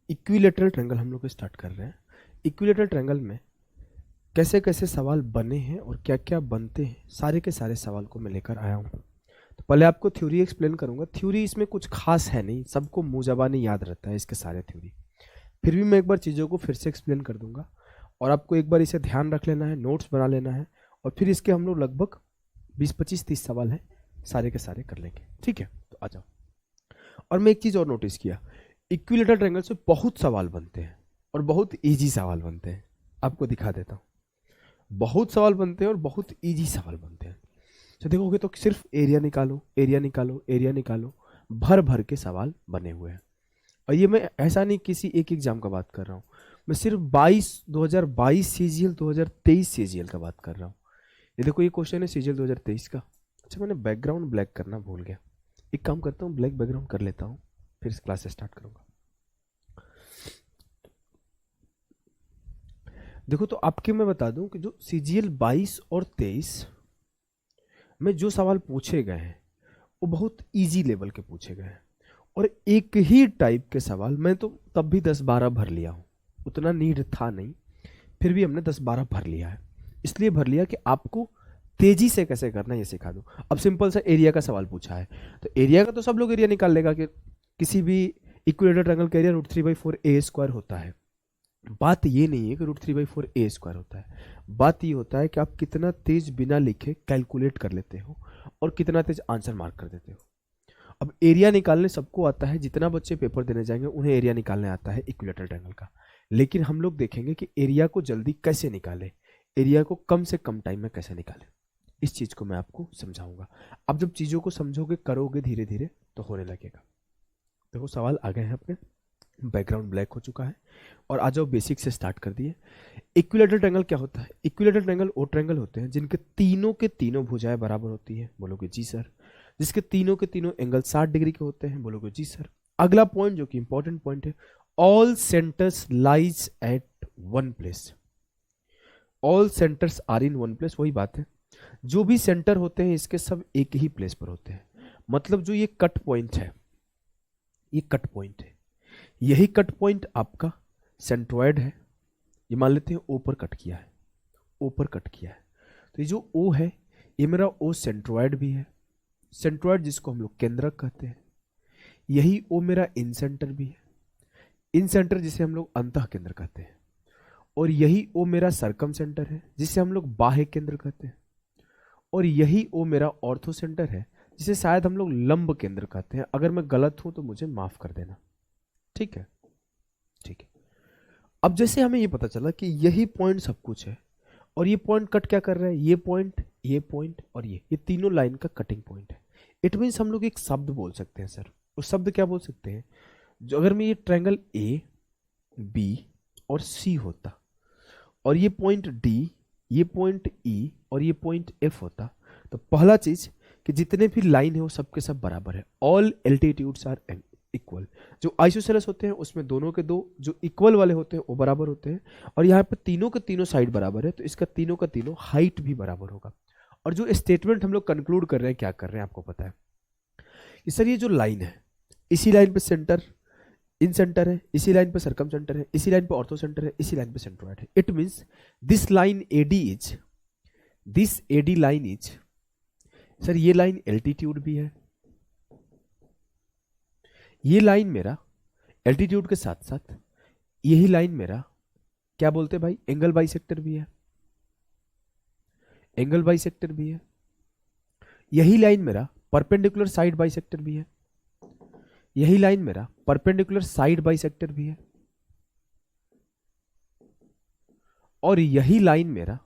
Equilateral triangle हम लोग start कर रहे हैं। इक्विलेटरल ट्रायंगल में कैसे कैसे सवाल बने हैं और क्या क्या बनते हैं, सारे के सारे सवाल को मैं लेकर आया हूँ। तो पहले आपको थ्योरी एक्सप्लेन करूंगा। थ्योरी इसमें कुछ खास है नहीं, सबको मुँह ज़बानी याद रहता है इसके सारे थ्योरी। फिर भी मैं एक बार चीज़ों को फिर से एक्सप्लेन कर दूंगा और आपको एक बार इसे ध्यान रख लेना है, नोट्स बना लेना है, और फिर इसके हम लोग लगभग 20-25-30 सवाल हैं, सारे के सारे कर लेंगे। ठीक है, तो आ जाओ। और मैं एक चीज़ और नोटिस किया, इक्विलेटरल ट्रायंगल से बहुत सवाल बनते हैं और बहुत इजी सवाल बनते हैं। आपको दिखा देता हूँ, बहुत सवाल बनते हैं और बहुत इजी सवाल बनते हैं। तो देखोगे तो सिर्फ एरिया निकालो, एरिया निकालो, एरिया निकालो, भर भर के सवाल बने हुए हैं। और ये मैं ऐसा नहीं किसी एक एग्जाम का बात कर रहा हूँ, मैं सिर्फ 2022 सीजीएल 2023 सीजीएल का बात कर रहा हूँ। ये देखो, ये क्वेश्चन है सीजीएल 2023 का। अच्छा, मैंने बैकग्राउंड ब्लैक करना भूल गया, एक काम करता हूँ, ब्लैक बैकग्राउंड कर लेता हूँ, फिर इस क्लास से स्टार्ट करूंगा। देखो, तो आपके मैं बता दूं कि जो सीजीएल 22 और 23 में जो सवाल पूछे गए हैं वो बहुत इजी लेवल के पूछे गए हैं, और एक ही टाइप के सवाल मैं तो तब भी 10-12 भर लिया हूँ, उतना नीड था नहीं, फिर भी हमने 10-12 भर लिया है। इसलिए भर लिया कि आपको तेजी से कैसे करना है ये सिखा दूं। अब सिंपल सा एरिया का सवाल पूछा है, तो एरिया का तो सब लोग एरिया निकाल लेगा कि किसी भी इक्विलेटरल ट्रायंगल का एरिया √3/4 ए स्क्वायर होता है। बात ये नहीं है कि √3/4 ए स्क्वायर होता है, बात ये होता है कि आप कितना तेज बिना लिखे कैलकुलेट कर लेते हो और कितना तेज आंसर मार्क कर देते हो। अब एरिया निकालने सबको आता है, जितना बच्चे पेपर देने जाएंगे उन्हें एरिया निकालने आता है इक्विलेटरल ट्रायंगल का, लेकिन हम लोग देखेंगे कि एरिया को जल्दी कैसे निकाले, एरिया को कम से कम टाइम में कैसे निकाले, इस चीज को मैं आपको समझाऊंगा। अब जब चीजों को समझोगे, करोगे धीरे धीरे, तो होने लगेगा। देखो, सवाल आ गए हैं अपने, बैकग्राउंड ब्लैक हो चुका है, और आ जाओ बेसिक से स्टार्ट कर दिए। इक्विलेटरल ट्रायंगल क्या होता है? इक्विलेटरल ट्रायंगल वो ट्रायंगल होते हैं जिनके तीनों के तीनों भुजाएं बराबर होती है, बोलोगे जी सर। जिसके तीनों के तीनों एंगल 60 डिग्री के होते हैं, बोलोगे जी सर। अगला पॉइंट जो कि इंपॉर्टेंट पॉइंट है, all centres lies at one place. All centres are in one place, वही बात है, जो भी सेंटर होते हैं इसके सब एक ही प्लेस पर होते हैं। मतलब जो ये कट पॉइंट है, ये कट पॉइंट है, यही कट पॉइंट आपका सेंट्रॉयड है। ये मान लेते हैं ओ पर कट किया है, ओ पर कट किया है, तो ये जो ओ है ये मेरा ओ सेंट्रॉयड भी है। सेंट्रॉयड जिसको हम लोग केंद्रक कहते हैं, यही ओ मेरा इन सेंटर भी है। इन सेंटर जिसे हम लोग अंतः केंद्र कहते हैं, और यही ओ मेरा सरकम सेंटर है जिसे हम लोग बाह्य केंद्र कहते हैं, और यही ओ मेरा ऑर्थो सेंटर है जिसे शायद हम लोग लंब केंद्र कहते हैं। अगर मैं गलत हूं तो मुझे माफ कर देना, ठीक है? ठीक है। अब जैसे हमें ये पता चला कि यही पॉइंट सब कुछ है, और ये पॉइंट कट क्या कर रहा है, ये पॉइंट, ये पॉइंट और ये तीनों लाइन का कटिंग पॉइंट है। इट मीन्स हम लोग एक शब्द बोल सकते हैं सर, उस शब्द क्या बोल सकते हैं, जो अगर मैं ये ट्रायंगल ए बी और सी होता, और ये पॉइंट डी, ये पॉइंट ई और ये पॉइंट एफ होता, तो पहला चीज कि जितने भी लाइन है वो सबके सब बराबर है, ऑल एल्टीट्यूड्स आर इक्वल। जो आइसोसेलेस होते हैं उसमें दोनों के दो जो इक्वल वाले होते हैं वो बराबर होते हैं, और यहाँ पे तीनों के तीनों साइड बराबर है, तो इसका तीनों का तीनों हाइट भी बराबर होगा। और जो स्टेटमेंट हम लोग कंक्लूड कर रहे हैं, क्या कर रहे हैं आपको पता है कि सर ये जो लाइन है, इसी लाइन पे सेंटर इन सेंटर है, इसी लाइन पे सरकम सेंटर है, इसी लाइन पे ऑर्थो सेंटर है, इसी लाइन पे सेंट्रॉयड है। It means this line AD is, this AD line is, sir ये लाइन एल्टीट्यूड भी है, ये लाइन मेरा एल्टीट्यूड के साथ साथ यही लाइन मेरा क्या बोलते हैं भाई, एंगल बाइसेक्टर भी है, एंगल बाइसेक्टर भी है। यही लाइन मेरा परपेंडिकुलर साइड बाइसेक्टर भी है, यही लाइन मेरा परपेंडिकुलर साइड बाइसेक्टर भी है, और यही लाइन मेरा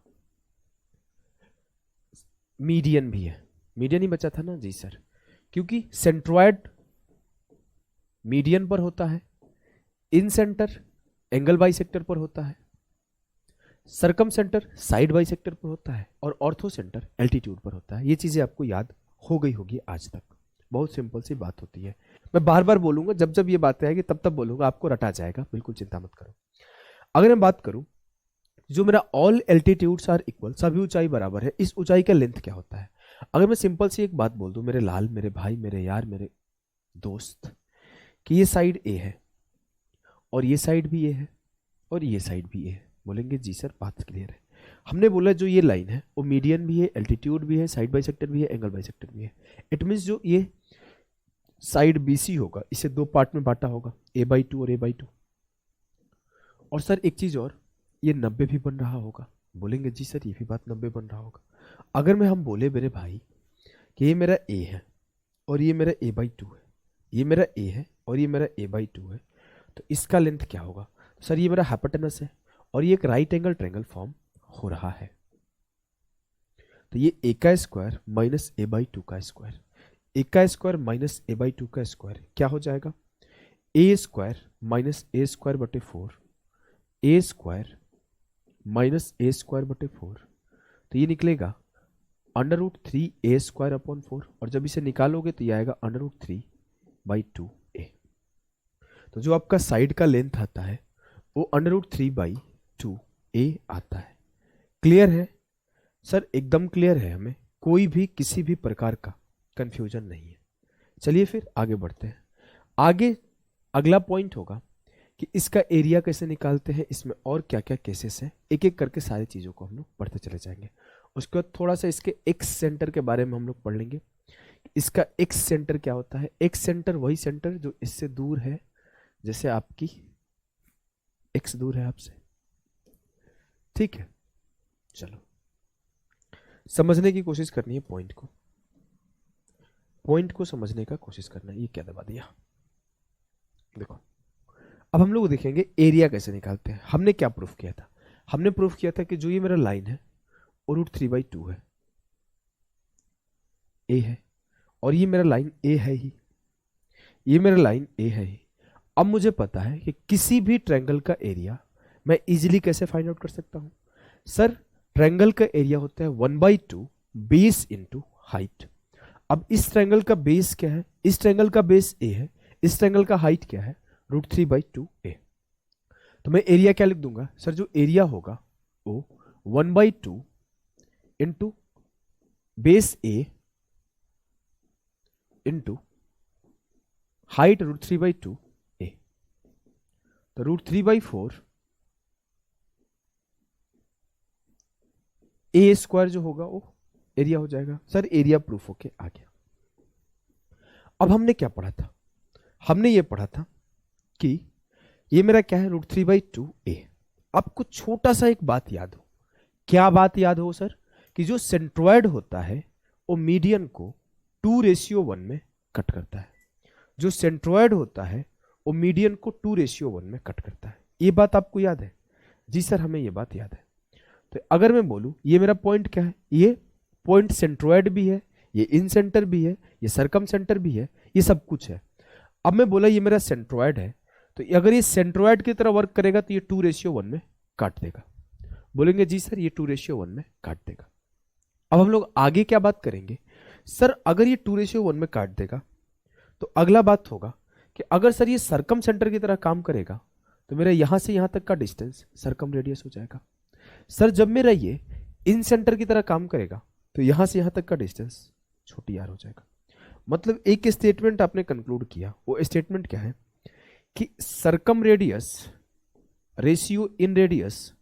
मीडियन भी है। मीडियन ही बचा था ना जी सर, क्योंकि सेंट्रॉयड मीडियन पर होता है, इन सेंटर एंगल बाइसेक्टर पर होता है, सरकम सेंटर साइड बाइसेक्टर पर होता है, और ऑर्थो सेंटर एल्टीट्यूड पर होता है। ये चीजें आपको याद हो गई होगी आज तक, बहुत सिंपल सी बात होती है। मैं बार बार बोलूंगा, जब जब ये बातें आएगी तब तब बोलूंगा, आपको रटा जाएगा, बिल्कुल चिंता मत करो। अगर मैं बात करूं, जो मेरा ऑल एल्टीट्यूड्स आर इक्वल, सभी ऊंचाई बराबर है, इस ऊंचाई का लेंथ क्या होता है? अगर मैं सिंपल सी एक बात बोल दूं, मेरे लाल, मेरे भाई, मेरे यार, मेरे दोस्त, कि ये साइड ए है और ये साइड भी ये है और ये साइड भी ये है। बोलेंगे जी सर बात क्लियर है। हमने बोला जो ये लाइन है वो मीडियन भी है, एल्टीट्यूड भी है, साइड बाइसेक्टर भी है, एंगल बाइसेक्टर भी है। इट मीन्स जो ये साइड BC होगा इसे दो पार्ट में बांटा होगा, a/2 और a/2। और सर एक चीज और, ये 90 भी बन रहा होगा। बोलेंगे जी सर ये भी बात 90 बन रहा होगा। अगर मैं हम बोले मेरे भाई कि ये मेरा a है और ये मेरा a/2 है, ये मेरा a है और ये मेरा a/2 है, तो इसका लेंथ क्या होगा? सर ये मेरा हाइपोटेनस है और ये एक राइट एंगल ट्रायंगल फॉर्म हो रहा है। तो ये a का स्क्वायर माइनस a/2 का स्क्वायर, a का स्क्वायर माइनस a/2 का स्क्वायर क्या हो जाएगा? a square minus a square बटे 4, a square minus a square बटे 4। तो ये निकलेगा √3a स्क्वायर अपॉन 4, और जब इसे निकालोगे तो ये आएगा √3/2a। तो जो आपका साइड का लेंथ आता है वो √3/2a आता है। क्लियर है सर? एकदम क्लियर है, हमें कोई भी किसी भी प्रकार का कंफ्यूजन नहीं है। चलिए फिर आगे बढ़ते हैं। आगे अगला पॉइंट होगा कि इसका एरिया कैसे निकालते हैं, इसमें और क्या क्या केसेस हैं, एक एक करके सारी चीज़ों को हम लोग पढ़ते चले जाएंगे। उसके बाद थोड़ा सा इसके एक्स सेंटर के बारे में हम लोग पढ़ लेंगे। इसका एक्स सेंटर क्या होता है? एक्स सेंटर वही सेंटर जो इससे दूर है, जैसे आपकी एक्स दूर है आपसे, ठीक है। चलो समझने की कोशिश करनी है पॉइंट को समझने का कोशिश करना है। ये क्या दबा दिया? देखो अब हम लोग देखेंगे एरिया कैसे निकालते हैं। हमने क्या प्रूफ किया था? हमने प्रूफ किया था कि जो ये मेरा लाइन है वो √3/2 है, ए है, और ये मेरा लाइन ए है ही, ये मेरा लाइन ए है ही। अब मुझे पता है कि किसी भी ट्रायंगल का एरिया मैं इजीली कैसे फाइंड आउट कर सकता हूं। सर ट्रायंगल का एरिया होता है 1/2 बेस इंटू हाइट। अब इस ट्रायंगल का बेस क्या है? इस ट्रायंगल का बेस ए है, इस ट्रायंगल का हाइट क्या है? √3/2a। तो मैं एरिया क्या लिख दूंगा? सर जो एरिया होगा वो 1/2 इंटू बेस ए इंटू हाइट √3/2a। तो √3/4 a स्क्वायर जो होगा वो एरिया हो जाएगा। सर एरिया प्रूफ होके आ गया। अब हमने क्या पढ़ा था? हमने ये पढ़ा था कि ये मेरा क्या है? √3/2a। अब कुछ छोटा सा एक बात याद हो। क्या बात याद हो सर? कि जो सेंट्रॉयड होता है वो मीडियन को 2:1 में कट करता है। जो सेंट्रॉयड होता है वो मीडियन को 2:1 में कट करता है। ये बात आपको याद है? जी सर हमें ये बात याद है। तो अगर मैं बोलूं ये मेरा पॉइंट क्या है? ये पॉइंट सेंट्रॉयड भी है, ये इन सेंटर भी है, ये सरकम सेंटर भी है, ये सब कुछ है। अब मैं बोला ये मेरा सेंट्रॉयड है, तो अगर ये सेंट्रॉयड की तरह वर्क करेगा तो ये 2:1 में काट देगा। बोलेंगे जी सर ये 2:1 में काट देगा। अब हम लोग आगे क्या बात करेंगे? सर अगर ये 2:1 में काट देगा तो अगला बात होगा कि अगर सर ये सरकम सेंटर की तरह काम करेगा तो मेरा यहां से यहां तक का डिस्टेंस सरकम रेडियस हो जाएगा। सर जब मेरा ये इन सेंटर की तरह काम करेगा तो यहां से यहां तक का डिस्टेंस छोटी r हो जाएगा। मतलब एक स्टेटमेंट आपने कंक्लूड किया, वो स्टेटमेंट क्या है? कि circumradius ratio inradius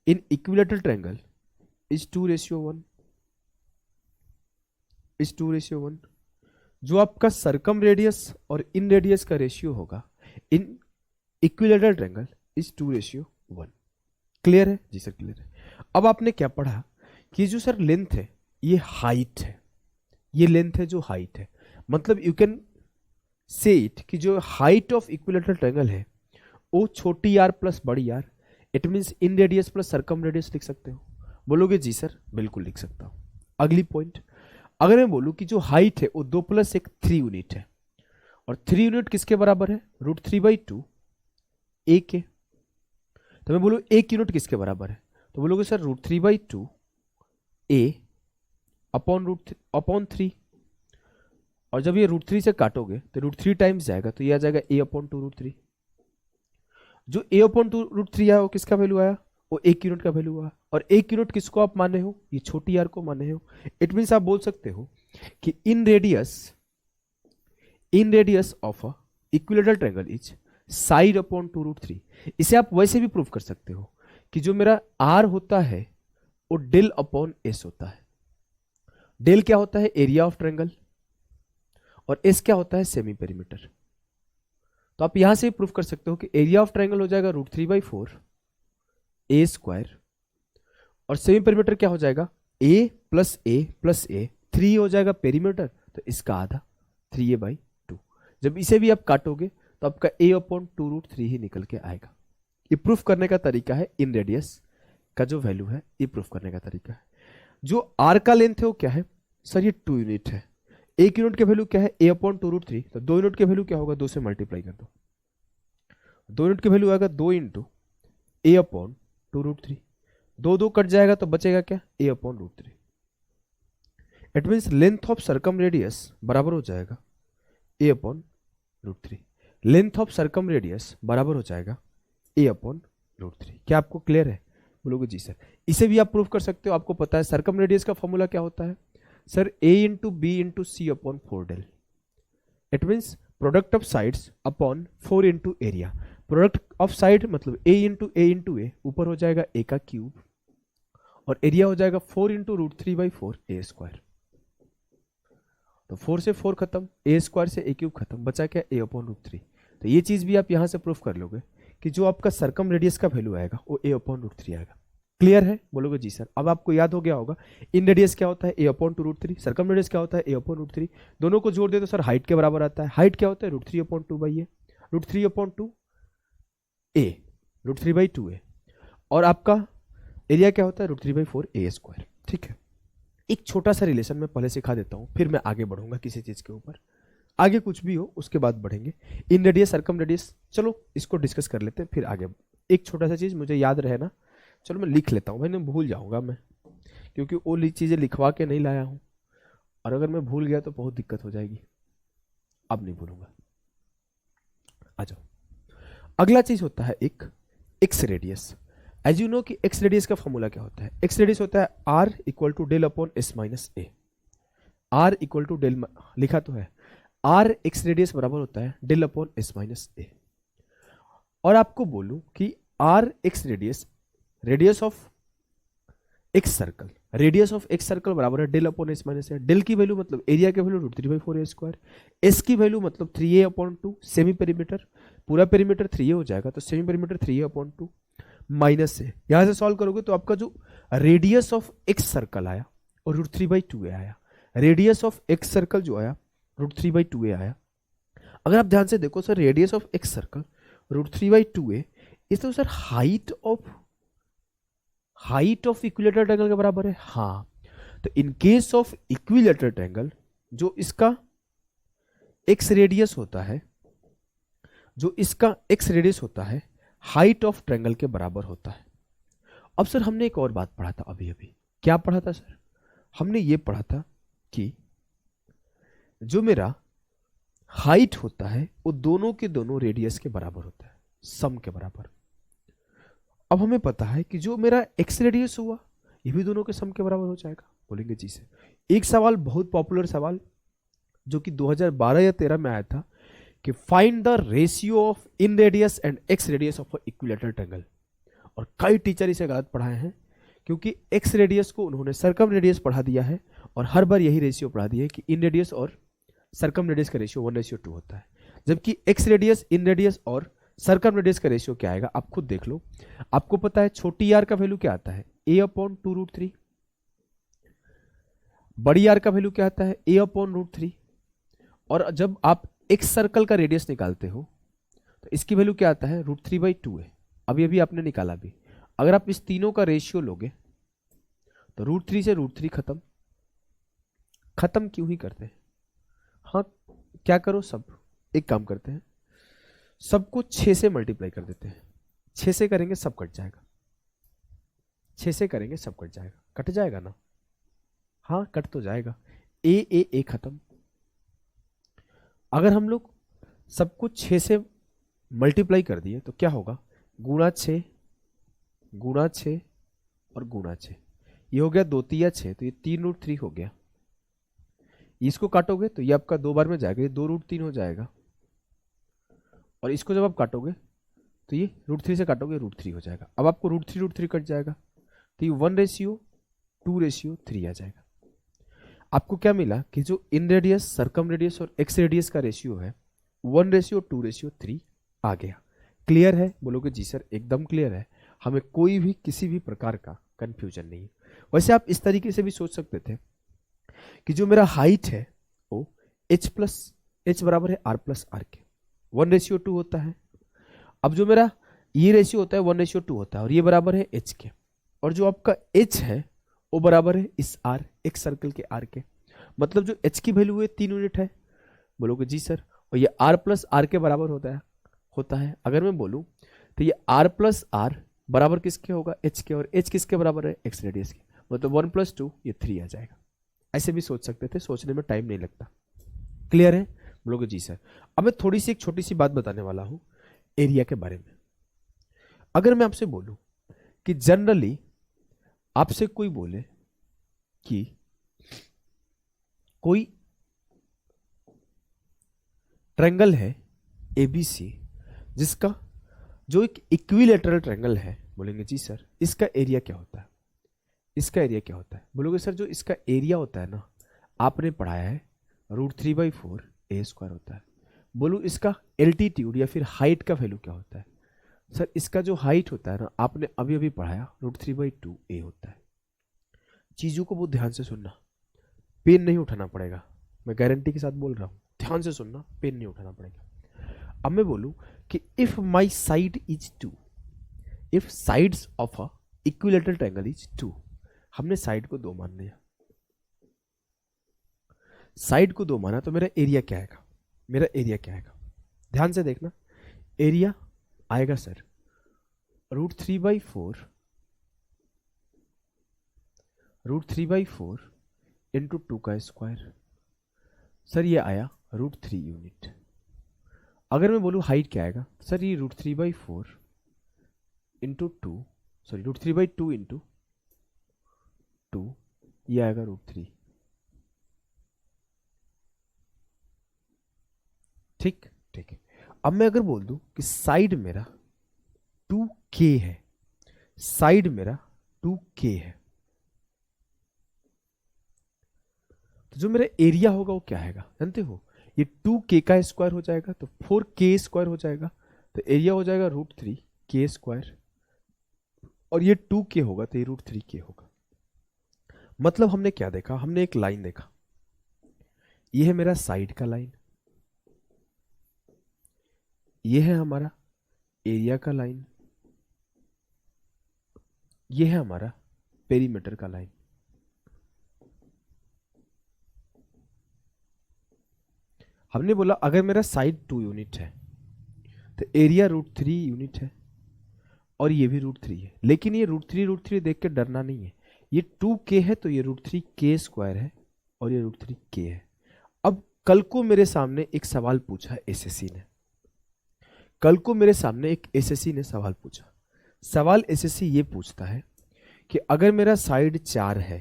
in equilateral triangle is 2:1 is 2:1। जो आपका सरकम रेडियस और इन रेडियस का रेशियो होगा इन इक्विलैटरल ट्रायंगल इज 2:1। क्लियर है? जी सर क्लियर है। अब आपने क्या पढ़ा कि जो सर लेंथ है ये हाइट है, ये लेंथ है जो हाइट है। मतलब यू कैन से इट कि जो हाइट ऑफ इक्विलैटरल ट्रायंगल है वो छोटी r प्लस बड़ी r, it means inradius plus circumradius लिख सकते हो। बोलोगे जी सर बिल्कुल लिख सकता हूं। अगली पॉइंट, अगर मैं बोलूं कि जो हाइट है वो 2 + 1 3 यूनिट है, और 3 यूनिट किसके बराबर है? √3/2 a के। तो मैं बोलूं 1 यूनिट किसके बराबर है? तो बोलोगे सर √3/2 a अपॉन 3। और जब ये √3 से काटोगे तो √3 टाइम्स जाएगा, तो ये आ जाएगा a/2√3। जो a/2√3 आया वो किसका वैल्यू आया? वो 1 यूनिट का वैल्यू आया। और 1 यूनिट किसको आप माने हो? ये छोटी r को माने हो। इट मीन्स आप बोल सकते हो कि इन radius of a equilateral triangle is side upon 2√3। इसे आप वैसे भी प्रूव कर सकते हो कि जो मेरा आर होता है वो डेल अपॉन एस होता है। डेल क्या होता है? एरिया ऑफ ट्रायंगल, और एस क्या होता है? Semi perimeter. तो आप यहां से प्रूव कर सकते हो कि एरिया ऑफ ट्रायंगल हो जाएगा √3/4 ए स्क्वायर, और सेमी पेरीमीटर क्या हो जाएगा? ए प्लस ए प्लस ए, 3 हो जाएगा पेरीमीटर, तो इसका आधा 3a/2। जब इसे भी आप काटोगे तो आपका a अपॉन 2√3 ही निकल के आएगा। ये प्रूफ करने का तरीका है, इन रेडियस का जो वैल्यू है ये प्रूफ करने का तरीका है। जो आर का लेंथ है वो क्या है? सर ये 2 यूनिट है। 1 यूनिट के वैल्यू क्या है? a upon 2√3। तो 2 यूनिट के वैल्यू क्या होगा? 2 से मल्टीप्लाई कर दो, 2 यूनिट की वैल्यू आएगा 2 इंटू a अपॉन 2√3। 2 कट जाएगा तो बचेगा क्या? a upon √3। It means length of circum radius बराबर हो जाएगा a upon √3। Length of circum radius बराबर हो जाएगा a अपॉन √3। क्या आपको क्लियर है? बोलोगे जी सर। इसे भी आप प्रूव कर सकते हो। आपको पता है सर्कम रेडियस का फॉर्मूला क्या होता है? Sir a into B into C upon 4 del. It means product of sides upon 4 into area. Product of side मतलब a इंटू ए, ऊपर हो जाएगा a का क्यूब, और एरिया हो जाएगा 4 इंटू √3/4 ए स्क्वायर। तो 4 से 4 खत्म, ए स्क्वायर से ए क्यूब खत्म, बचा क्या? a upon √3। तो ये चीज भी आप यहां से प्रूफ कर लोगे कि जो आपका सर्कम रेडियस का वैल्यू आएगा वो a अपॉन √3 आएगा। क्लियर है? बोलोगे जी सर। अब आपको याद हो गया होगा इन रेडियस क्या होता है? a upon 2√3। सर्कम रेडियस क्या होता है? a upon √3। दोनों को जोड़ दे तो सर हाइट के बराबर आता है। हाइट क्या होता है? √3 upon 2/a, √3 upon 2a, √3/2a। और आपका एरिया क्या होता है? √3/4 ए स्क्वायर। ठीक है, एक छोटा सा रिलेशन मैं पहले सिखा देता हूं, फिर मैं आगे बढ़ूंगा किसी चीज के ऊपर। आगे कुछ भी हो उसके बाद बढ़ेंगे। इन रेडियस, सर्कम रेडियस, चलो इसको डिस्कस कर लेते हैं, फिर आगे। एक छोटा सा चीज मुझे याद रहे ना, चलो मैं लिख लेता हूँ, मैंने भूल जाऊंगा मैं, क्योंकि वो चीजें लिखवा के नहीं लाया हूं, और अगर मैं भूल गया तो बहुत दिक्कत हो जाएगी। अब नहीं भूलूंगा। आ जाओ। अगला चीज होता है एक ex radius. As you know कि एक्स रेडियस का फॉर्मूला क्या होता है? एक्स रेडियस होता है R equal to del upon S minus A. R equal to del, लिखा तो है आर एक्स रेडियस बराबर होता है del upon S minus A. और आपको बोलूं कि R ex radius, radius of ex circle, radius of ex circle बराबर है del upon S minus A. Del की वैल्यू मतलब एरिया की वैल्यू √3/4 ए स्क्वायर, एस की वैल्यू मतलब 3a अपॉन 2, सेमी पेरीमीटर, पूरा पेरीमीटर 3a हो जाएगा, तो semi perimeter 3a upon 2 minus से यहां से सॉल्व करोगे तो आपका जो रेडियस ऑफ एक्स सर्कल आया और √3/2a आया। रेडियस ऑफ एक्स सर्कल जो आया √3/2a आया। अगर आप ध्यान से देखो sir, radius of ex circle √3/2a, इस तो sir height of equilateral triangle के बराबर है। हाँ, तो in case of equilateral triangle जो इसका एक्स रेडियस होता है, जो इसका एक्स रेडियस होता है, हाइट ऑफ ट्रायंगल के बराबर होता है। अब सर हमने एक और बात पढ़ा था अभी अभी। क्या पढ़ा था सर? हमने ये पढ़ा था कि जो मेरा हाइट होता है वो दोनों के दोनों रेडियस के बराबर होता है, सम के बराबर। अब हमें पता है कि जो मेरा एक्स रेडियस हुआ ये भी दोनों के सम के बराबर हो जाएगा। बोलेंगे जी से। एक सवाल, बहुत पॉपुलर सवाल, जो कि 2012 या 13 में आया था कि find the ratio of in radius and x radius of equilateral triangle. और कई टीचर इसे गलत पढ़ाए हैं, क्योंकि एक्स रेडियस को उन्होंने सर्कम रेडियस पढ़ा दिया है, और हर बार यही रेशियो पढ़ा दिया है कि इन रेडियस और सर्कम रेडियस का रेशियो 1:2 होता है। जबकि एक्स रेडियस, इन रेडियस और सर्कम रेडियस का रेशियो क्या आएगा आप खुद देख लो। आपको पता है छोटी आर का वैल्यू क्या आता है? a upon 2√3। बड़ी आर का वैल्यू क्या आता है? a upon √3। और जब आप एक्स सर्कल का रेडियस निकालते हो तो इसकी वैल्यू क्या आता है? √3/2 है। अभी अभी आपने निकाला भी। अगर आप इस तीनों का रेशियो लोगे तो √3 से √3 खत्म क्यों ही करते हैं। हाँ, क्या करो, सब एक काम करते हैं, सबको 6 से मल्टीप्लाई कर देते हैं। 6 से करेंगे सब कट जाएगा, 6 से करेंगे सब कट जाएगा, कट जाएगा ना? हाँ, कट तो जाएगा। ए खत्म। अगर हम लोग सब कुछ 6 से मल्टीप्लाई कर दिए तो क्या होगा? गुणा 6 गुणा 6 और गुणा 6, ये हो गया 2 तिया 6, तो ये 3√3 हो गया। इसको काटोगे तो ये आपका 2 बार में जाएगा, ये 2√3 हो जाएगा, और इसको जब आप काटोगे तो ये √3 से काटोगे √3 हो जाएगा। अब आपको √3 कट जाएगा तो ये 1:2:3 आ जाएगा। आपको क्या मिला कि जो इन रेडियस, सर्कम रेडियस और एक्स रेडियस का रेशियो है 1:2:3 आ गया। क्लियर है? बोलोगे जी सर एकदम क्लियर है, हमें कोई भी किसी भी प्रकार का कंफ्यूजन नहीं है। वैसे आप इस तरीके से भी सोच सकते थे कि जो मेरा हाइट है वो h बराबर है r+r के, 1:2 होता है। अब जो मेरा ये रेशियो होता है 1:2 होता है और ये बराबर है h के, और जो आपका h है वो बराबर है इस r, एक सर्कल के r के। मतलब जो h की वैल्यू है 3 यूनिट है। बोलोगे जी सर, और ये r+r के बराबर होता है। अगर मैं बोलूं तो ये r+r बराबर किसके होगा? h के, और h किसके बराबर है? x रेडियस के। मतलब 1+2 ये 3 आ जाएगा। ऐसे भी सोच सकते थे, सोचने में टाइम नहीं लगता। क्लियर है? बोलोगे जी सर। अब मैं थोड़ी सी एक छोटी सी बात बताने वाला हूं एरिया के बारे में। अगर मैं आपसे बोलूं कि जनरली आपसे कोई बोले कि कोई ट्रायंगल है ABC जिसका जो एक इक्विलेटरल ट्रायंगल है, बोलेंगे जी सर इसका एरिया क्या होता है? इसका एरिया क्या होता है? बोलोगे सर जो इसका एरिया होता है ना, आपने पढ़ाया है √3/4 a² होता है। बोलो इसका एल्टीट्यूड या फिर हाइट का वैल्यू क्या होता है? सर इसका जो हाइट होता है ना, आपने अभी अभी पढ़ाया √3/2a होता है। चीजों को बहुत ध्यान से सुनना, पेन नहीं उठाना पड़ेगा, मैं गारंटी के साथ बोल रहा हूं, ध्यान से सुनना, पेन नहीं उठाना पड़ेगा। अब मैं बोलूं कि if my side is 2, if sides of a equilateral triangle is 2, हमने साइड को 2 मान लिया, साइड को 2 माना तो मेरा एरिया क्या आएगा? मेरा एरिया क्या आएगा? ध्यान से देखना, एरिया आएगा सर √3/4 इंटू 2 का स्क्वायर। सर ये आया √3 यूनिट। अगर मैं बोलूं हाइट क्या आएगा? सर ये √3/4 इंटू 2, सॉरी √3/2 इंटू 2, ये आएगा √3। ठीक है। अब मैं अगर बोल दूं कि साइड मेरा 2k है, साइड मेरा 2k है, तो जो मेरा एरिया होगा वो क्या आएगा जानते हो? ये 2k का स्क्वायर हो जाएगा तो 4k² हो जाएगा, तो एरिया हो जाएगा √3k², और ये 2k होगा तो ये √3k होगा। मतलब हमने क्या देखा? हमने एक लाइन देखा, ये है मेरा साइड का लाइन, ये है हमारा एरिया का लाइन, ये है हमारा पेरीमीटर का लाइन। हमने बोला अगर मेरा साइड 2 यूनिट है तो एरिया √3 यूनिट है, और ये भी √3 है। लेकिन ये √3 देख के डरना नहीं है, ये 2k है तो ये √3k² है, और ये √3k है। अब कल को मेरे सामने एक सवाल पूछा एसएससी ने, कल को मेरे सामने एक एसएससी ने सवाल पूछा। सवाल एसएससी ये पूछता है कि अगर मेरा साइड 4 है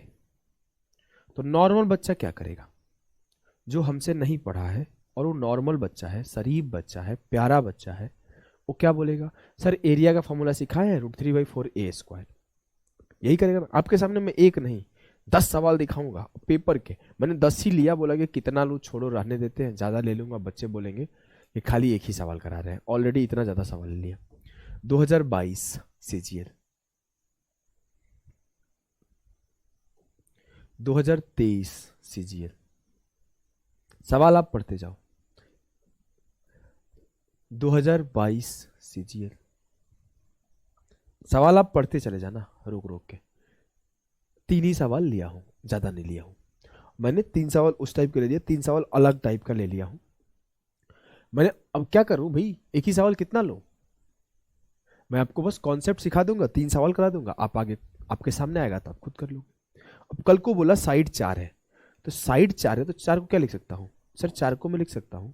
तो नॉर्मल बच्चा क्या करेगा? जो हमसे नहीं पढ़ा है और वो नॉर्मल बच्चा है, शरीफ बच्चा है, प्यारा बच्चा है, वो क्या बोलेगा? सर एरिया का फॉर्मूला सिखाया है √3/4a², यही करेगा। आपके सामने मैं एक नहीं 10 सवाल दिखाऊंगा पेपर के, मैंने 10 ही लिया, बोला कि कितना लूँ, छोड़ो रहने देते हैं, ज़्यादा ले लूंगा, बच्चे बोलेंगे कि खाली एक ही सवाल करा रहे हैं, ऑलरेडी इतना ज़्यादा सवाल ले लिया। 2022 CGL, 2023 CGL, सवाल आप पढ़ते जाओ। 2022 CGL, सवाल आप पढ़ते चले जाना रोक रोक के। 3 ही सवाल लिया हूं, ज्यादा नहीं लिया हूं। मैंने 3 सवाल उस टाइप के ले लिया, 3 सवाल अलग टाइप का ले लिया हूं मैंने। अब क्या करूं भाई, एक ही सवाल कितना लो? मैं आपको बस कॉन्सेप्ट सिखा दूंगा, 3 सवाल करा दूंगा, आप आगे आपके सामने आएगा तो आप खुद कर लोगे। अब कल को बोला साइड 4 है, तो साइड 4 है तो 4 को क्या लिख सकता हूं? सर 4 को मैं लिख सकता हूं,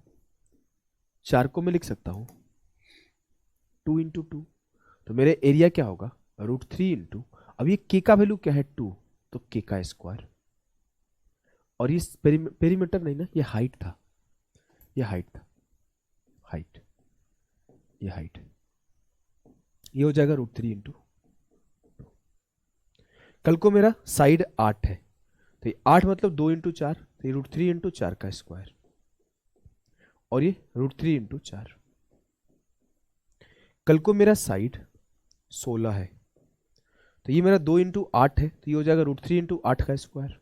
4 को मैं लिख सकता हूं 2 × 2, तो मेरे एरिया क्या होगा? √3 इंटू, अब ये के का वैल्यू क्या है? 2, तो के का स्क्वायर, और ये पेरीमीटर नहीं ना, ये हाइट था, ये हाइट था, हाइट। ये हाइट, ये हो जाएगा √3 इंटू। कल को मेरा साइड 8 है, तो ये 8 मतलब 2 इंटू 4, तो ये √3 इंटू 4 का स्क्वायर, और ये √3 इंटू 4। कल को मेरा साइड 16 है, तो ये मेरा 2 इंटू 8 है, तो ये हो जाएगा √3 इंटू 8 का स्क्वायर,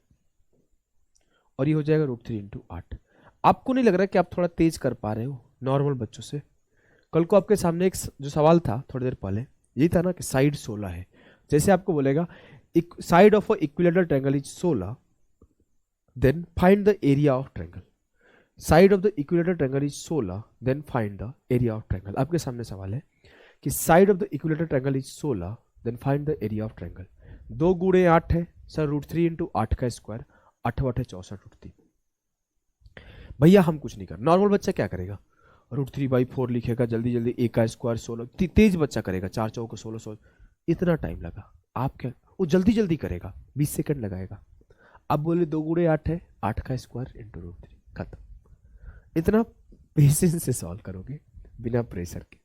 और ये हो जाएगा √3 इंटू 8। आपको नहीं लग रहा कि आप थोड़ा तेज कर पा रहे हो नॉर्मल बच्चों से? कल को आपके सामने एक जो सवाल था थोड़ी देर पहले, यही था ना कि साइड 16 है। जैसे आपको बोलेगा side of a equilateral triangle is 16, then find the area of triangle. Side of the equilateral triangle is 16, then find the area of triangle. आपके सामने सवाल है कि side of the equilateral triangle is 16, then find the area of triangle. 2 गुणे 8 है sir, √3 into 8 का square, 8 8 64 √3। भैया हम कुछ नहीं कर, नॉर्मल बच्चा क्या करेगा, √3/4 लिखेगा, जल्दी जल्दी a का स्क्वायर 16, तेज बच्चा करेगा, 4 चौक 16 16, इतना टाइम लगा। आप क्या, वो जल्दी जल्दी करेगा, 20 सेकंड लगाएगा। अब बोले 2 गुणे 8 है, 8 का स्क्वायर इंटू √3, खत्म। इतना पेशेंस से सॉल्व करोगे बिना प्रेशर के,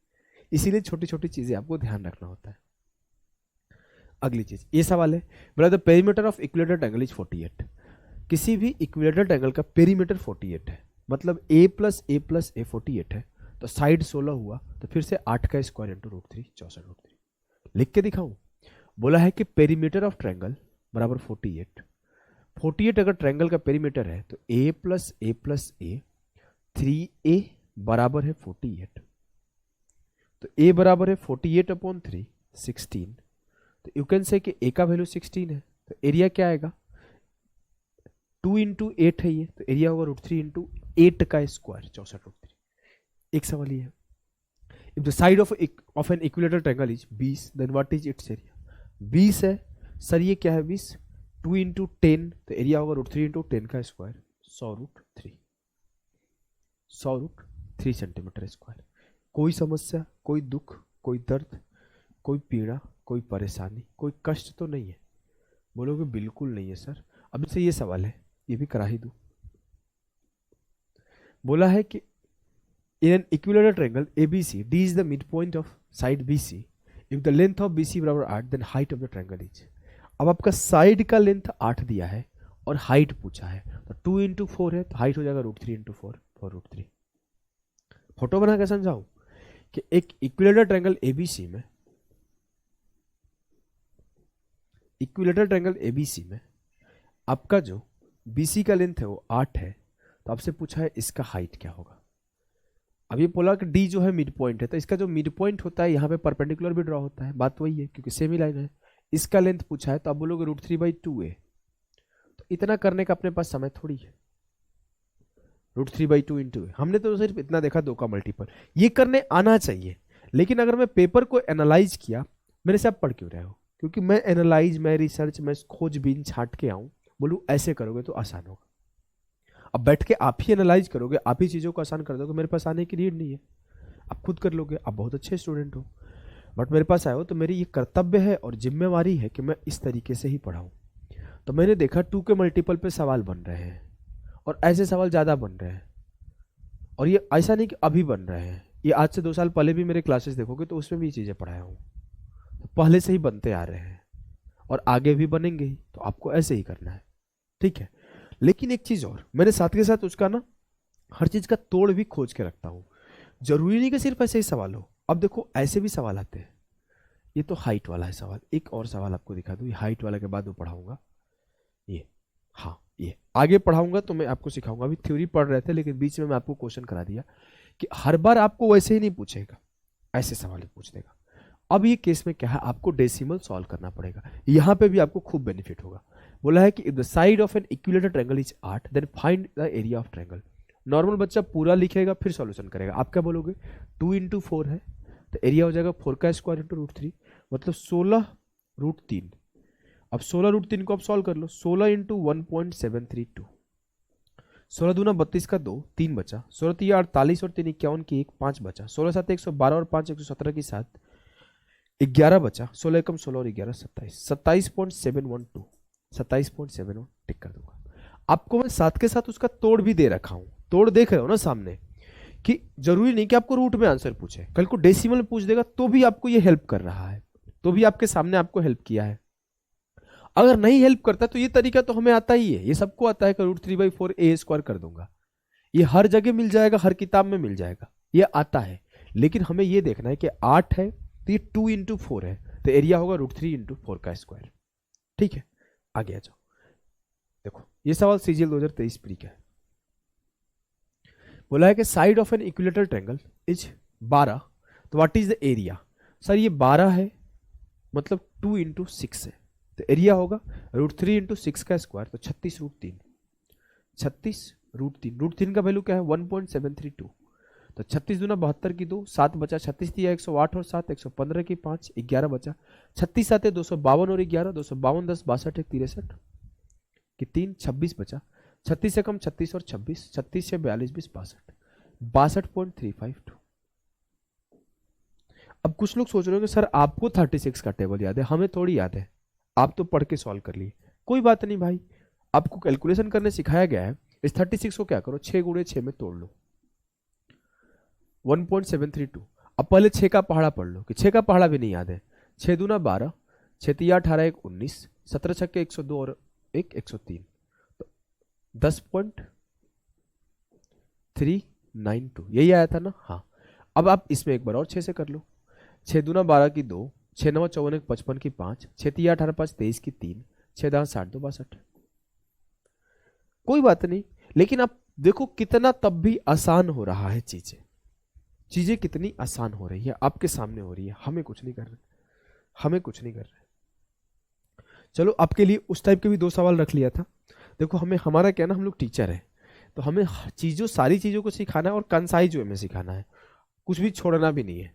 इसीलिए छोटी छोटी चीजें आपको ध्यान रखना होता है। अगली चीज, ये सवाल है, बोला the perimeter of equilateral triangle is 48। किसी भी इक्विलेटरल ट्रायंगल का पेरीमीटर 48 है, मतलब a plus a plus a 48 है, तो साइड 16 हुआ, तो फिर से 8 का स्क्वायर इंटू √3 64 √3। लिख के दिखाऊं? बोला है कि पेरीमीटर ऑफ ट्रायंगल बराबर 48। 48 अगर ट्रायंगल का पेरीमीटर है तो a plus a plus a, 3a बराबर है 48, तो a बराबर है 48/3 16, तो यू कैन से कि a का वैल्यू 16 है, तो एरिया क्या आएगा, 2 इंटू 8 है ये, तो एरिया होगा √3 इंटू 8 का स्क्वायर 64 √3। एक सवाल ये है, if the side of an equilateral triangle is 20, then what is its area. 20 है सर, ये क्या है 20, 2 इंटू 10, तो एरिया होगा √3 इंटू 10 का स्क्वायर 100 √3 सेंटीमीटर स्क्वायर। कोई समस्या, कोई दुख, कोई दर्द, कोई पीड़ा, कोई परेशानी, कोई कष्ट तो नहीं है? बोलोगे बिल्कुल नहीं है सर। अब से ये सवाल है, ये भी करा ही दूं। बोला है कि in an equilateral triangle ABC, D is the mid point of side BC, if the length of BC बराबर 8, then height of the triangle is. अब आपका साइड का लेंथ 8 दिया है और हाइट पूछा है, तो 2 इंटू 4 है, तो हाइट हो जाएगा √3 इंटू 4 √3। फोटो बना के समझाऊं कि एक इक्विलेटरल ट्रायंगल ABC में, इक्विलेटरल ट्रायंगल ABC में आपका जो BC का लेंथ है वो 8 है, तो आपसे पूछा है इसका हाइट क्या होगा। अब ये बोला कि D जो है मिड पॉइंट है, तो इसका जो मिड पॉइंट होता है यहाँ पे परपेंडिकुलर भी ड्रॉ होता है, बात वही है क्योंकि सेम ही लाइन है। इसका लेंथ पूछा है, तो आप बोलोगे √3/2a, तो इतना करने का अपने पास समय थोड़ी है, √3/2 इंटू a। हमने तो सिर्फ इतना देखा 2 का मल्टीपल, ये करने आना चाहिए। लेकिन अगर मैं पेपर को एनालाइज किया, मेरे से आप पढ़ क्यों रहे हो, क्योंकि मैं एनालाइज, मैं रिसर्च, मैं खोजबीन छाट के आऊं, बोलूँ ऐसे करोगे तो आसान होगा। अब बैठ के आप ही एनालाइज करोगे, आप ही चीज़ों को आसान कर दोगे, मेरे पास आने की नीड नहीं है, आप खुद कर लोगे। आप बहुत अच्छे स्टूडेंट हो, बट मेरे पास आए हो तो मेरी ये कर्तव्य है और जिम्मेवारी है कि मैं इस तरीके से ही पढ़ाऊँ। तो मैंने देखा 2 के मल्टीपल पे सवाल बन रहे हैं, और ऐसे सवाल ज़्यादा बन रहे हैं, और ये ऐसा नहीं कि अभी बन रहे हैं, ये आज से 2 साल पहले भी मेरे क्लासेस देखोगे तो उसमें भी ये चीज़ें पढ़ाया हूँ, तो पहले से ही बनते आ रहे हैं और आगे भी बनेंगे ही, तो आपको ऐसे ही करना है, ठीक है। लेकिन एक चीज़ और, मैंने साथ के साथ उसका ना हर चीज़ का तोड़ भी खोज के रखता हूँ। जरूरी नहीं कि सिर्फ ऐसे ही सवाल हो। अब देखो ऐसे भी सवाल आते हैं, ये तो हाइट वाला है सवाल। एक और सवाल आपको दिखा दूँ, ये हाइट वाला के बाद वो पढ़ाऊंगा, ये, हाँ ये आगे पढ़ाऊंगा तो मैं आपको सिखाऊंगा। अभी थ्योरी पढ़ रहे थे लेकिन बीच में मैं आपको क्वेश्चन करा दिया कि हर बार आपको वैसे ही नहीं पूछेगा, ऐसे सवाल पूछ देगा। अब ये केस में क्या है, आपको डेसिमल सॉल्व करना पड़ेगा, यहाँ पे भी आपको खूब बेनिफिट होगा। बोला है कि if the side of an equilateral triangle is 8, then find the area of triangle. Normal बच्चा पूरा लिखेगा फिर सॉल्यूशन करेगा। आप क्या बोलोगे, 2 इंटू 4 है, तो एरिया हो जाएगा 4 का स्क्वायर इंटू √3, मतलब 16 √3। अब 16 √3 को आप सॉल्व कर लो, 16 इंटू 1.732, 16 दूना 32 का 2, 3 बचा, 16 3 48 और 3 51 की 1, 5 बचा, 16 7 112 और 5 117 की 7, 11 बचा, 16 एकम 16 और 11 27, 27.712, 27.71 टिक कर दूंगा। आपको मैं साथ के साथ उसका तोड़ भी दे रखा हूं, तोड़ देख रहे हो ना सामने कि जरूरी नहीं कि आपको रूट में आंसर पूछे, कल को डेसिमल में पूछ देगा तो भी आपको ये हेल्प कर रहा है, तो भी आपके सामने आपको हेल्प किया है। अगर नहीं हेल्प करता तो ये तरीका तो हमें आता ही है, ये सबको आता है कि √3/4 ए स्क्वायर कर दूंगा, ये हर जगह मिल जाएगा, हर किताब में मिल जाएगा, ये आता है। लेकिन हमें ये देखना है कि 8 है तो ये 2 × 4 है, तो एरिया होगा √3 × 4 का स्क्वायर। ठीक है, आगे आ जाओ। देखो ये सवाल सीजीएल 2023 प्री का है। बोला है कि side of an equilateral triangle is 12, तो what is the area. Sir ये 12 है मतलब 2 × 6 है, तो एरिया होगा √3 × 6 का स्क्वायर, तो 36√3। 36√3, √3 का वैल्यू क्या है 1.732, तो 36 दूना 72 की 2, 7 बचा, 36 दिया 108 और 7 115 की 5, 11 बचा, 36 7 252 और 11 252, 10 62 1 63 की 3, 26 बचा, 36 से कम 36 और 26, 36 से 42 20 62, 62.352। अब कुछ लोग सोच रहे होंगे सर आपको 36 का टेबल याद है, हमें थोड़ी याद है, आप तो पढ़ के सॉल्व कर लिए। कोई बात नहीं भाई, आपको कैलकुलेशन करने सिखाया गया है। इस 36 को क्या करो 6 × 6 में तोड़ लो, 1.732। अब पहले 6 का पहाड़ा पढ़ लो कि 6 का पहाड़ा भी नहीं याद है। 6 दूना 12, 6 तिया 18 1 19, 17 छक्के 102 और 1 103, तो 10.392 यही आया था ना। हाँ, अब आप इसमें एक बार और 6 से कर लो। 6 दूना 12 की 2, 6 9 54 1 55 की 5, 6 तिया 18 5 23 की 3, 6 10 60 2 62। कोई बात नहीं, लेकिन आप देखो कितना तब भी आसान हो रहा है, चीजें कितनी आसान हो रही है, आपके सामने हो रही है, हमें कुछ नहीं कर रहे। चलो आपके लिए उस टाइप के भी 2 सवाल रख लिया था। देखो हमें, हमारा क्या ना, हम लोग टीचर है तो हमें सारी चीजों को सिखाना है और कंसाइज वे में सिखाना है, कुछ भी छोड़ना भी नहीं है।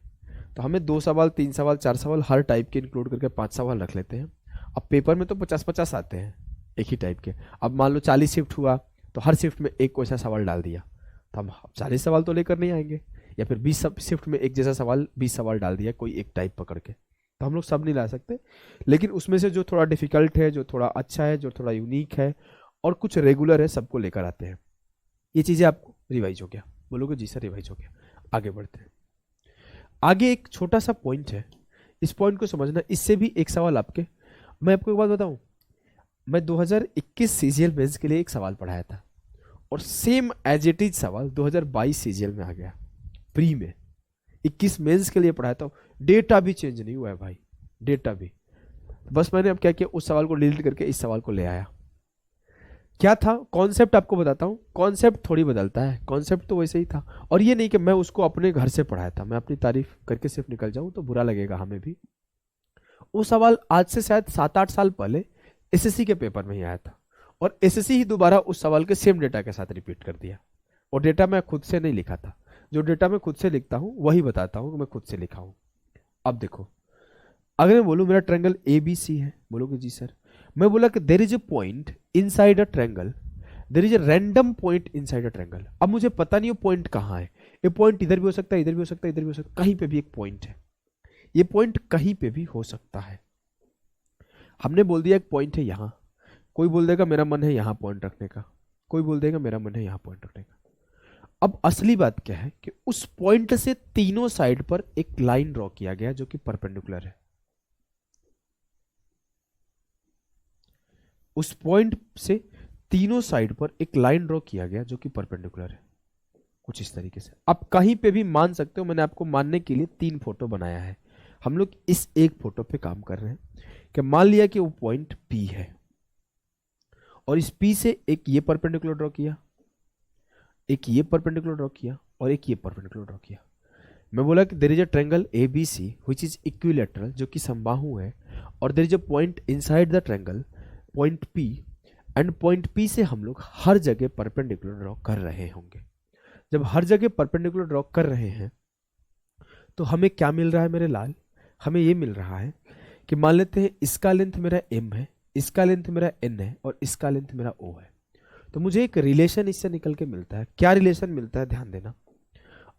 तो हमें 2 सवाल 3 सवाल 4 सवाल हर टाइप के इंक्लूड करके 5 सवाल रख लेते हैं। अब पेपर में तो 50-50 आते हैं एक ही टाइप के। अब मान लो 40 शिफ्ट हुआ तो हर शिफ्ट में एक कोई सा सवाल डाल दिया, तो हम 40 सवाल तो लेकर नहीं आएंगे। या फिर 20 शिफ्ट में एक जैसा सवाल 20 सवाल डाल दिया कोई एक टाइप पकड़ के, तो हम लोग सब नहीं ला सकते। लेकिन उसमें से जो थोड़ा डिफिकल्ट है, जो थोड़ा अच्छा है, जो थोड़ा यूनिक है और कुछ रेगुलर है, सबको लेकर आते हैं। ये चीज़ें आपको रिवाइज हो गया, बोलोगे जी सर रिवाइज हो गया। आगे बढ़ते हैं। आगे एक छोटा सा पॉइंट है, इस पॉइंट को समझना, इससे भी एक सवाल आपके। मैं आपको एक बात बताऊं, मैं 2021 सीजीएल मेंस के लिए एक सवाल पढ़ाया था और सेम एज इट इज सवाल 2022 सीजीएल में आ गया प्री में। 21 मेंस के लिए पढ़ाया था, डेटा भी चेंज नहीं हुआ है भाई, डेटा भी। बस मैंने अब क्या किया, उस सवाल को डिलीट करके इस सवाल को ले आया। क्या था कॉन्सेप्ट, आपको बताता हूं। कॉन्सेप्ट थोड़ी बदलता है, कॉन्सेप्ट तो वैसे ही था। और ये नहीं कि मैं उसको अपने घर से पढ़ाया था, मैं अपनी तारीफ करके सिर्फ निकल जाऊं तो बुरा लगेगा हमें भी। वो सवाल आज से शायद 7-8 साल पहले एसएससी के पेपर में ही आया था और एसएससी ही दोबारा उस सवाल के सेम डेटा के साथ रिपीट कर दिया। और डेटा मैं खुद से नहीं लिखा था, जो डेटा मैं खुद से लिखता हूं वही बताता हूं कि मैं खुद से लिखा हूं। अब देखो, अगर मैं बोलूं मेरा ट्रायंगल ABC है, बोलोगे जी सर। मैं बोला कि there is a point inside a triangle, there is a random point inside a triangle. अब मुझे पता नहीं वो पॉइंट कहां है, ये पॉइंट इधर भी हो सकता है, इधर भी हो सकता है, इधर भी हो सकता है, कहीं पे भी एक पॉइंट है, ये पॉइंट कहीं पे भी हो सकता है। हमने बोल दिया एक पॉइंट है यहां, कोई बोल देगा मेरा मन है यहां पॉइंट रखने का, कोई बोल देगा मेरा मन है यहां पॉइंट रखने का। अब असली बात क्या है कि उस पॉइंट से तीनों साइड पर एक लाइन ड्रॉ किया गया जो कि परपेंडिकुलर है। उस पॉइंट से तीनों साइड पर एक लाइन ड्रॉ किया गया जो कि परपेंडिकुलर है, कुछ इस तरीके से। आप कहीं पे भी मान सकते हो, मैंने आपको मानने के लिए 3 फोटो बनाया है। हम लोग इस एक फोटो पे काम कर रहे हैं कि मान लिया कि वो पॉइंट P है और इस P से एक ये परपेंडिकुलर ड्रॉ किया, एक ये परपेंडिकुलर ड्रॉ किया और एक ये परपेंडिकुलर ड्रॉ किया। मैं बोला कि there is a triangle ABC which is equilateral, जो कि समबाहु है, और there is a point inside the triangle point P, and point P से हम लोग हर जगह परपेंडिकुलर ड्रॉ कर रहे होंगे। जब हर जगह परपेंडिकुलर ड्रॉ कर रहे हैं तो हमें क्या मिल रहा है मेरे लाल, हमें ये मिल रहा है कि मान लेते हैं इसका लेंथ मेरा M है, इसका लेंथ मेरा N है और इसका लेंथ मेरा O है। तो मुझे एक रिलेशन इससे निकल के मिलता है। क्या रिलेशन मिलता है, ध्यान देना।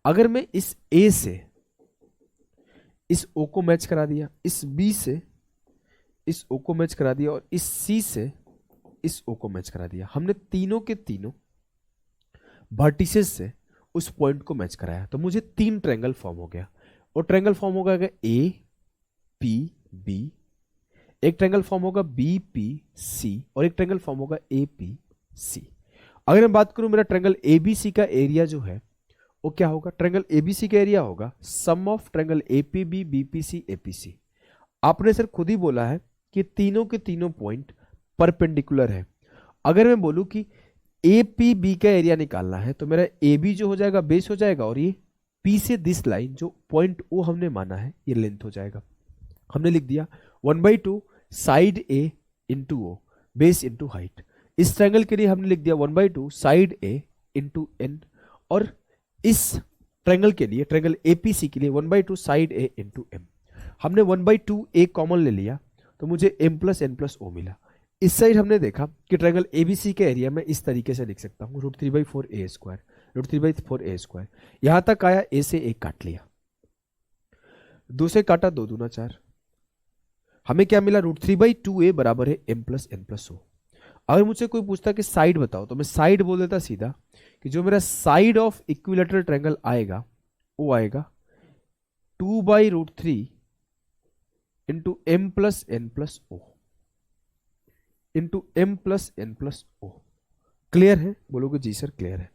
अगर मैं इस A से इस O को मैच करा दिया, इस B से इस O को मैच करा दिया और इस C से इस O को मैच करा दिया, हमने तीनों के तीनों वर्टिसेस से उस पॉइंट को मैच कराया, तो मुझे 3 ट्रायंगल फॉर्म हो गया। और ट्रायंगल फॉर्म होगा ए पी बी, एक ट्रायंगल फॉर्म होगा बी पी सी, और एक ट्रायंगल फॉर्म होगा ए पी सी। अगर मैं बात करूं मेरा ट्रायंगल एबीसी का एरिया जो है वो क्या होगा, ट्रायंगल एबीसी का एरिया होगा sum of triangle APB BPC APC. आपने सर खुद ही बोला है कि तीनों के तीनों पॉइंट परपेंडिकुलर है। अगर मैं बोलूं कि ए पी बी का एरिया निकालना है तो मेरा ए बी जो हो जाएगा बेस हो जाएगा, और ये पी से दिस लाइन जो पॉइंट ओ हमने माना है ये लेंथ हो जाएगा। हमने लिख दिया 1/2 side A into O base into height. इस ट्रायंगल के लिए हमने लिख दिया 1/2 साइड ए इंटू एन, और इस ट्रायंगल के लिए ट्रायंगल एपीसी के लिए 1/2 साइड ए इंटू एम। हमने 1/2 ए कॉमन ले लिया तो मुझे M plus N plus O मिला। इस साइड हमने देखा कि ट्रायंगल एबीसी के एरिया में इस तरीके से लिख सकता हूँ √3/4 ए स्क्वायर, √3/4 ए स्क्वायर। यहां तक आया, ए से एक काट लिया, 2 से काटा 2 दूना 4, हमें क्या मिला √3/2 ए बराबर है M plus N plus O. अगर मुझसे कोई पूछता कि साइड बताओ तो मैं साइड बोल देता सीधा कि जो मेरा साइड ऑफ इक्विलेटरल ट्रायंगल आएगा वो आएगा 2/√3 into M plus N plus O into M plus N plus O. Clear है? बोलोगे जी सर क्लियर है।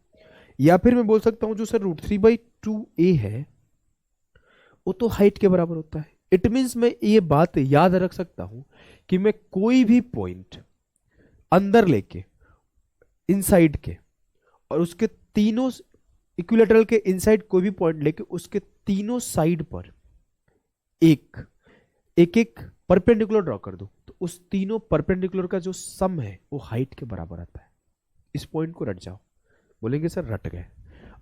या फिर मैं बोल सकता हूं जो सर √3/2 ए है वो तो हाइट के बराबर होता है। इट मीन्स मैं ये बात याद रख सकता हूं कि मैं कोई भी पॉइंट अंदर लेके इनसाइड के और उसके तीनों इक्विलेटरल के इनसाइड कोई भी पॉइंट लेके उसके तीनों साइड पर एक एक परपेंडिकुलर ड्रॉ कर दूं तो उस तीनों परपेंडिकुलर का जो सम है वो हाइट के बराबर आता है। इस पॉइंट को रट जाओ। बोलेंगे सर रट गए।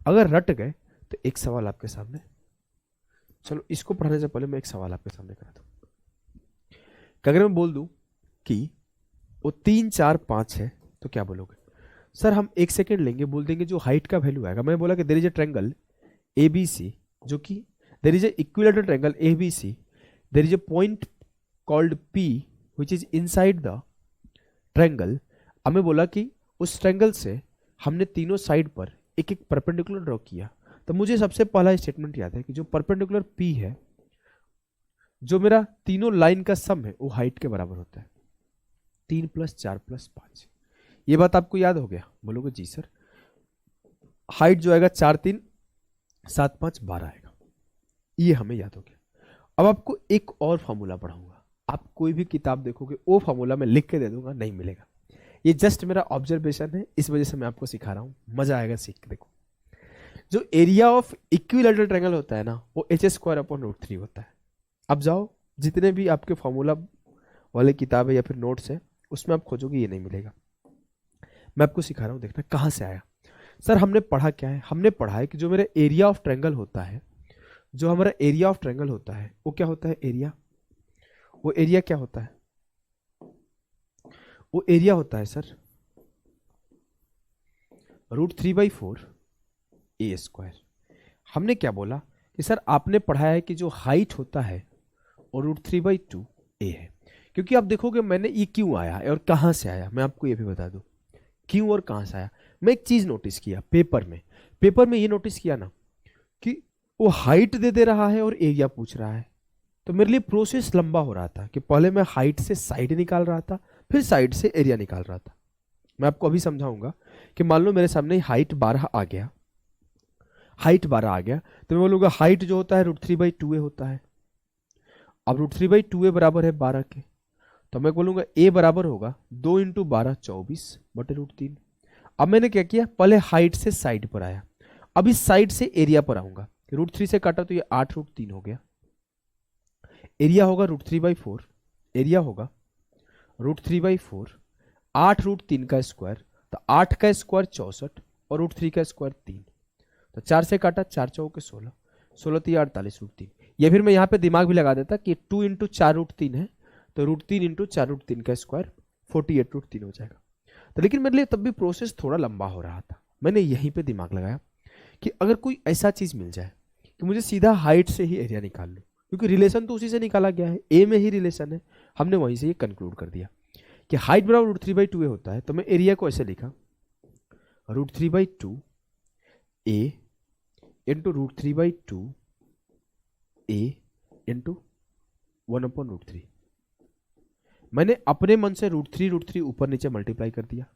अगर रट गए तो एक सवाल आपके सामने, चलो इसको पढ़ाने से पहले मैं एक सवाल आपके सामने करा दूं कि अगर मैं बोल दूं कि वो 3 4 5 है तो क्या बोलोगे? सर हम 1 सेकेंड लेंगे, बोल देंगे जो हाइट का वैल्यू आएगा। मैंने बोला कि there is a triangle ABC, जो कि there is a equilateral triangle ABC, there is a point called P which is inside the triangle. हमें बोला कि उस ट्रायंगल से हमने तीनों साइड पर एक एक परपेंडिकुलर ड्रॉ किया। तो मुझे सबसे पहला स्टेटमेंट याद है कि जो परपेंडिकुलर पी है, जो मेरा तीनों लाइन का सम है वो हाइट के बराबर होता है 3 + 4 + 5। ये बात आपको याद हो गया? बोलोगे जी सर। हाइट जो आएगा 4 3 7 5 12 आएगा, ये हमें याद हो गया। अब आपको एक और फॉर्मूला पढ़ाऊंगा। आप कोई भी किताब देखोगे वो फॉर्मूला मैं लिख के दे दूंगा, नहीं मिलेगा। ये जस्ट मेरा ऑब्जर्वेशन है, इस वजह से मैं आपको सिखा रहा हूं, मजा आएगा सीख के। देखो, जो एरिया ऑफ इक्विलेटरल ट्रायंगल होता है ना वो h² / होता है। अब जाओ जितने भी आपके फॉर्मूला वाले किताब है या फिर नोट्स है उसमें आप खोजोगे, ये नहीं मिलेगा। मैं आपको सिखा रहा हूं, देखना कहां से आया। सर हमने पढ़ा क्या है? हमने पढ़ा है कि जो मेरा एरिया ऑफ ट्रायंगल होता है, जो हमारा एरिया ऑफ ट्रायंगल होता है वो क्या होता है? एरिया। वो एरिया क्या होता है? वो एरिया होता है सर √3/4 ए स्क्वायर। हमने क्या बोला कि सर आपने पढ़ा है कि जो हाइट होता है और √3/2 ए है। क्योंकि आप देखोगे मैंने ये क्यों आया है और कहां से आया, मैं आपको ये भी बता दूं क्यों और कहां से आया। मैं एक चीज नोटिस किया पेपर में ये नोटिस किया ना कि वो हाइट दे रहा है और एरिया पूछ रहा है। तो मेरे लिए प्रोसेस लंबा हो रहा था कि पहले मैं हाइट से साइड निकाल रहा था, फिर साइड से एरिया निकाल रहा था। मैं आपको अभी समझाऊंगा कि मान लो मेरे सामने हाइट 12 आ गया, तो मैं बोलूंगा हाइट जो होता है √3/2 ए होता है। अब √3/2 ए बराबर है 12 के, तो मैं बोलूंगा ए बराबर होगा 2 × 12 24/√3। अब मैंने क्या किया, पहले हाइट से साइड पर आया, अब इस साइड से एरिया पर आऊंगा। √3 से काटा तो ये 8√3 हो गया। एरिया होगा √3/4, एरिया होगा √3/4, 8√3 का स्क्वायर, तो 8 का स्क्वायर 64 और √3 का स्क्वायर 3। तो 4 से काटा 4 चौके 16, 16 3 48√3। या फिर मैं यहाँ पे दिमाग भी लगा देता कि 2 × 4√3 है, तो √3 × 4√3 का स्क्वायर 48√3 हो जाएगा। तो लेकिन मेरे लिए तब भी प्रोसेस थोड़ा लंबा हो रहा था। मैंने यहीं पे दिमाग लगाया कि अगर कोई ऐसा चीज मिल जाए कि मुझे सीधा हाइट से ही एरिया निकाल लूं, क्योंकि रिलेशन तो उसी से निकाला गया है, ए में ही रिलेशन है, हमने वहीं से ये कंक्लूड कर दिया कि हाइट बराबर √3/2 ए होता है। तो मैं एरिया को ऐसे लिखा √3/2 ए इंटू √3/2 a इंटू 1/√3। मैंने अपने मन से √3 ऊपर नीचे मल्टीप्लाई कर दिया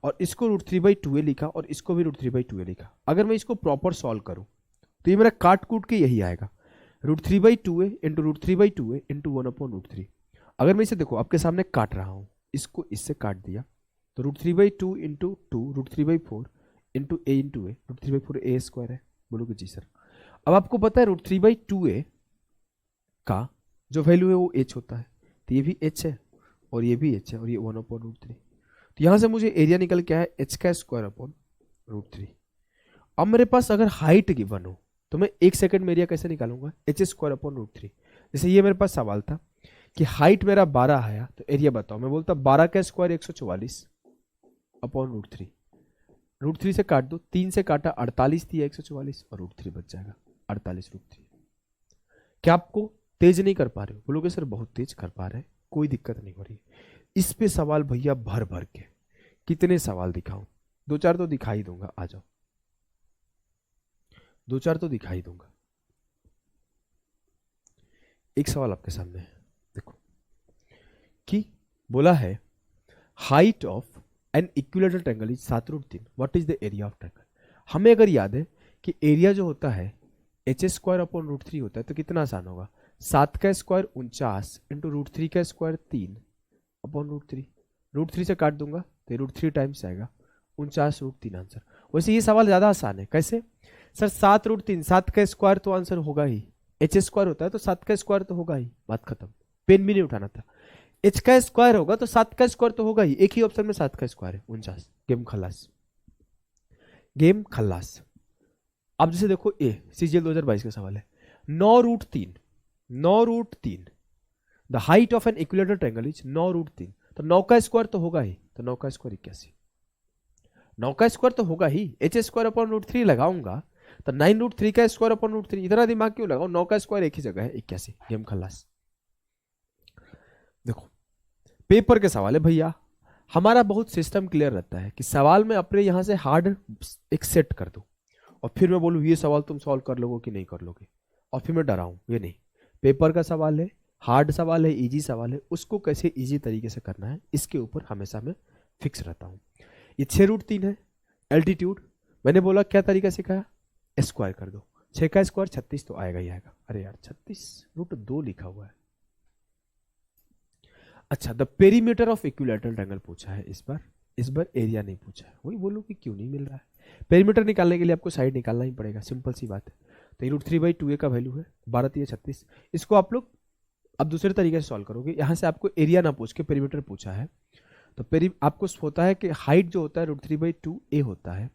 और इसको √3/2a लिखा और इसको भी √3/2a लिखा। अगर मैं इसको प्रॉपर सॉल्व करूं तो ये मेरा काट कूट के यही आएगा, √3/2a इंटू √3/2a इंटू 1/√3। अगर मैं इसे देखो आपके सामने काट रहा हूं, इसको इससे काट दिया तो √3/2 into 2 √3/4 into a into a, √3/4 a square है। बोलोगे जी सर। अब आपको पता है √3/2a का जो वैल्यू है वो h होता है, तो ये भी h है और ये भी h है और ये 1/√3। तो यहां से मुझे एरिया निकल के आया h²/√3। अब मेरे पास अगर हाइट गिवन हो तो मैं 1 सेकंड में एरिया कैसे निकालूंगा, h²/√3। जैसे ये मेरे पास सवाल था कि हाइट मेरा 12 आया तो एरिया बताओ, मैं बोलता 12 का स्क्वायर 144/√3। √3 से काट दो, 3 से काटा 48 दिया 144 और √3 बच जाएगा 48√3। क्या आपको तेज नहीं कर पा रहे हो? बोलोगे सर बहुत तेज कर पा रहे हैं, कोई दिक्कत नहीं हो रही। इस पे सवाल भैया भर भर के, कितने सवाल दिखाऊं? 2-4 तो दिखाई दूंगा, आ जाओ 2-4 तो दिखाई दूंगा। एक सवाल आपके सामने है, देखो कि बोला है height of an equilateral triangle is 7√3, what is the area of triangle. हमें अगर याद है कि एरिया जो होता है h²/√3 होता है तो कितना आसान होगा, 7 का स्क्वायर 49 इंटू √3 का स्क्वायर 3/√3। √3 से काट दूंगा तो √3 टाइम्स आएगा 49√3 आंसर। वैसे ये सवाल ज्यादा आसान है, कैसे सर 7√3, 7 का स्क्वायर तो आंसर होगा ही, h² होता है तो 7 का स्क्वायर तो होगा ही, बात खत्म, पेन भी नहीं उठाना था। h का स्क्वायर होगा तो 7 का स्क्वायर तो होगा ही, एक ही ऑप्शन में 7 का स्क्वायर है 49। गेम खल्लास, गेम खल्लास। अब जैसे देखो ए सीजीएल 2022 का सवाल है, 9√3 the height of an equilateral triangle is 9√3, तो 9 का स्क्वायर तो होगा ही, तो 9 का स्क्वायर 81, 9 का स्क्वायर तो होगा ही, h²/√3 लगाऊंगा तो 9√3 का स्क्वायर/√3। इतना दिमाग क्यों लगाओ, 9 का स्क्वायर एक ही जगह है 81। गेम खल्लास। देखो पेपर के सवाल है भैया, हमारा बहुत सिस्टम क्लियर रहता है कि सवाल में अपने यहां से हार्ड एक सेट कर दो और फिर मैं बोलूँ ये सवाल तुम सॉल्व कर लोगे कि नहीं कर लोगे, और फिर मैं डराऊं, ये नहीं। पेपर का सवाल है, हार्ड सवाल है, इजी सवाल है, उसको कैसे इजी तरीके से करना है इसके ऊपर हमेशा मैं फिक्स रहता हूँ। ये 6√3 है, एल्टीट्यूड मैंने बोला क्या तरीका सिखाया, स्क्वायर कर दो, 6 का स्क्वायर 36 तो आएगा ही आएगा। अरे यार 36√2 लिखा हुआ है। अच्छा the perimeter of equilateral triangle पूछा है इस बार एरिया नहीं पूछा है। वही बोलो कि क्यों नहीं मिल रहा है, पेरीमीटर निकालने के लिए आपको साइड निकालना ही पड़ेगा, सिंपल सी बात है। तो √3/2a का वैल्यू है 12×3 = 36। इसको आप लोग अब दूसरे तरीके से सॉल्व करोगे, यहां से आपको एरिया ना पूछ के पेरीमीटर पूछा है तो आपको होता है कि हाइट जो होता है √3/2a होता है,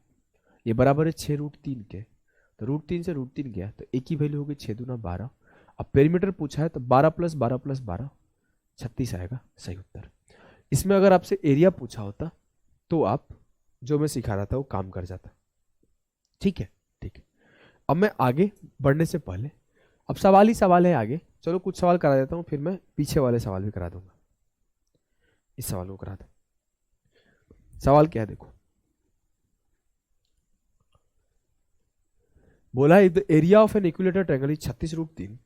ये बराबर है 6√3 के, तो √3 से √3 गया तो एक ही वैल्यू होगी 6×2=12। अब पेरीमीटर पूछा है तो 12 + 12 + 12 36 आएगा सही उत्तर। इसमें अगर आपसे एरिया पूछा होता तो आप जो मैं सिखा रहा था वो काम कर जाता। ठीक है ठीक है। अब मैं आगे बढ़ने से पहले, अब सवाल ही सवाल है आगे, चलो कुछ सवाल करा देता हूं, फिर मैं पीछे वाले सवाल भी करा दूंगा। इस सवाल को करा दो। सवाल क्या है देखो, बोला if the area of an equilateral triangle is 36√3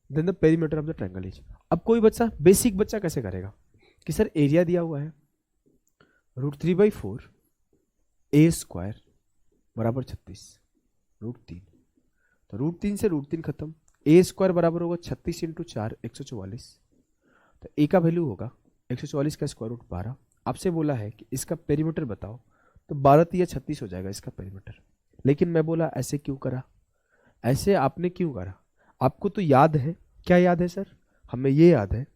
then the perimeter of the triangle is. अब कोई बच्चा बेसिक बच्चा कैसे करेगा कि सर एरिया दिया हुआ है √3/4 a स्क्वायर बराबर 36√3, तो √3 से √3 खत्म, a स्क्वायर बराबर होगा 36 × 4 144, तो a का वैल्यू होगा 144 का स्क्वायर रूट 12। आपसे बोला है कि इसका पेरीमीटर बताओ, तो 12 × 36 हो जाएगा इसका पेरीमीटर। लेकिन मैं बोला ऐसे क्यों करा, ऐसे आपने क्यों करा, आपको तो याद है, क्या याद है सर, हमें ये याद है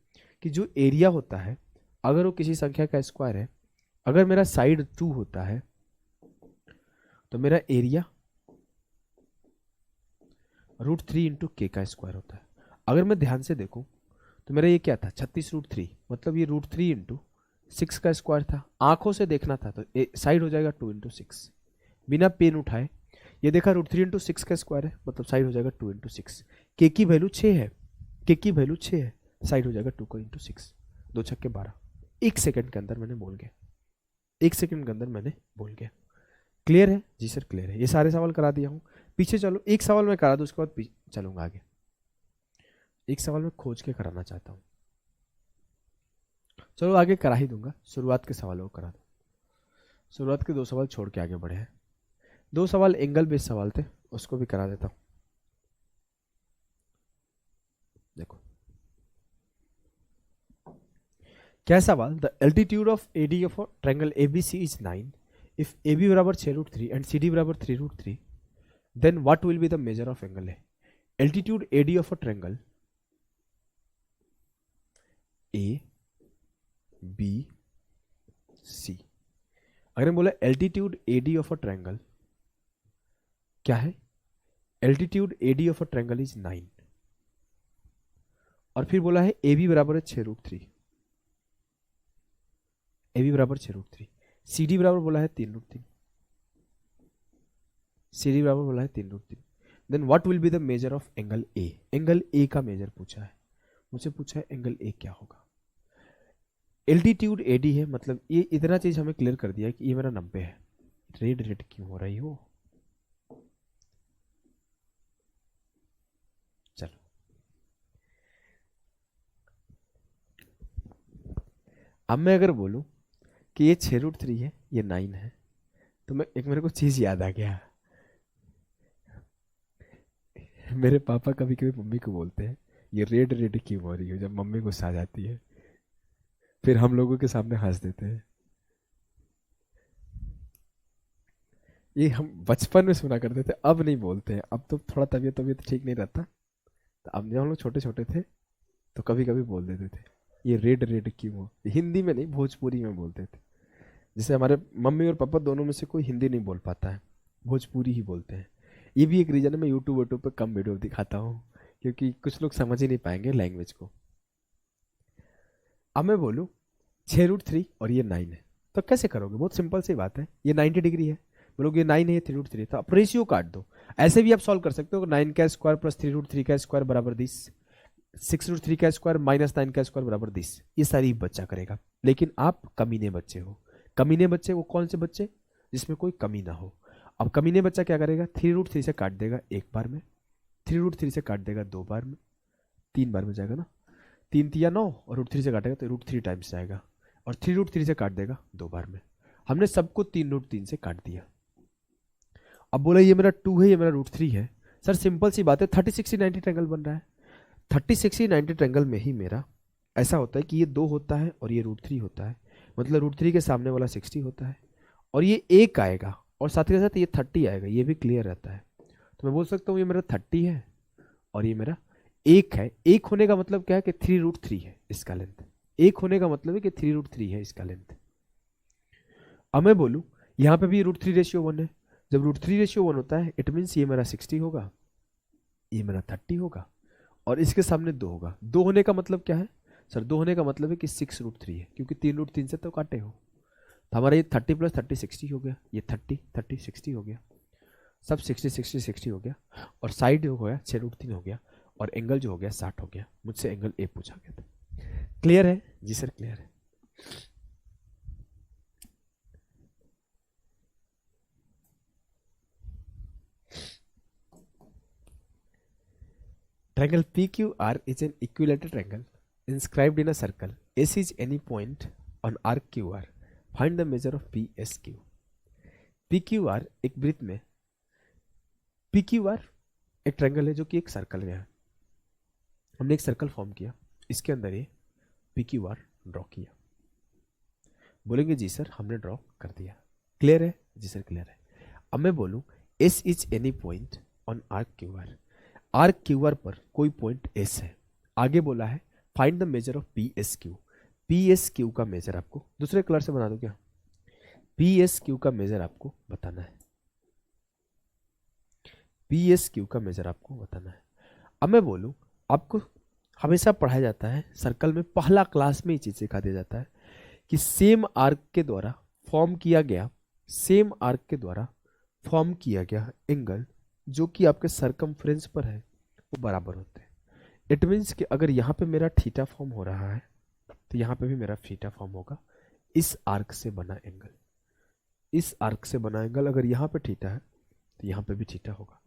कि जो एरिया होता है अगर वो किसी संख्या का स्क्वायर है, अगर मेरा साइड 2 होता है तो मेरा एरिया √3 × k का स्क्वायर होता है। अगर मैं ध्यान से देखूं तो मेरा ये क्या था 36√3, मतलब ये √3 × 6 का स्क्वायर था। आंखों से देखना था तो साइड हो जाएगा 2 × 6, बिना पेन उठाए ये देखा √3 × 6 का स्क्वायर है, मतलब साइड हो जाएगा 2 × 6। के की वैल्यू 6 है, के की वैल्यू 6 है, साइड हो जाएगा 2 × 6, 2 छक्के 12। 1 सेकंड के अंदर मैंने बोल गया, 1 सेकंड के अंदर मैंने बोल गया। क्लियर है जी सर, क्लियर है। ये सारे सवाल करा दिया हूँ। पीछे चलो, एक सवाल मैं करा दूं, उसके बाद चलूंगा आगे। एक सवाल मैं खोज के कराना चाहता हूँ। चलो आगे करा ही दूंगा, शुरुआत के सवालों को करा दूं। शुरुआत के 2 सवाल छोड़ के आगे बढ़े हैं। 2 सवाल एंगल बेस्ड सवाल थे, उसको भी करा देता हूं। देखो क्या सवाल, the altitude of AD of triangle ABC is 9 if AB बराबर 6√3 एंड CD बराबर 3√3, then what will be the measure of angle है। Altitude AD of a triangle A B C, अगर मैं बोला altitude AD of a triangle क्या है, altitude AD of a triangle is 9, और फिर बोला है ए बी बराबर है 6√3, ए बी बराबर 6√3, सी डी बराबर बोला है 3√3, सी डी बराबर बोला है 3√3, then what will be the measure of angle A. Angle A का मेजर पूछा है मुझसे, पूछा है एंगल ए क्या होगा। एल्टीट्यूड एडी है, मतलब ये इतना चीज हमें क्लियर कर दिया कि ये मेरा 90 है। रेड रेड क्यों हो रही हो, चलो अब मैं अगर बोलूं कि ये 6√3 है, ये 9 है, तो मैं एक मेरे को चीज याद आ गया। मेरे पापा कभी कभी मम्मी को बोलते हैं ये रेड रेड क्यों हो रही हो, जब मम्मी गुस्सा आ जाती है, फिर हम लोगों के सामने हंस देते हैं। ये हम बचपन में सुना करते थे, अब नहीं बोलते हैं, अब तो थोड़ा तबीयत तबीयत ठीक नहीं रहता, तो अब जब हम लोग छोटे छोटे थे तो कभी कभी बोल देते थे ये रेड रेड क्यों हो। हिंदी में नहीं, भोजपुरी में बोलते थे। जैसे हमारे मम्मी और पापा दोनों में से कोई हिंदी नहीं बोल पाता है, भोजपुरी ही बोलते हैं। ये भी एक रीजन है मैं यूट्यूब यूट्यूब पे कम वीडियो दिखाता हूँ, क्योंकि कुछ लोग समझ ही नहीं पाएंगे लैंग्वेज को। अब मैं बोलूँ 6√3 और ये 9 है, तो कैसे करोगे, बहुत सिंपल सी बात है। ये 90 डिग्री है, बोलोगे ये 9 है, ये 3√3, तो आप रेशियो काट दो। ऐसे भी आप सॉल्व कर सकते हो, 9 का स्क्वायर प्लस 3√3 का स्क्वायर बराबर 10, 6√3 का स्क्वायर माइनस 9 का स्क्वायर बराबर 10, ये सारी बच्चा करेगा। लेकिन आप कमीने बच्चे हो। कमीने बच्चे वो कौन से बच्चे, जिसमें कोई कमी ना हो। अब कमीने बच्चा क्या करेगा, 3√3 से काट देगा एक बार में, 3√3 से काट देगा 2 बार में, 3 बार में जाएगा ना, 3 तिया 9, और √3 से काटेगा तो √3 टाइम्स जाएगा, और 3√3 से काट देगा 2 बार में। हमने सबको 3√3 से काट दिया। अब बोला ये मेरा 2 है, ये मेरा √3 है। सर सिंपल सी बात है, 30 60 90 ट्रायंगल बन रहा है। 30 60 90 ट्रायंगल में ही मेरा ऐसा होता है कि ये 2 होता है और ये √3 होता है, मतलब √3 के सामने वाला 60 होता है, और ये 1 आएगा, और साथ के साथ ये 30 आएगा, ये भी क्लियर रहता है। तो मैं बोल सकता हूँ ये मेरा 30 है और ये मेरा 1 है। 1 होने का मतलब क्या है कि 3√3 है इसका लेंथ। 1 होने का मतलब है कि 3√3 है इसका लेंथ। अब मैं बोलूँ यहाँ पे भी √3 रेशियो 1 है। जब √3 रेशियो 1 होता है इट मीन्स ये मेरा 60 होगा, ये मेरा 30 होगा, और इसके सामने 2 होगा। 2 होने का मतलब क्या है सर, 2 होने का मतलब है कि 6√3 है, क्योंकि 3√3 से तो काटे हो। तो हमारा ये 30 + 30 60 हो गया, ये 30 30 60 हो गया, सब 60 60 60 हो गया, और साइड हो गया 6√3 हो गया, और एंगल जो हो गया 60 हो गया। मुझसे एंगल ए पूछा गया था। क्लियर है जी सर, क्लियर है। Triangle PQR is an equilateral triangle inscribed in a circle. S is any point on arc QR. Find the measure of PSQ. PQR एक वृत्त में, PQR एक ट्रायंगल है जो कि एक सर्कल में है। हमने एक सर्कल फॉर्म किया, इसके अंदर ये PQR ड्रॉ किया। बोलेंगे जी सर हमने ड्रॉ कर दिया, क्लियर है जी सर, क्लियर है। अब मैं बोलूँ S is any point on arc QR। Arc QR पर कोई पॉइंट S है। आगे बोला है find the measure of PSQ। PSQ का मेजर आपको दूसरे कलर से बना दो क्या, PSQ का मेजर आपको बताना है, PSQ का मेजर आपको बताना है। अब मैं बोलूं आपको हमेशा पढ़ाया जाता है सर्कल में, पहला क्लास में ये चीज सिखा दिया जाता है कि सेम आर्क के द्वारा फॉर्म किया गया, सेम आर्क के द्वारा फॉर्म किया गया एंगल जो कि आपके सरकमफ्रेंस पर है वो बराबर होते हैं। इट मीन्स कि अगर यहाँ पे मेरा थीटा फॉर्म हो रहा है तो यहाँ पे भी मेरा थीटा फॉर्म होगा। इस आर्क से बना एंगल, इस आर्क से बना एंगल अगर यहाँ पे थीटा है तो यहाँ पे भी थीटा होगा।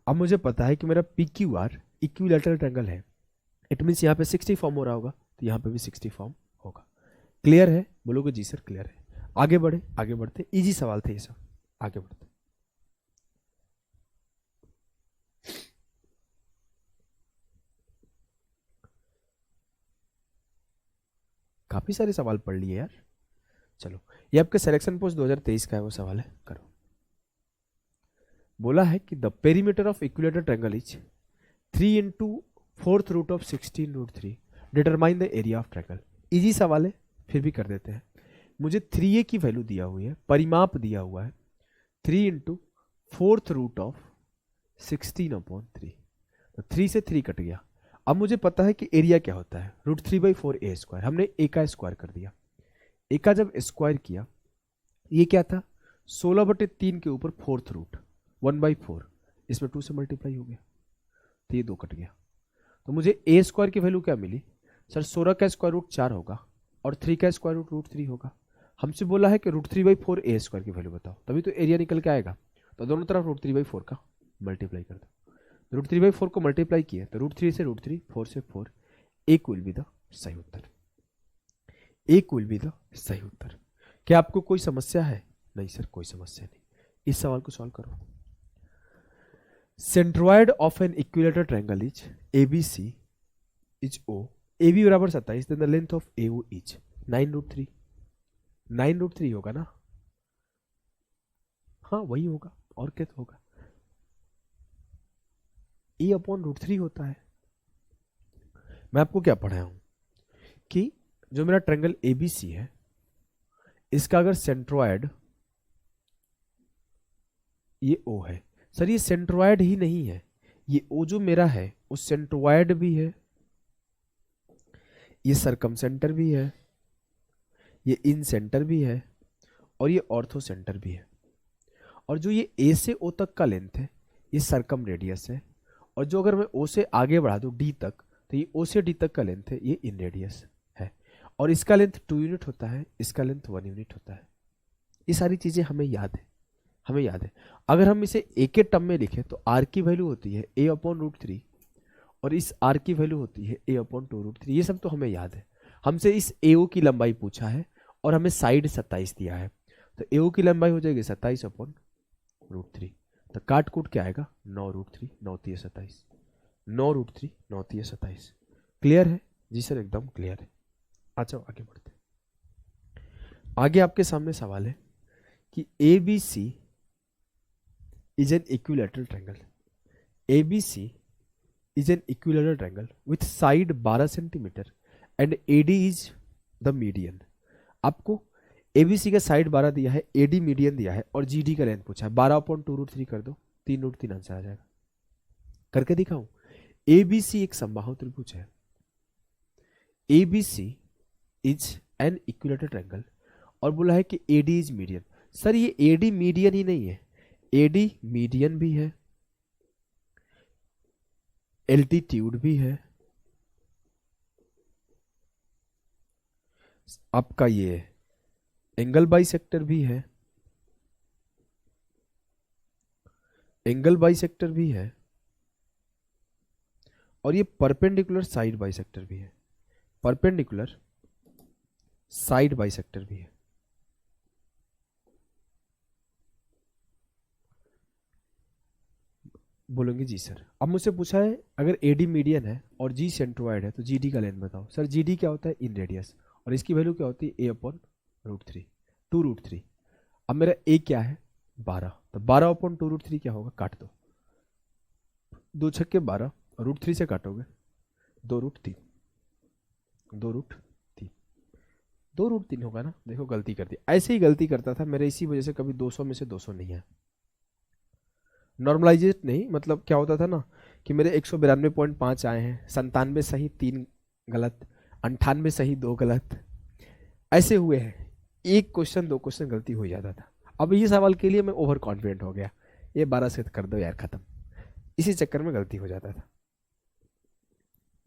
अब मुझे पता है कि मेरा P Q R equilateral triangle है, इट मीन्स यहाँ पे 60 फॉर्म हो रहा होगा, तो यहाँ पे भी 60 फॉर्म होगा। क्लियर है? बोलोगे जी सर क्लियर है। आगे बढ़े, आगे बढ़ते, इजी सवाल थे ये सब, आगे बढ़ते। काफी सारे सवाल पढ़ लिए यार। चलो, ये आपके सिलेक्शन पोस्ट 2023 का है, वो सवाल है, करो। बोला है कि the perimeter of equilateral triangle is 3 into 4th root of 16√3, determine the area of triangle. Easy सवाल है, फिर भी कर देते हैं। मुझे 3a की वैल्यू दिया हुई है, परिमाप दिया हुआ है 3 इंटू 4th रूट ऑफ 16/3, तो 3 से 3 कट गया। अब मुझे पता है कि एरिया क्या होता है, √3/4a²। हमने a का स्क्वायर कर दिया। a का जब स्क्वायर किया, ये क्या था, 16/3 के ऊपर 4th रूट 1/4, इसमें 2 से मल्टीप्लाई हो गया, तो ये 2 कट गया। तो मुझे a² की वैल्यू क्या मिली, सर 16 का स्क्वायर रूट 4 होगा और 3 का स्क्वायर रूट √3 होगा। हमसे बोला है कि √3/4a² की वैल्यू बताओ, तभी तो एरिया निकल के आएगा। तो दोनों तरफ √3/4 का मल्टीप्लाई कर दो। √3/4 को मल्टीप्लाई किए तो √3 से √3, 4 से 4, एक विल बी द सही उत्तर। एक विल बी द सही उत्तर। क्या आपको कोई समस्या है? नहीं सर कोई समस्या नहीं। इस सवाल को सॉल्व करो। Centroid of an equilateral triangle is ABC is O, AB बराबर 27, then the length of AO is 9√3। 9√3 होगा ना? हाँ वही होगा, और क्या तो होगा, A/√3 होता है। मैं आपको क्या पढ़ाया हूं कि जो मेरा ट्रायंगल ABC है, इसका अगर सेंट्रॉइड ये O है, सर ये सेंट्रॉइड ही नहीं है, ये O जो मेरा है वो सेंट्रॉइड भी है, ये सरकम सेंटर भी है, ये इन सेंटर भी है, और ये ऑर्थो सेंटर भी है। और जो ये A से O तक का लेंथ है, ये सरकम रेडियस है। और जो अगर मैं O से आगे बढ़ा दूं D तक, तो ये O से D तक का लेंथ है, ये इन रेडियस है। और इसका लेंथ 2 यूनिट होता है, इसका लेंथ 1 यूनिट होता है। ये सारी चीजें हमें याद है, हमें याद है। अगर हम इसे A के टर्म में लिखें तो R की वैल्यू होती है A/√3, और इस R की वैल्यू होती है A/2√3। ये सब तो हमें याद है। हमसे इस AO की लंबाई पूछा है और हमें साइड 27 दिया है, तो AO की लंबाई हो जाएगी 27/√3। तो काट कूट क्या आएगा, 9√3, 9×3=27, 9√3, 9×3=27। क्लियर है? जी सर एकदम क्लियर है। अच्छा आगे बढ़ते हैं। आगे आपके सामने सवाल है कि ABC is an equilateral triangle. ABC is an equilateral triangle with side 12 cm and AD is the median. आपको ABC का साइड 12 दिया है, AD मीडियन दिया है, और GD का लेंथ पूछा है। 12/2√3 कर दो, 3√3 आंसर आ जाएगा। करके दिखाऊं? ABC एक समबाहु त्रिभुज है। ABC is an equilateral triangle, और बोला है कि AD इज मीडियन। सर ये AD मीडियन ही नहीं है, AD मीडियन भी है, एल्टीट्यूड भी है, आपका ये एंगल बाइसेक्टर भी है, एंगल बाइसेक्टर भी है, और ये परपेंडिकुलर साइड बाइसेक्टर भी है, परपेंडिकुलर साइड बाइसेक्टर भी है। बोलेंगे जी सर। अब मुझसे पूछा है अगर AD मीडियन है और G सेंट्रोइड है तो GD का लेंथ बताओ। सर GD क्या होता है, इन रेडियस, और इसकी वैल्यू क्या होती है A/√3, 2√3। अब मेरा A क्या है, 12, तो 12/2√3 क्या होगा, काट दो, 2 छक्के 12, √3 से काटोगे 2√3, 2√3, 2√3 होगा ना। देखो गलती कर दी, ऐसे ही गलती करता था मेरे, इसी वजह से कभी 200 में से 200 नहीं है। नॉर्मलाइजेट नहीं, मतलब क्या होता था ना कि मेरे 192.5 आए हैं, 97 सही 3 गलत, 98 सही 2 गलत, ऐसे हुए हैं। एक क्वेश्चन 2 क्वेश्चन गलती हो जाता था। अब ये सवाल के लिए मैं ओवर कॉन्फिडेंट हो गया, ये 12 से कर दो यार खत्म, इसी चक्कर में गलती हो जाता था।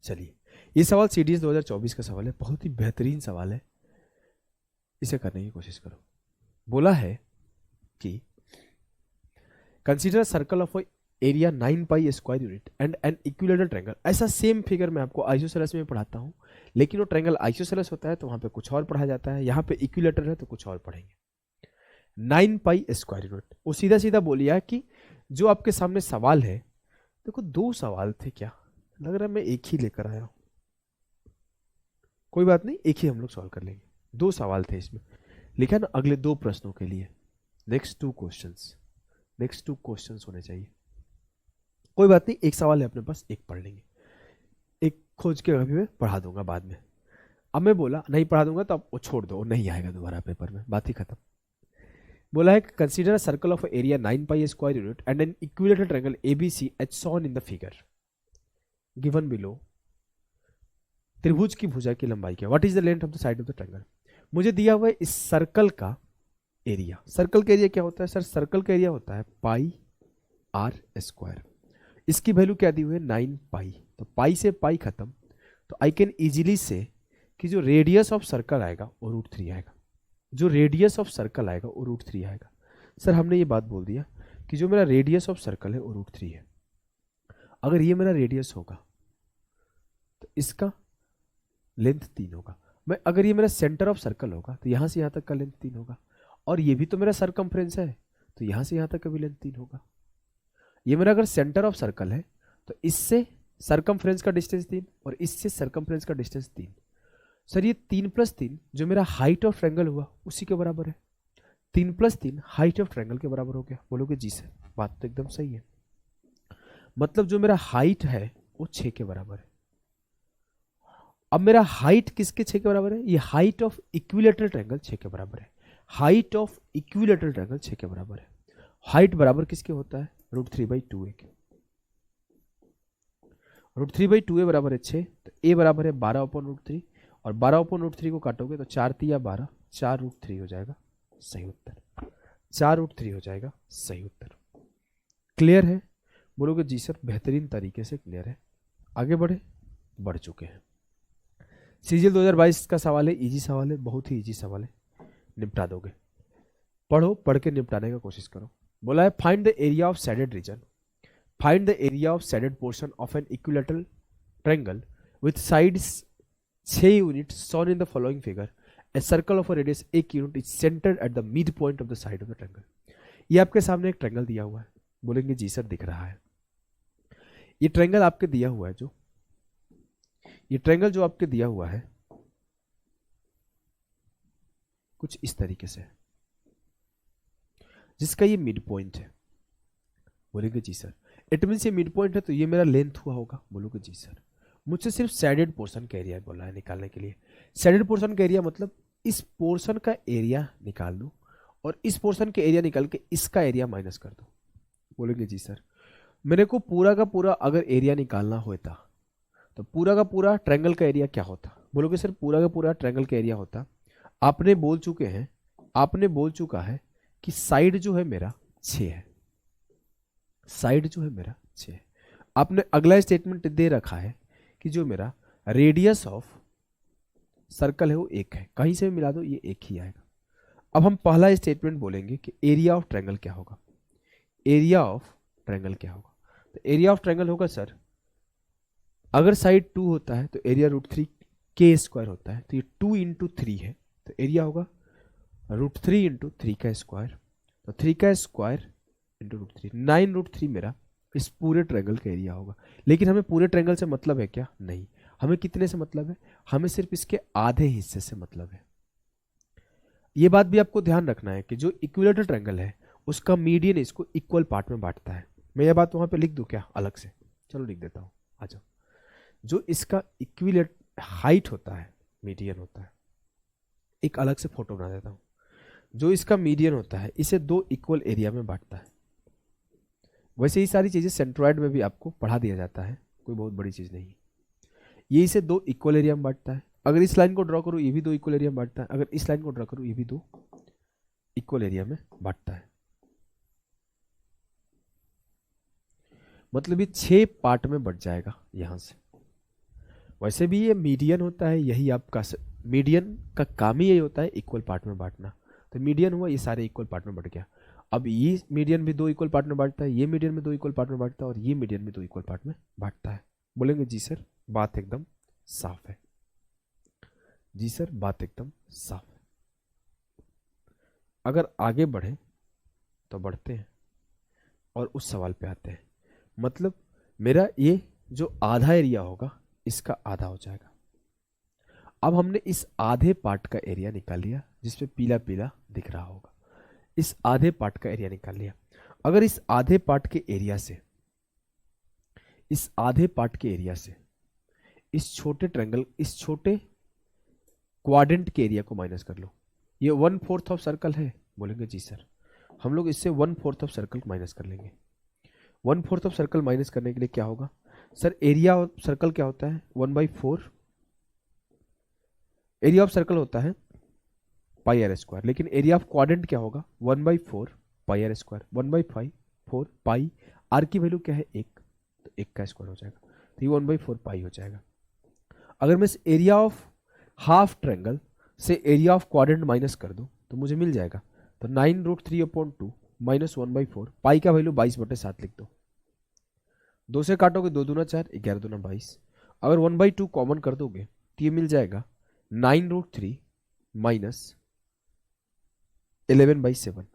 चलिए, ये सवाल CDS 2024 का सवाल है, बहुत ही बेहतरीन सवाल है, इसे करने की कोशिश करो। बोला है कि consider circle of area 9 pi square unit and an equilateral triangle. ऐसा सेम फिगर मैं आपको आइसोसेलेस में पढ़ाता हूँ, लेकिन वो ट्रायंगल आइसोसेलेस होता है तो वहाँ पे कुछ और पढ़ा जाता है, यहाँ पे इक्विलेटर है तो कुछ और पढ़ेंगे। 9 पाई स्क्वायर यूनिट, वो सीधा सीधा बोलिए कि जो आपके सामने सवाल है, देखो 2 सवाल थे, क्या लग रहा है मैं एक ही लेकर आया हूँ, कोई बात नहीं, एक ही हम लोग सॉल्व कर लेंगे। 2 सवाल थे इसमें, लिखा ना अगले 2 प्रश्नों के लिए, नेक्स्ट 2 क्वेश्चंस होने चाहिए। कोई बात नहीं, एक सवाल है अपने पास, एक पढ़ लेंगे, एक खोज के अभी मैं पढ़ा दूंगा बाद में। अब मैं बोला नहीं पढ़ा दूंगा तो अब वो छोड़ दो, वो नहीं आएगा दोबारा पेपर में, बात ही खत्म। बोला है consider a circle of area 9 pi square unit and an equilateral triangle ABC as shown in the figure given below. त्रिभुज की भुजा की लंबाई क्या, what is the length of the side of the triangle. मुझे दिया हुआ है इस सर्कल का एरिया। सर्कल का एरिया क्या होता है सर, सर्कल का एरिया होता है पाई आर स्क्वायर। इसकी वैल्यू क्या दी हुई है 9 पाई, तो पाई से पाई खत्म, तो आई कैन इजीली से कि जो रेडियस ऑफ सर्कल आएगा वो √3 आएगा, जो रेडियस ऑफ सर्कल आएगा वो √3 आएगा। सर हमने ये बात बोल दिया कि जो मेरा रेडियस ऑफ सर्कल है वो √3 है। अगर ये मेरा रेडियस होगा तो इसका लेंथ 3 होगा। मैं अगर ये मेरा सेंटर ऑफ सर्कल होगा तो यहाँ से यहाँ तक का लेंथ 3 होगा, और ये भी तो मेरा सरकमफ्रेंस है तो यहाँ से यहाँ तक का भी लेंथ 3 होगा। ये मेरा अगर सेंटर ऑफ सर्कल है तो इससे सरकमफ्रेंस का डिस्टेंस 3 और इससे सरकमफ्रेंस का डिस्टेंस 3। सर ये 3 + 3 जो मेरा हाइट ऑफ ट्रायंगल हुआ उसी के बराबर है। 3 + 3 हाइट ऑफ ट्रायंगल के बराबर हो गया। बोलोगे जी सर, बात तो एकदम सही है। मतलब जो मेरा हाइट है वो 6 के बराबर है। अब मेरा हाइट किसके 6 के बराबर है, ये हाइट ऑफ इक्विलेटरल ट्रायंगल 6 के बराबर है। हाइट ऑफ इक्विलेटरल ट्रायंगल 6 के बराबर है। हाइट बराबर किसके होता है, √3/2a के। √3/2a बराबर है 6, तो a बराबर है 12/√3, और 12/√3 को काटोगे तो 4 × 12, 4√3 हो जाएगा सही उत्तर। 4√3 हो जाएगा सही उत्तर। क्लियर है, बोलोगे जी सर बेहतरीन तरीके से क्लियर है। आगे बढ़ चुके हैं। सीजीएल 2022 का सवाल है, इजी सवाल है, बहुत ही इजी सवाल है, निपटा दोगे। पढ़ के निपटाने का कोशिश करो। बोला है find the area of shaded region, find the area of shaded portion of an equilateral triangle with sides 6 units shown in the following figure. A circle of a radius 1 unit is centred at the mid point of the side of the triangle. ये आपके सामने एक triangle दिया हुआ है, बोलेंगे जी sir दिख रहा है। ये ट्रायंगल आपके दिया हुआ है, जो ये ट्रायंगल जो आपके दिया हुआ है कुछ इस तरीके से, जिसका ये मिड पॉइंट है। बोलेंगे जी सर, इट मीन्स ये मिड पॉइंट है तो ये मेरा लेंथ हुआ होगा। बोलोगे जी सर, मुझसे सिर्फ शेडेड पोर्शन का एरिया बोला है निकालने के लिए। शेडेड पोर्शन का एरिया मतलब इस पोर्शन का एरिया निकाल दो और इस पोर्शन के एरिया निकाल के इसका एरिया माइनस कर दो। बोलेंगे जी सर, मेरे को पूरा का पूरा अगर एरिया निकालना होता तो पूरा का पूरा ट्रायंगल का एरिया क्या होता। बोलोगे सर पूरा का पूरा ट्रायंगल का एरिया होता, आपने बोल चुका है कि साइड जो है मेरा 6 है, साइड जो है मेरा 6 है। आपने अगला स्टेटमेंट दे रखा है कि जो मेरा रेडियस ऑफ सर्कल है वो 1 है, कहीं से भी मिला दो ये 1 ही आएगा। अब हम पहला स्टेटमेंट बोलेंगे कि एरिया ऑफ ट्रायंगल क्या होगा। एरिया ऑफ ट्रायंगल क्या होगा, तो एरिया ऑफ ट्रायंगल होगा सर, अगर साइड 2 होता है तो एरिया √3k² होता है, तो ये 2 × 3 है, तो एरिया होगा √3 × 3 का स्क्वायर, तो 3 का स्क्वायर × √3, 9√3 मेरा इस पूरे ट्रायंगल का एरिया होगा। लेकिन हमें पूरे ट्रायंगल से मतलब है क्या, नहीं, हमें कितने से मतलब है, हमें सिर्फ इसके आधे हिस्से से मतलब है। ये बात भी आपको ध्यान रखना है कि जो इक्विलेटरल ट्रायंगल है उसका मीडियन इसको इक्वल पार्ट में बांटता है। मैं ये बात वहां पे लिख दूं क्या अलग से, चलो लिख देता हूं, आ जाओ। जो इसका इक्विलेट हाइट होता है, मीडियन होता है, एक अलग से फोटो बना देता हूं। जो इसका मीडियन होता है इसे 2 इक्वल एरिया में बांटता है। वैसे ही सारी चीजें सेंट्रॉइड में भी आपको पढ़ा दिया जाता है, कोई बहुत बड़ी चीज नहीं। ये इसे 2 इक्वल एरिया में बांटता है। अगर इस लाइन को ड्रॉ करूं ये भी 2 इक्वल एरिया में बांटता है, अगर इस लाइन को ड्रॉ करूं ये भी 2 इक्वल एरिया में बांटता है। मतलब ये 6 पार्ट में बट जाएगा यहां से। वैसे भी ये मीडियन होता है, यही आपका मीडियन का काम ही यही होता है इक्वल पार्ट में बांटना। तो मीडियन हुआ, ये सारे इक्वल पार्ट में बट गया। अब ये मीडियन भी 2 इक्वल पार्ट में बांटता है, ये मीडियन में 2 इक्वल पार्ट में बांटता है, और ये मीडियन में 2 इक्वल पार्ट में बांटता है। बोलेंगे जी सर बात एकदम साफ है, जी सर बात एकदम साफ है। अगर आगे बढ़े तो बढ़ते हैं और उस सवाल पे आते हैं। मतलब मेरा ये जो आधा एरिया होगा इसका आधा हो जाएगा। अब हमने इस आधे पार्ट का एरिया निकाल लिया, जिसपे पीला पीला दिख रहा होगा, इस आधे पार्ट का एरिया निकाल लिया। अगर इस आधे पार्ट के एरिया से, इस आधे पार्ट के एरिया से इस छोटे ट्रायंगल, इस छोटे क्वाड्रेंट के एरिया को माइनस कर लो। ये 1/4 ऑफ सर्कल है, बोलेंगे जी सर। हम लोग इससे 1/4 ऑफ सर्कल माइनस कर लेंगे। 1/4 ऑफ सर्कल माइनस करने के लिए क्या होगा सर, एरिया ऑफ सर्कल क्या होता है 1/4, एरिया ऑफ सर्कल होता है पाई आर स्क्वायर, लेकिन एरिया ऑफ क्वाड्रेंट क्या होगा 1/4 पाई आर स्क्वायर, 1/4 पाई, आर की वैल्यू क्या है 1, तो 1 का स्क्वायर हो जाएगा, तो ये 1/4 पाई हो जाएगा। अगर मैं इस एरिया ऑफ हाफ ट्रायंगल से एरिया ऑफ क्वाड्रेंट माइनस कर दूं तो मुझे मिल जाएगा, तो 9√3/2 माइनस 1/4, पाई का वैल्यू 22/7 लिख दो। 2 से काटोगे 2 दूना 4, 11 दूना 22। अगर 1/2 कॉमन कर दोगे तो ये मिल जाएगा 9√3 minus 11/7।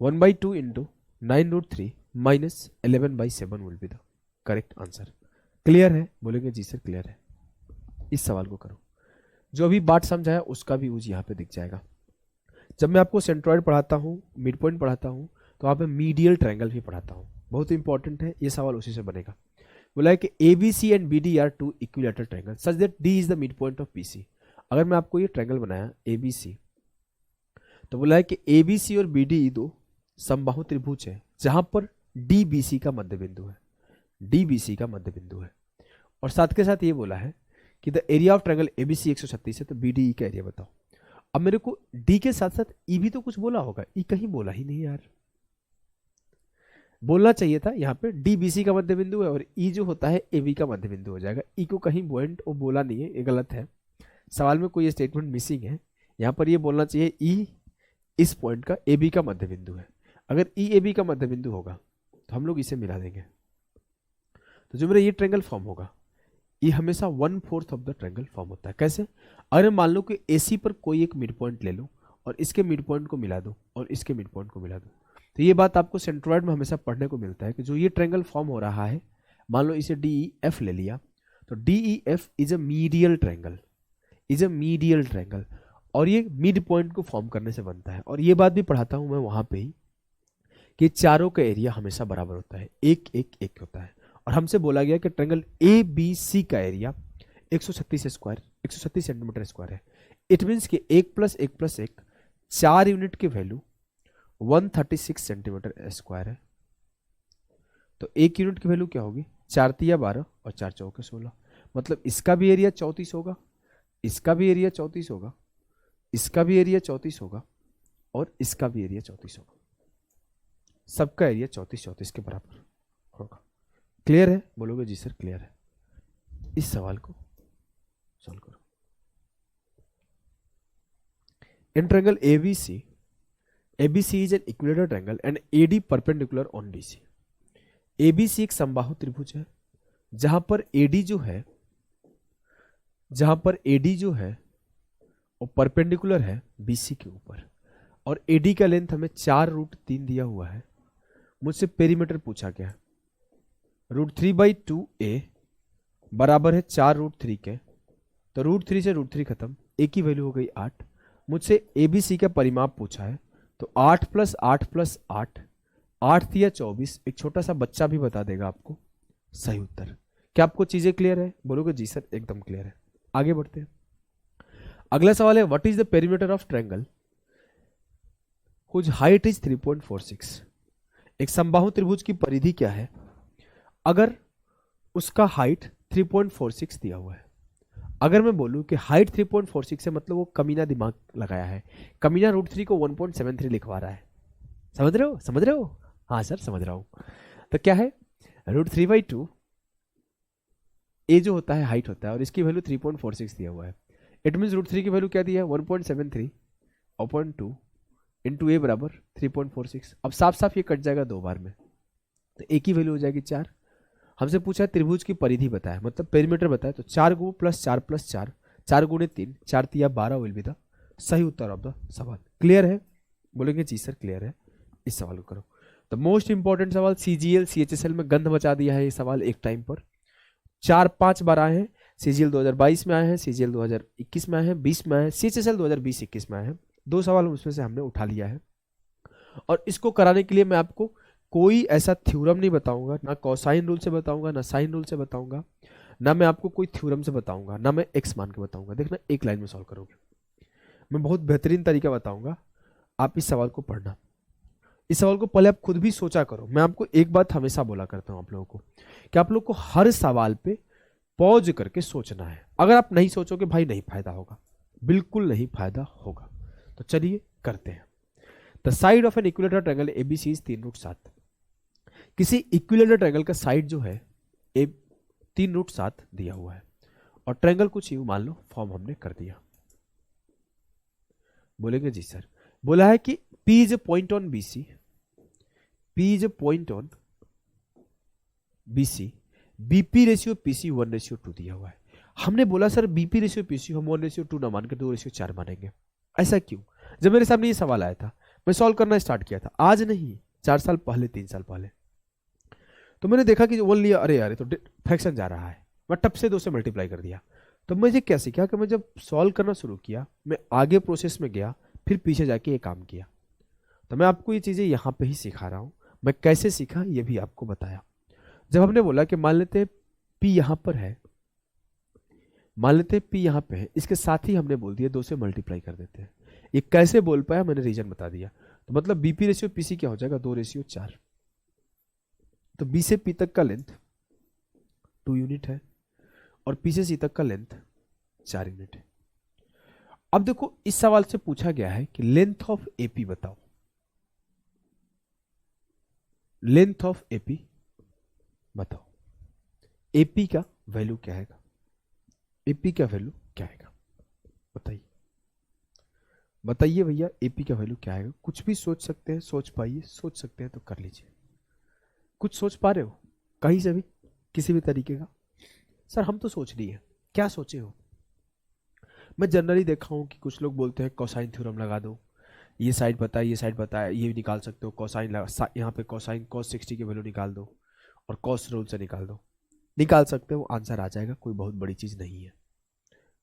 1/2 into 9√3 minus 11/7 will be the correct answer. Clear है, बोलेंगे जी सर क्लियर है। इस सवाल को करो, जो अभी बात समझाया उसका भी यूज यहाँ पे दिख जाएगा। जब मैं आपको सेंट्रॉइड पढ़ाता हूँ, मिड पॉइंट पढ़ाता हूँ, तो वहाँ पे मीडियल ट्रायंगल भी पढ़ाता हूँ, बहुत इंपॉर्टेंट है, ये सवाल उसी से बनेगा। बोला है कि ABC and BD are 2 equilateral triangle such that D is the mid point of PC। अगर मैं आपको ये ट्रायंगल बनाया ABC, तो बोला है कि ABC और BD दो समबाहु त्रिभुज है, जहां पर DBC का मध्य बिंदु है, DBC का मध्य बिंदु है। और साथ के साथ ये बोला है कि the area of triangle ABC 136 है, तो BDE का एरिया बताओ। अब मेरे को D के साथ साथ E भी तो कुछ बोला होगा, E कहीं बोला ही नहीं यार, बोलना चाहिए था। यहाँ पे DBC का मध्य बिंदु है और E जो होता है AB का मध्य बिंदु हो जाएगा। E को कहीं पॉइंट वो बोला नहीं है, ये गलत है, सवाल में कोई स्टेटमेंट मिसिंग है। यहाँ पर ये बोलना चाहिए E इस पॉइंट का AB का मध्य बिंदु है। अगर E AB का मध्य बिंदु होगा तो हम लोग इसे मिला देंगे, तो जो मेरा ये ट्रायंगल फॉर्म होगा, ये हमेशा 1/4 ऑफ द ट्रायंगल फॉर्म होता है। कैसे, अगर मान लो कि AC पर कोई एक मिड पॉइंट ले लो और इसके मिड पॉइंट को मिला दो और इसके मिड पॉइंट को मिला दो, तो ये बात आपको सेंट्रॉइड में हमेशा पढ़ने को मिलता है कि जो ये ट्रायंगल फॉर्म हो रहा है, मान लो इसे DEF ले लिया, तो DEF is a medial triangle, is a medial triangle, और ये मिड पॉइंट को फॉर्म करने से बनता है। और ये बात भी पढ़ाता हूं मैं वहां पे ही कि चारों का एरिया हमेशा बराबर होता है, 1 होता है। और हमसे बोला गया कि ट्रायंगल ABC का एरिया 136 सेंटीमीटर स्क्वायर है। इट मीन्स कि 1 + 1 + 1 4 यूनिट की वैल्यू 136 सेंटीमीटर स्क्वायर है। तो 1 यूनिट की वैल्यू क्या होगी, 4 × 12 और 4 × 4 = 16। मतलब इसका भी एरिया 34 होगा, इसका भी एरिया 34 होगा, इसका भी एरिया 34 होगा, और इसका भी एरिया 34 होगा। सबका एरिया 34 के बराबर होगा। क्लियर है, बोलोगे जी सर क्लियर है। इस सवाल को सॉल्व करो। In triangle ABC is an equilateral triangle and AD perpendicular on DC। ABC एक समबाहु त्रिभुज है जहां पर AD जो है वो परपेंडिकुलर है BC के ऊपर, और AD का लेंथ हमें 4√3 दिया हुआ है। मुझसे पेरीमीटर पूछा गया, √3/2a बराबर है 4√3 के, तो √3 से √3 खत्म, a की वैल्यू हो गई 8। मुझसे ABC का परिमाप पूछा है, तो 8 + 8 + 8, 8 × 24, एक छोटा सा बच्चा भी बता देगा आपको सही उत्तर। क्या आपको चीजें क्लियर है, बोलोगे जी सर एकदम क्लियर है। आगे बढ़ते हैं। अगला सवाल है, what is the perimeter of triangle whose height is 3.46। एक समबाहु त्रिभुज की परिधि क्या है अगर उसका हाइट 3.46 दिया हुआ है। अगर मैं बोलूं कि हाइट 3.46 है, मतलब वो कमीना दिमाग लगाया है, कमीना √3 को 1.73 लिखवा रहा है। समझ रहे हो? हाँ सर समझ रहा हूं। तो क्या है, √3/2 ए जो होता है हाइट होता है, और इसकी वैल्यू 3.46 दिया हुआ है। इट मीन √3 की वैल्यू क्या दी है 1.73/2 इंटू ए बराबर 3.46। अब साफ साफ ये कट जाएगा 2 बार में, तो ए की वैल्यू हो जाएगी 4। हमसे पूछा है त्रिभुज की परिधि बताया, मतलब पेरीमीटर बताया, तो 4 गुण प्लस 4 प्लस 4, 4 गुणे 3, 4 तिया 12 विल बी द सही उत्तर ऑफ द सवाल। क्लियर है? बोलेंगे जी सर क्लियर है। इस सवाल को करो। द मोस्ट इंपॉर्टेंट सवाल, सीजीएल सीएचएसएल में गंध मचा दिया है ये सवाल एक टाइम पर। 4-5 बार आए हैं। सीजीएल 2022 में आए हैं, सीजीएल 2021 में आए हैं, 20 में आए हैं, सीएचएसएल 2020-21 में आए हैं। 2 सवाल उसमें से हमने उठा लिया है। और इसको कराने के लिए मैं आपको कोई ऐसा थ्योरम नहीं बताऊंगा, ना कोसाइन रूल से बताऊंगा, ना साइन रूल से बताऊंगा, ना मैं आपको कोई थ्योरम से बताऊंगा, ना मैं एक्स मान के बताऊंगा। देखना एक लाइन में सॉल्व करोगे। मैं बहुत बेहतरीन तरीका बताऊंगा, आप इस सवाल को पढ़ना। इस सवाल को पहले आप खुद भी सोचा करो। मैं आपको एक बात हमेशा बोला करता हूं आप लोगों को कि आप लोग को हर सवाल पे पॉज करके सोचना है। अगर आप नहीं सोचोगे भाई नहीं फायदा होगा, बिल्कुल नहीं फायदा होगा। तो चलिए करते हैं। The side of an equilateral triangle ABC is 3√7। किसी इक्विलेटरल ट्रायंगल का साइड जो है 3√7 दिया हुआ है और ट्रायंगल कुछ यूं मान लो फॉर्म हमने कर दिया। बोलेंगे जी सर। बोला है कि P is a point on BC, P is a point on BC, BP ratio PC 1:2 दिया हुआ है। हमने बोला सर BP रेशियो PC हम 1:2 ना मान के 2:4 मानेंगे। ऐसा क्यों? जब मेरे सामने ये सवाल आया था, मैं सॉल्व करना स्टार्ट किया था, आज नहीं 4 साल पहले 3 साल पहले, तो मैंने देखा कि 1 लिया, अरे यार तो फ्रैक्शन जा रहा है, मैं टप से 2 से मल्टीप्लाई कर दिया। तो मुझे क्या सीखा कि मैं जब सॉल्व करना शुरू किया, मैं आगे प्रोसेस में गया, फिर पीछे जाके ये काम किया। तो मैं आपको ये चीज़ें यहाँ पे ही सिखा रहा हूँ। मैं कैसे सीखा ये भी आपको बताया। जब हमने बोला कि मान लेते हैं P यहाँ पर है, मान लेते हैं P यहाँ पे है, इसके साथ ही हमने बोल दिया 2 से मल्टीप्लाई कर देते हैं। ये कैसे बोल पाया मैंने रीजन बता दिया। तो मतलब BP रेशियो PC क्या हो जाएगा 2:4। तो B से P तक का लेंथ 2 यूनिट है और P से C तक का लेंथ 4 यूनिट है। अब देखो इस सवाल से पूछा गया है कि लेंथ ऑफ AP बताओ। लेंथ ऑफ AP बताओ। AP का वैल्यू क्या है? AP का वैल्यू क्या है? बताइए बताइए भैया, AP का वैल्यू क्या है? कुछ भी सोच सकते हैं, सोच पाइए, सोच सकते हैं तो कर लीजिए। कुछ सोच पा रहे हो कहीं से भी, किसी भी तरीके का? सर हम तो सोच लिए। क्या सोचे हो? मैं जनरली देखा हूं कि कुछ लोग बोलते हैं कोसाइन थ्योरम लगा दो, ये साइड पता है, ये साइड पता है, ये भी निकाल सकते हो, कोसाइन लगा, यहाँ पे कोसाइन cos 60 की वैल्यू निकाल दो और कॉस रूल से निकाल दो। निकाल सकते हो, आंसर आ जाएगा, कोई बहुत बड़ी चीज़ नहीं है,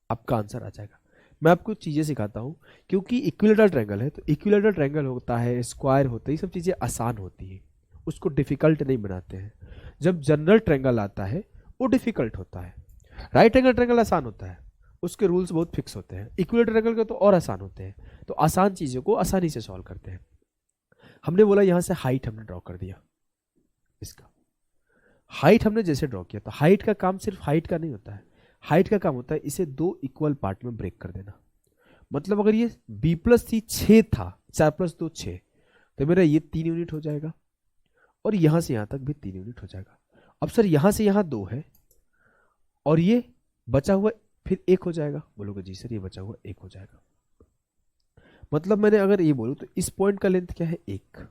आपका आंसर आ जाएगा। मैं आपको चीज़ें सिखाता हूँ क्योंकि इक्विलेटरल ट्रायंगल है, तो इक्विलेटरल ट्रायंगल होता है, स्क्वायर होता है, ये सब चीज़ें आसान होती है, उसको डिफिकल्ट नहीं बनाते हैं। जब जनरल ट्रायंगल आता है वो डिफिकल्ट होता है। राइट एंगल ट्रायंगल आसान होता है, उसके रूल्स बहुत फिक्स होते हैं। इक्विलेटरल ट्रायंगल के तो और आसान होते हैं, तो आसान चीज़ों को आसानी से सॉल्व करते हैं। हमने बोला यहाँ से हाइट हमने ड्रॉ कर दिया, इसका हाइट हमने जैसे ड्रॉ किया, तो हाइट का काम सिर्फ हाइट का नहीं होता है, हाइट का काम होता है इसे 2 इक्वल पार्ट में ब्रेक कर देना। मतलब अगर ये B+C 6 था, 4 + 2 6, तो मेरा ये 3 यूनिट हो जाएगा और यहां से यहां तक भी 3 यूनिट हो जाएगा। अब सर यहां से यहां 2 है और ये बचा हुआ फिर 1 हो जाएगा। बोलोगे जी सर ये बचा हुआ 1 हो जाएगा। मतलब मैंने अगर ये बोलूं तो इस पॉइंट का लेंथ क्या है 1,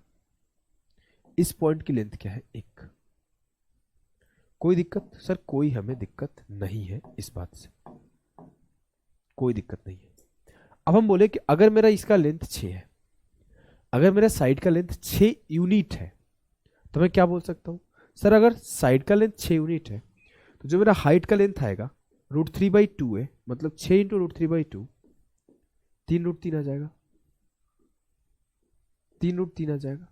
इस पॉइंट की लेंथ क्या है 1। कोई दिक्कत? सर कोई हमें दिक्कत नहीं है, इस बात से कोई दिक्कत नहीं है। अब हम बोले कि अगर मेरा इसका लेंथ 6 है, अगर मेरा साइड का लेंथ 6 यूनिट है, तो मैं क्या बोल सकता हूं? सर अगर साइड का लेंथ 6 यूनिट है तो जो मेरा हाइट का लेंथ आएगा √3/2 है, मतलब 6 × √3/2, 3√3 आ जाएगा, 3√3 आ जाएगा।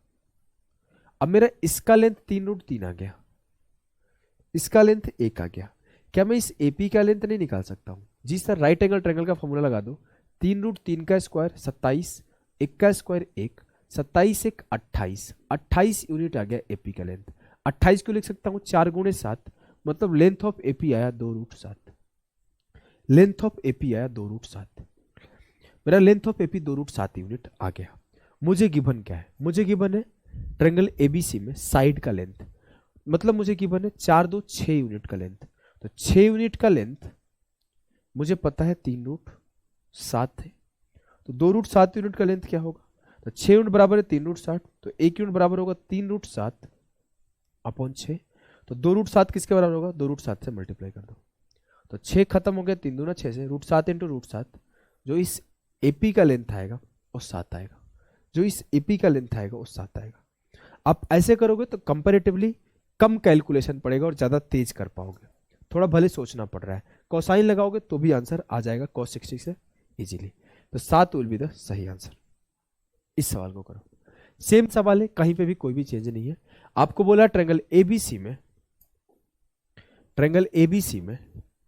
अब मेरा इसका लेंथ 3√3 आ गया, इसका लेंथ 1 आ गया। क्या मैं इस AP का लेंथ नहीं निकाल सकता हूं? जी सर राइट एंगल ट्रायंगल का फॉर्मूला लगा दो, 3√3 का स्क्वायर 27, 1 का स्क्वायर 1, 27 1 28, 28 यूनिट आ गया AP का लेंथ। 28 को लिख सकता हूं 4 × 7, मतलब लेंथ ऑफ AP आया 2√7। लेंथ ऑफ AP आया 2√7। मेरा लेंथ ऑफ AP 2√7 यूनिट आ गया। मुझे गिवन क्या है? मुझे गिवन है ट्रायंगल ABC में साइड का लेंथ, मतलब मुझे गिवन है 4 2 6 यूनिट का लेंथ। तो 6 यूनिट का लेंथ मुझे पता है 3√7 है, तो 2√7 यूनिट का लेंथ क्या होगा? तो 6 यूनिट बराबर है 3 √7, तो 1 यूनिट बराबर होगा 3 √7 अपॉन 6। तो 2 √7 किसके बराबर होगा, 2 √7 से मल्टीप्लाई कर दो, तो 6 खत्म हो गया, 3 दूना 6 से, √7 इंटू √7, जो इस एपी का लेंथ आएगा वो 7 आएगा, जो इस एपी का लेंथ आएगा वो 7 आएगा। आप ऐसे करोगे तो कंपैरेटिवली कम कैलकुलेशन पड़ेगा और ज़्यादा तेज कर पाओगे, थोड़ा भले सोचना पड़ रहा है। कोसाइन लगाओगे तो भी आंसर आ जाएगा cos 60 से इजीली। तो 7 विल बी द सही आंसर। इस सवाल को करो, सेम सवाल है, कहीं पे भी कोई भी चेंज नहीं है। आपको बोला ट्रायंगल एबीसी में, ट्रायंगल एबीसी में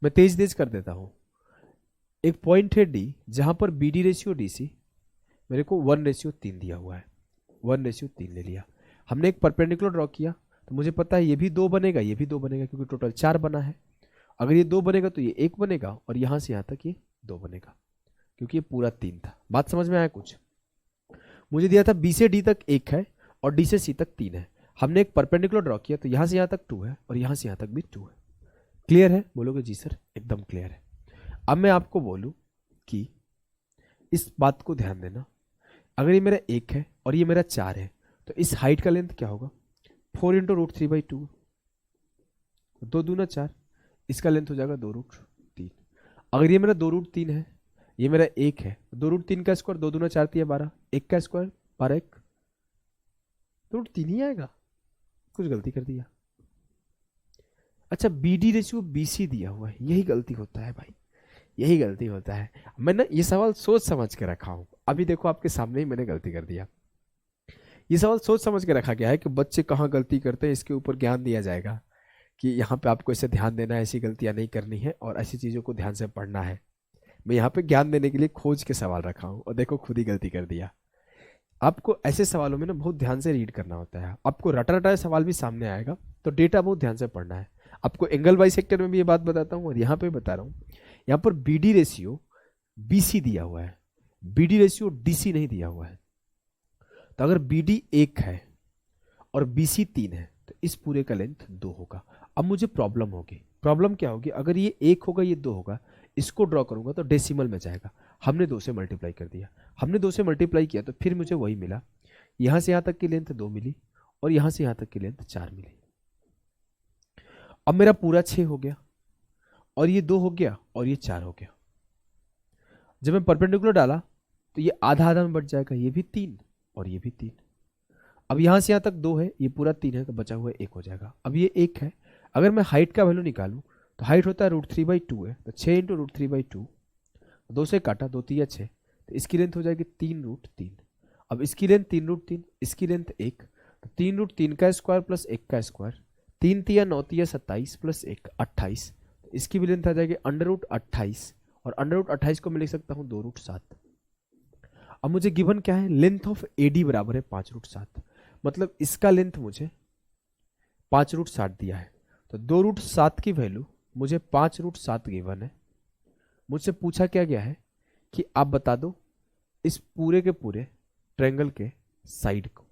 मैं तेज तेज कर देता हूं, एक पॉइंट है डी जहां पर B D ratio D C मेरे को 1:3 दिया हुआ है, 1:3 ले लिया। हमने एक परपेंडिकुलर ड्रॉ किया तो मुझे पता है ये भी 2 बनेगा, ये भी 2 बनेगा, क्योंकि टोटल 4 बना है। अगर ये 2 बनेगा तो ये 1 बनेगा, और यहां से यहां तक ये 2 बनेगा, क्योंकि ये पूरा 3 था। बात समझ में आया कुछ? मुझे दिया था बी से डी तक 1 है और डी से सी तक 3 है। हमने एक परपेंडिकुलर ड्रॉ किया तो यहां से यहां तक 2 है और यहां से यहां तक भी 2 है। क्लियर है? बोलोगे जी सर एकदम क्लियर है। अब मैं आपको बोलूं कि इस बात को ध्यान देना, अगर ये मेरा 1 है और ये मेरा 4 है तो इस हाइट का लेंथ क्या होगा, 4 इंटू √3/2, 2 दूना 4, इसका लेंथ हो जाएगा 2√3। अगर ये मेरा 2√3 है, ये मेरा 1 है, 2√3 का स्क्वायर, 2 दूना 4 3 12, 1 का स्क्वायर 12, 1 √3 ही आएगा। कुछ गलती कर दिया। अच्छा, B D ratio B C दिया हुआ है, यही गलती होता है भाई, यही गलती होता है। मैं ना ये सवाल सोच समझ के रखा हूं, अभी देखो आपके सामने ही मैंने गलती कर दिया। ये सवाल सोच समझ के रखा गया है कि बच्चे कहाँ गलती करते हैं, इसके ऊपर ज्ञान दिया जाएगा कि यहाँ पे आपको इसे ध्यान देना है, ऐसी गलतियां नहीं करनी है और ऐसी चीज़ों को ध्यान से पढ़ना है। मैं यहाँ पे ज्ञान देने के लिए खोज के सवाल रखा हूँ और देखो खुद ही गलती कर दिया। आपको ऐसे सवालों में ना बहुत ध्यान से रीड करना होता है। आपको रटा रटाया सवाल भी सामने आएगा तो डेटा बहुत ध्यान से पढ़ना है। आपको एंगल बाई सेक्टर में भी ये बात बताता हूँ और यहाँ पे बता रहा हूँ। यहाँ पर B D ratio B C दिया हुआ है, B D ratio D C नहीं दिया हुआ है। तो अगर बी डी 1 है और बी सी 3 है तो इस पूरे का लेंथ 2 होगा। अब मुझे प्रॉब्लम होगी, प्रॉब्लम क्या होगी, अगर ये 1 होगा ये 2 होगा, इसको ड्रॉ करूंगा तो डेसिमल में जाएगा। हमने 2 से मल्टीप्लाई कर दिया, हमने 2 से मल्टीप्लाई किया तो फिर मुझे वही मिला। यहां से यहां तक की लेंथ 2 मिली और यहां से यहां तक की लेंथ 4 मिली। अब मेरा पूरा 6 हो गया और ये 2 हो गया और ये 4 हो गया। जब मैं परपेंडिकुलर डाला तो ये आधा आधा में बढ़ जाएगा, ये भी 3 और ये भी 3। अब यहां से यहां तक 2 है, ये पूरा 3 है तो बचा हुआ 1 हो जाएगा। अब ये 1 है, अगर मैं हाइट का वैल्यू निकालूं तो हाइट होता है √3/2 है, तो 6 इंटू √3/2, 2 से काटा, 2 3 6, तो इसकी लेंथ हो जाएगी 3√3। अब इसकी लेंथ 3√3, इसकी लेंथ 1, तो 3√3 का स्क्वायर प्लस 1 का स्क्वायर, 3 3 9 3 27 प्लस 1 28, तो इसकी भी लेंथ आ जाएगी √28 और √28 को मैं लिख सकता हूँ 2√7। अब मुझे गिवन क्या है, लेंथ ऑफ एडी बराबर है 5√7, मतलब इसका लेंथ मुझे 5√7 दिया है। तो 2√7 की वैल्यू मुझे 5√7 गिवन है। मुझसे पूछा क्या गया है कि आप बता दो इस पूरे के पूरे ट्रायंगल के साइड को।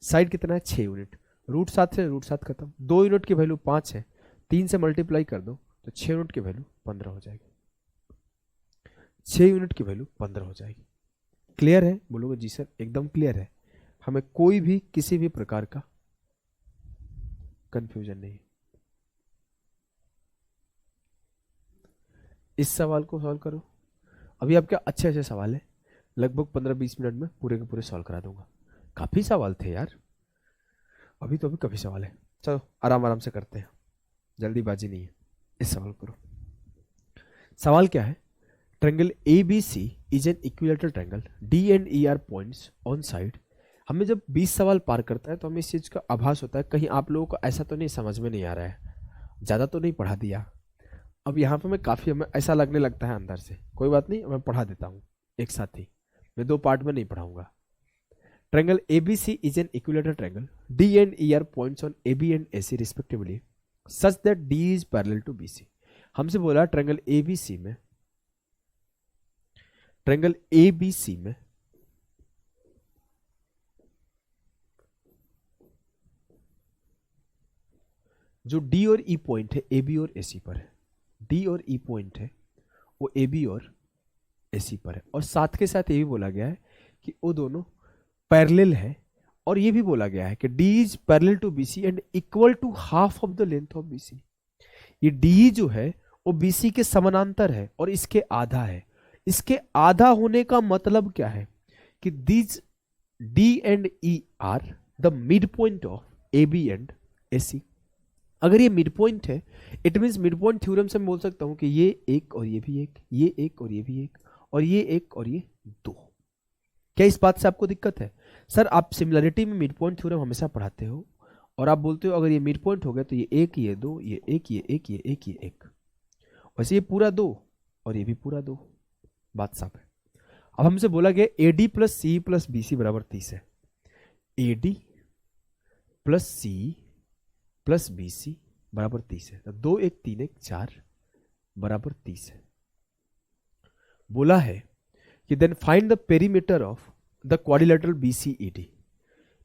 साइड कितना है, 6 यूनिट। √7 से √7 खत्म, 2 यूनिट की वैल्यू 5 है, 3 से मल्टीप्लाई कर दो तो 6 यूनिट की वैल्यू 15 हो जाएगी। 6 यूनिट की वैल्यू 15 हो जाएगी। क्लियर है? बोलोगे जी सर एकदम क्लियर है, हमें कोई भी किसी भी प्रकार का कंफ्यूजन नहीं। इस सवाल को सॉल्व करो। अभी आपके अच्छे अच्छे सवाल है, लगभग 15-20 मिनट में पूरे के पूरे सॉल्व करा दूंगा। काफी सवाल थे यार, अभी तो अभी काफी सवाल है। चलो आराम आराम से करते हैं, जल्दीबाजी नहीं है। इस सवाल करो। सवाल क्या है, triangle ABC is an equilateral triangle, D and E are points on side. हमें जब 20 सवाल पार करता है तो हमें इस चीज़ का आभास होता है कहीं आप लोगों को ऐसा तो नहीं समझ में नहीं आ रहा है, ज़्यादा तो नहीं पढ़ा दिया। अब यहाँ पे मैं काफ़ी, हमें ऐसा लगने लगता है अंदर से, कोई बात नहीं मैं पढ़ा देता हूँ एक साथ ही, मैं 2 पार्ट में नहीं पढ़ाऊंगा। Triangle ABC is an equilateral triangle, D and E are points on AB and AC respectively such that D is parallel to BC। हमसे बोला ट्रायंगल ABC में, ट्रायंगल ABC में जो D और E पॉइंट है AB और AC पर है, D और E पॉइंट है वो AB और AC पर है, और साथ के साथ ये भी बोला गया है कि वो दोनों पैरेलल है, और ये भी बोला गया है कि D is parallel to BC and equal to half of the length of BC. ये डी जो है वो बीसी के समानांतर है और इसके आधा है। इसके आधा होने का मतलब क्या है कि this D and E are the mid point of A B and A C. अगर ये मिड पॉइंट है, it means midpoint theorem से मैं बोल सकता हूं कि ये एक और ये भी एक, ये एक और ये भी एक, और ये एक और ये दो। क्या इस बात से आपको दिक्कत है? सर आप सिमिलरिटी में मिड पॉइंट थ्योरम हमेशा पढ़ाते हो और आप बोलते हो अगर ये मिड पॉइंट हो गया तो ये एक, ये दो, ये एक, ये एक, ये एक, ये एक, वैसे ये पूरा दो और ये भी पूरा दो। बात साफ है। अब हमसे बोला गया AD plus C plus BC बराबर 30 है। AD plus C plus BC बराबर 30 है, तो 2 1 3 1 4 बराबर 30 है। बोला है कि then find the perimeter of the quadrilateral BCED।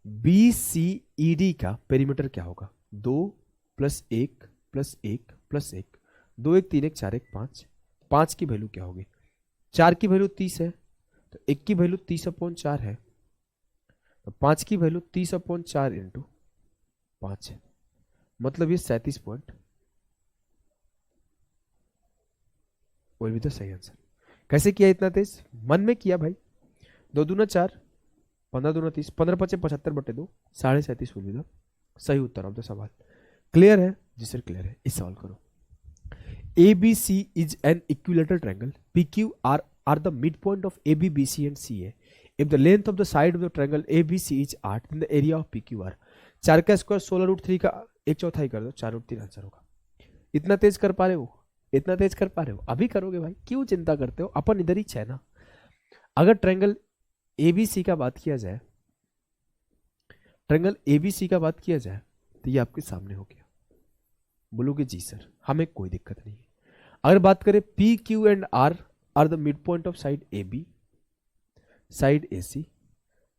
BCED का पेरीमीटर क्या होगा? 2 प्लस 1 प्लस 1 प्लस 1, 2 1 3 1 4 1 5, 5 की वैल्यू क्या होगी? 4 की वैल्यू 30 है, तो 1 की वैल्यू 30/4 है, तो 5 की वैल्यू 30/4 इंटू 5 है, मतलब ये 37 पॉइंट विल बी द सही आंसर। कैसे किया इतना तेज? मन में किया भाई। 2 दूना 4, 15 दूना 30, 15 5 75/2, 37.5 विल बी द सही उत्तर ऑफ द सवाल। क्लियर है जी सर? क्लियर है। इस सवाल करो। ABC is an equilateral triangle. PQ are the midpoint of AB, BC and CA. If the length of the side of the triangle ABC is 8, then the area of PQR। 4 का square 16√3 का 1/4 कर दो, 4√3 answer होगा। इतना तेज कर पा रहे हो? इतना तेज कर पा रहे हो? अभी करोगे भाई, क्यों चिंता करते हो? अपन इधर ही है ना। अगर ट्रायंगल ABC का बात किया जाए, ट्रायंगल ABC का बात किया जाए तो ये आपके सामने हो गया। बोलोगे जी सर हमें कोई दिक्कत नहीं है। अगर बात करें P, Q and R are the mid point of side AB, side AC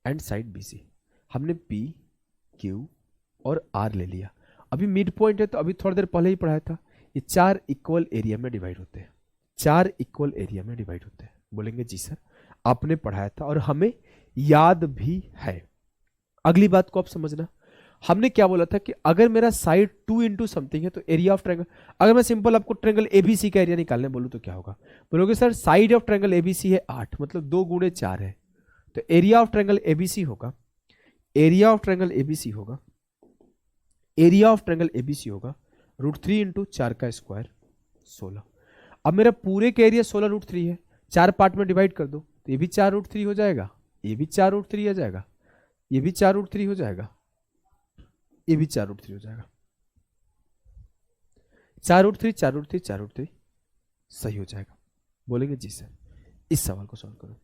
and side BC। हमने P, Q और R ले लिया। अभी मिड पॉइंट है तो अभी थोड़ी देर पहले ही पढ़ाया था, ये 4 इक्वल एरिया में डिवाइड होते हैं। 4 इक्वल एरिया में डिवाइड होते हैं। बोलेंगे जी सर आपने पढ़ाया था और हमें याद भी है। अगली बात को आप समझना, हमने क्या बोला था कि अगर मेरा साइड 2 इंटू समथिंग है तो एरिया ऑफ ट्रायंगल, अगर मैं सिंपल आपको ट्रायंगल ABC का एरिया निकालने बोलूं तो क्या होगा? बोलोगे sir side of triangle ABC है 8, मतलब 2 गुणे 4 है, तो एरिया ऑफ ट्रायंगल ABC होगा, एरिया ऑफ ट्रायंगल ABC होगा, एरिया ऑफ ट्रायंगल ABC होगा √3 इंटू 4 का स्क्वायर 16। अब मेरा पूरे का एरिया 16√3 है, 4 पार्ट में डिवाइड कर दो तो ये भी 4√3 हो जाएगा, ये भी 4√3 हो जाएगा, ये भी 4√3 हो जाएगा, ये भी 4√3 हो जाएगा। 4√3 4√3 4√3 सही हो जाएगा। बोलेंगे जी सर। इस सवाल को सॉल्व करो।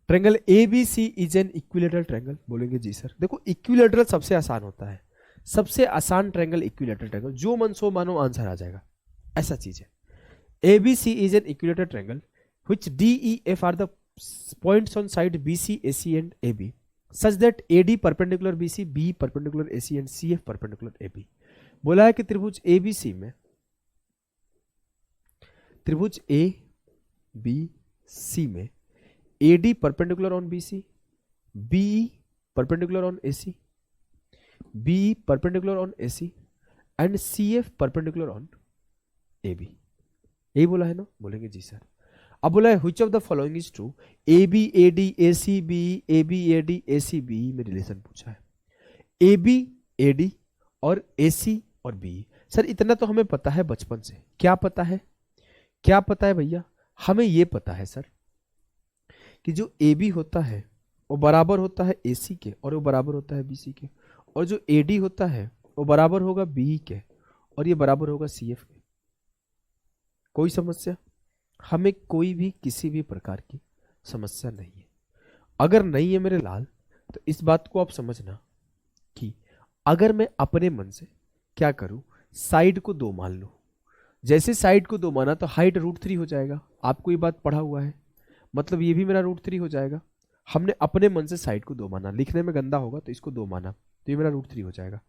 Triangle ABC is an equilateral triangle. बोलेंगे जी सर। देखो इक्विलेटरल सबसे आसान होता है, सबसे आसान ट्रायंगल इक्विलेटरल ट्रायंगल, जो मन सो मानो आंसर आ जाएगा, ऐसा चीज है। ABC is an equilateral triangle which DEF are the points on side BC, AC and AB such that AD perpendicular BC, B perpendicular AC and CF perpendicular AB। बोला है कि त्रिभुज ABC में, त्रिभुज ABC में AD perpendicular on BC, BE perpendicular on AC, BE perpendicular on AC and CF perpendicular on AB। यही बोला है ना? बोलेंगे जी सर। अब बोला है which of the following is true? AB AD AC BE, AB AD AC BE में relation पूछा है। AB AD और AC और BE। सर इतना तो हमें पता है बचपन से। क्या पता है? क्या पता है भैया? हमें ये पता है सर कि जो AB होता है वो बराबर होता है AC के और वो बराबर होता है BC के, और जो AD होता है वो बराबर होगा BE के और ये बराबर होगा CF के। कोई समस्या? हमें कोई भी किसी भी प्रकार की समस्या नहीं है। अगर नहीं है मेरे लाल तो इस बात को आप समझना कि अगर मैं अपने मन से क्या करूं, साइड को 2 मान लूं। जैसे साइड को 2 माना तो हाइट √3 हो जाएगा। आपको ये बात पढ़ा हुआ है, मतलब ये भी मेरा √3 हो जाएगा। हमने अपने मन से साइड को 2 माना, लिखने में गंदा होगा तो इसको 2 माना तो ये मेरा √3 हो जाएगा।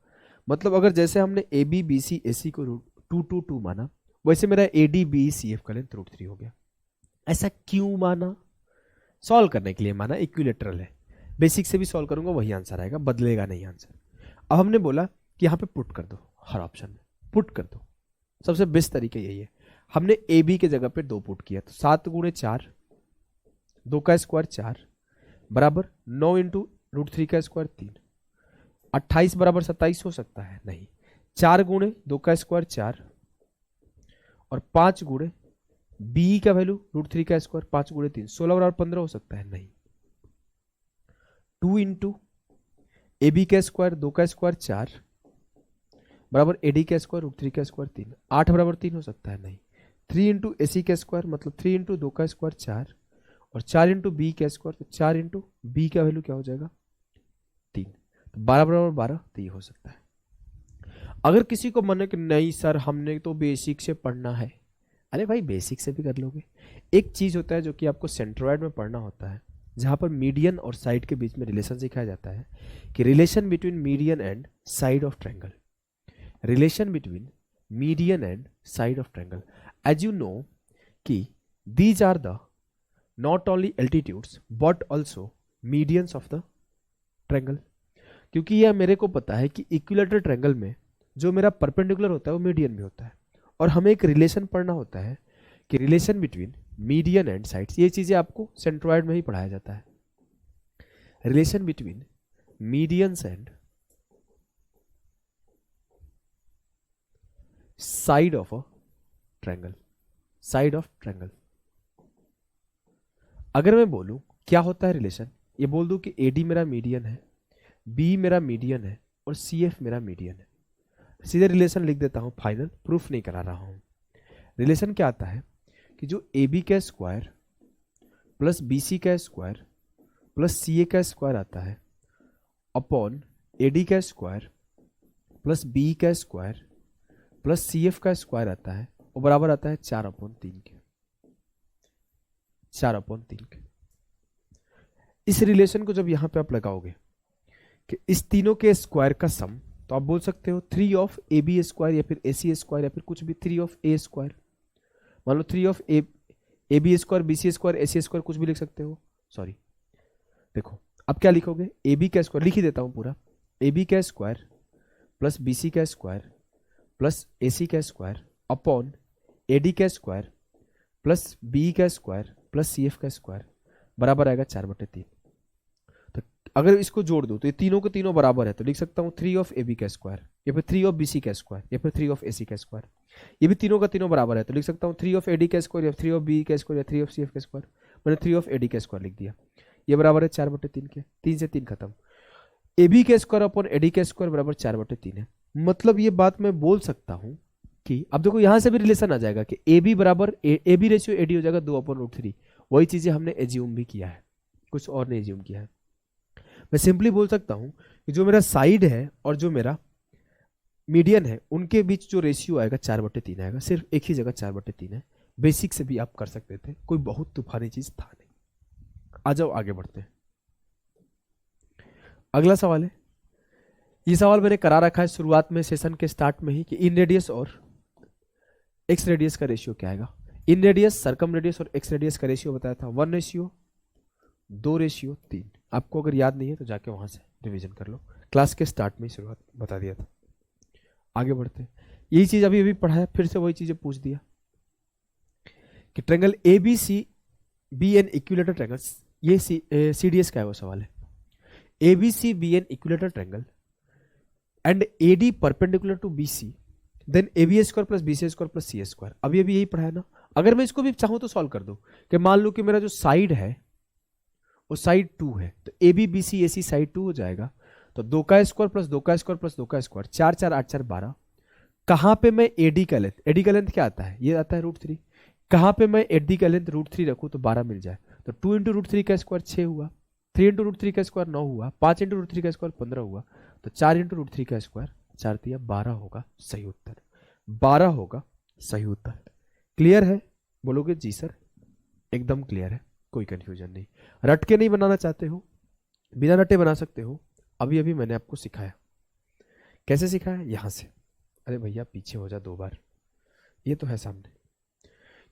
मतलब अगर जैसे हमने AB BC AC को 2 2 2 माना, वैसे मेरा AD BE CF का लेंथ √3 हो गया। ऐसा क्यों माना? सॉल्व करने के लिए माना, इक्विलेटरल है। बेसिक से भी सॉल्व करूंगा वही आंसर आएगा, बदलेगा नहीं आंसर। अब हमने बोला कि यहाँ पे पुट कर दो, हर ऑप्शन में पुट कर दो, सबसे बेस्ट तरीका यही है। हमने ए बी के जगह पे 2 पुट किया, तो 7 गुणे 4, 2 का स्क्वायर 4 बराबर 9 इंटू √3 का स्क्वायर 3, 28 बराबर 27 हो सकता है? नहीं। 4 गुणे 2 का स्क्वायर 4 और 5 गुणे बी का वैल्यू √3 का स्क्वायर 5 गुणे 3, 16 बराबर 15 हो सकता है? नहीं। 2 इंटू ए बी का स्क्वायर 2 का स्क्वायर 4 बराबर ए डी का स्क्वायर √3 का स्क्वायर 3, 8 बराबर 3 हो सकता है? नहीं। 3 इंटू ए सी का स्क्वायर मतलब 3 इंटू 2 का स्क्वायर 4 और 4 इंटू बी का स्क्वायर, तो 4 इंटू बी का वैल्यू क्या हो जाएगा? 3, तो 12 बराबर 12, तो ये हो सकता है। अगर किसी को मन है कि नहीं सर हमने तो बेसिक से पढ़ना है, अरे भाई बेसिक से भी कर लोगे। एक चीज होता है जो कि आपको सेंट्रोइड में पढ़ना होता है, जहां पर मीडियन और साइड के बीच में रिलेशन सिखाया जाता है कि relation between median and side of triangle, relation between median and side of triangle. As you know कि these are the not only altitudes but also medians of the triangle. क्योंकि यह मेरे को पता है कि इक्विलेटरल ट्रायंगल में जो मेरा परपेंडिकुलर होता है वो मीडियन भी होता है, और हमें एक रिलेशन पढ़ना होता है कि relation between median and sides. ये चीजें आपको सेंट्रोइड में ही पढ़ाया जाता है। Relation between medians and side of a triangle, side of triangle. अगर मैं बोलूं क्या होता है रिलेशन, ये बोल दूं कि एडी मेरा मीडियन है, बी मेरा मीडियन है और सी एफ मेरा मीडियन है, सीधे रिलेशन लिख देता हूं, फाइनल प्रूफ नहीं करा रहा हूं। रिलेशन क्या आता है कि जो ए बी का स्क्वायर प्लस बी सी का स्क्वायर प्लस सी ए का स्क्वायर आता है अपॉन ए डी का स्क्वायर प्लस बी का स्क्वायर प्लस सी एफ का स्क्वायर आता है, वो बराबर आता है 4/3 के, 4/3 के। इस रिलेशन को जब यहां पे आप लगाओगे कि इस तीनों के स्क्वायर का सम, तो आप बोल सकते हो 3 ऑफ ए बी स्क्वायर या फिर ए सी स्क्वायर या फिर कुछ भी 3 ऑफ ए स्क्वायर, मान लो 3 of A B square B C square A C square, कुछ भी लिख सकते हो। सॉरी देखो अब क्या लिखोगे, ए बी का स्क्वायर लिख ही देता हूं पूरा, ए बी का स्क्वायर प्लस बी सी का स्क्वायर प्लस ए सी का स्क्वायर अपॉन ए डी का स्क्वायर प्लस बी का स्क्वायर प्लस सी एफ का स्क्वायर बराबर आएगा 4/3। तो अगर इसको जोड़ दो तो ये तीनों के तीनों बराबर है, तो लिख सकता हूं 3 ऑफ ए बी का स्क्वायर या फिर 3 ऑफ बी सी का स्क्वायर या फिर 3 ऑफ ए सी का स्क्वायर। ये भी तीनों का तीनों बराबर है, तो लिख सकता हूं 3 ऑफ ए डी का स्क्वायर या 3 ऑफ बी का स्क्वायर या 3 ऑफ सी एफ का स्क्वायर। मैंने 3 ऑफ ए डी का स्क्वायर लिख दिया, ये बराबर है 4/3 के, 3 से 3 खत्म। ए बी का स्क्वायर अपॉन ए डी का स्क्वायर बराबर 4/3 है। मतलब ये बात मैं बोल सकता हूं कि अब देखो यहां से भी रिलेशन आ जाएगा कि ए बी बराबर A B ratio A D हो जाएगा 2/√3। वही चीजें हमने एज्यूम भी किया है, कुछ और नहीं एज्यूम किया है। मैं सिंपली बोल सकता हूं कि जो मेरा साइड है और जो मेरा मीडियन है उनके बीच जो रेशियो आएगा 4/3 आएगा, सिर्फ एक ही जगह 4/3 है। बेसिक से भी आप कर सकते थे, कोई बहुत तूफानी चीज था नहीं। आ जाओ आगे बढ़ते हैं। अगला सवाल है, ये सवाल मैंने करा रखा है शुरुआत में सेशन के स्टार्ट में ही कि इन रेडियस और एक्स रेडियस का रेशियो क्या आएगा। इन रेडियस सर्कम रेडियस और एक्स रेडियस का रेशियो बताया था 1:2:3। आपको अगर याद नहीं है तो जाके वहां से रिवीजन कर लो, क्लास के स्टार्ट में शुरुआत बता दिया था। आगे बढ़ते हैं, यही चीज अभी अभी पढ़ाया, फिर से वही चीजें पूछ दिया कि triangle A B C be an equilateral triangle, ये सी डी एस का है वो सवाल है। A B C be an equilateral triangle and A D perpendicular to B C, then A B square plus B C square plus C square. अभी अभी यही पढ़ाया ना। अगर मैं इसको भी चाहूं तो सॉल्व कर दूं कि मान लो कि मेरा जो साइड है वो साइड 2 है, तो A B B C A C side 2 हो जाएगा, तो 2 का स्क्वायर प्लस 2 का स्क्वायर प्लस 2 का स्क्वायर, 4 4 8 4 12। कहां पे मैं एडी का लेंथ, एडी का लेंथ क्या आता है, ये आता है √3। कहां पे मैं एडी का लेंथ √3 रखूं तो 12 मिल जाए, तो 2 इंटू √3 का स्क्वायर 6 हुआ, 3 इंटू √3 का स्क्वायर 9 हुआ, 5 इंटू √3 का स्क्वायर 15 हुआ, तो 4 इंटू √3 का स्क्वायर 4 दिया 12 होगा सही उत्तर, 12 होगा सही उत्तर। क्लियर है? बोलोगे जी सर एकदम क्लियर है, कोई कंफ्यूजन नहीं। रट के नहीं बनाना चाहते हो, बिना रटे बना सकते हो। अभी अभी मैंने आपको सिखाया, कैसे सिखाया, यहां से। अरे भैया पीछे हो जा 2 बार, ये तो है सामने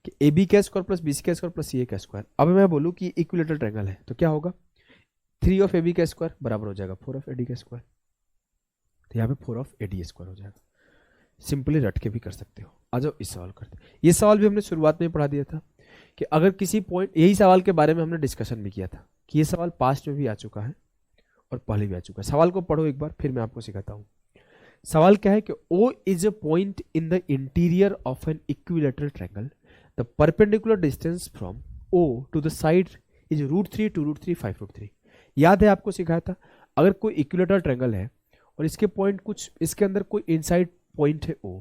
कि ए बी का स्क्वायर प्लस बी सी का स्क्वायर प्लस सी ए का स्क्वायर। अब मैं बोलूं कि इक्विलेटरल ट्रायंगल है तो क्या होगा, 3 ऑफ ए बी का स्क्वायर बराबर हो जाएगा 4 ऑफ ए डी का स्क्वायर, तो यहाँ पे 4 ऑफ ए डी स्क्वायर हो जाएगा। सिंपली रट के भी कर सकते हो। आ जाओ इस सवाल करते हैं। ये सवाल भी हमने शुरुआत में पढ़ा दिया था कि अगर किसी पॉइंट, यही सवाल के बारे में हमने डिस्कशन भी किया था कि ये सवाल पास्ट में भी आ चुका है और पहले भी आ चुका है। सवाल को पढ़ो एक बार, फिर मैं आपको सिखाता हूँ। सवाल क्या है कि O is a point in the interior of an equilateral triangle, the perpendicular distance from O to the side is √3 2√3 5√3। याद है आपको सिखाया था, अगर कोई इक्विलेटरल ट्रायंगल है और इसके पॉइंट कुछ, इसके अंदर कोई इनसाइड पॉइंट है O,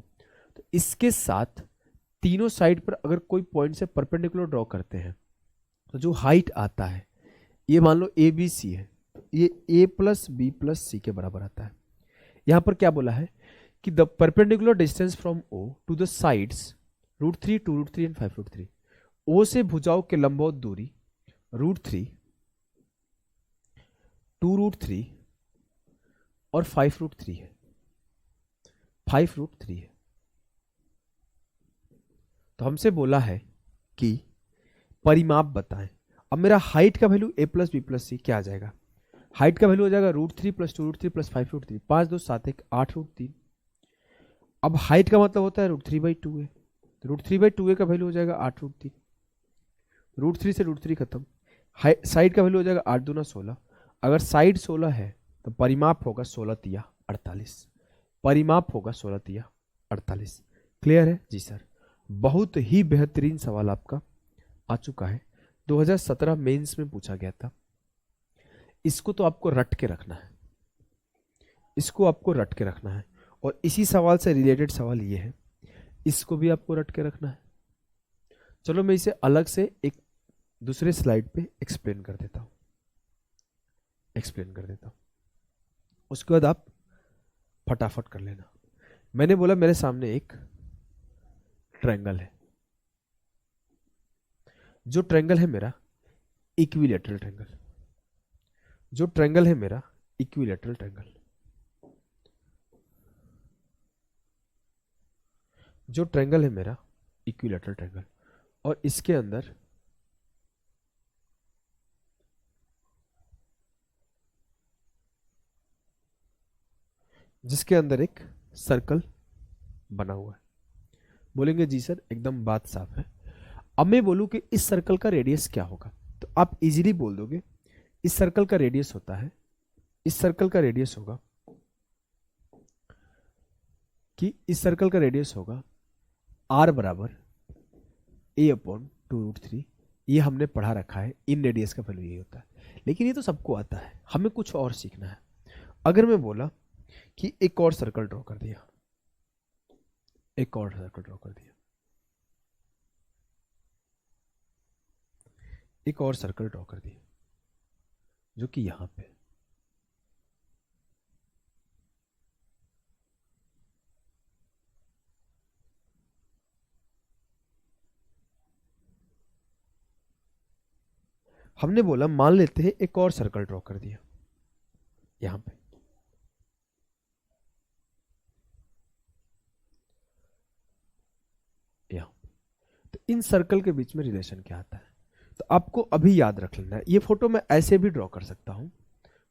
तो इसके साथ तीनों साइड पर अगर कोई पॉइंट से परपेंडिकुलर ड्रॉ करते हैं तो जो हाइट आता है, ये मान लो ए बी सी है, ये a प्लस बी प्लस सी के बराबर आता है। यहां पर क्या बोला है कि the perpendicular distance from O to the sides √3 2√3 and 5√3। O से भुजाओं के लंबवत दूरी √3 2√3 और 5√3 है, 5√3 है। तो हमसे बोला है कि परिमाप बताएं। अब मेरा हाइट का value a plus B plus C क्या आ जाएगा, हाइट का वैल्यू हो जाएगा √3 प्लस 2√3 प्लस 5√3, 5 2 7 1 8√3। अब हाइट का मतलब होता है √3/2 है, तो √3/2 का वैल्यू हो जाएगा 8√3। √3 से √3 खत्म, साइड का वैल्यू हो जाएगा 8 दूना 16। अगर साइड 16 है तो परिमाप होगा 16 तिया 48, परिमाप होगा 16 तिया 48। क्लियर है जी सर। बहुत ही बेहतरीन सवाल आपका आ चुका है, 2017 मेंस में पूछा गया था। इसको तो आपको रट के रखना है, इसको आपको रट के रखना है। और इसी सवाल से रिलेटेड सवाल ये है, इसको भी आपको रट के रखना है। चलो मैं इसे अलग से एक दूसरे स्लाइड पे एक्सप्लेन कर देता हूं, उसके बाद आप फटाफट कर लेना। मैंने बोला मेरे सामने एक ट्रायंगल है, जो ट्रायंगल है मेरा इक्विलेटरल ट्रायंगल, जो ट्रायंगल है मेरा इक्विलेटरल ट्रायंगल, जो ट्रायंगल है मेरा इक्विलेटरल ट्रायंगल, और इसके अंदर जिसके अंदर एक सर्कल बना हुआ है। बोलेंगे जी सर एकदम बात साफ है। अब मैं बोलूं कि इस सर्कल का रेडियस क्या होगा, तो आप इजीली बोल दोगे इस सर्कल का रेडियस होता है, इस सर्कल का रेडियस होगा कि इस सर्कल का रेडियस होगा r बराबर a/2√3। ये हमने पढ़ा रखा है, इन रेडियस का वैल्यू ये होता है, लेकिन ये तो सबको आता है, हमें कुछ और सीखना है। अगर मैं बोला कि एक और सर्कल ड्रॉ कर दिया, एक और सर्कल ड्रॉ कर दिया, एक और सर्कल ड्रॉ कर दिया, जो कि यहां पे, हमने बोला मान लेते हैं एक और सर्कल ड्रॉ कर दिया यहां पे, यहां। तो इन सर्कल के बीच में रिलेशन क्या आता है, तो आपको अभी याद रख लेना है। ये फोटो मैं ऐसे भी ड्रॉ कर सकता हूं,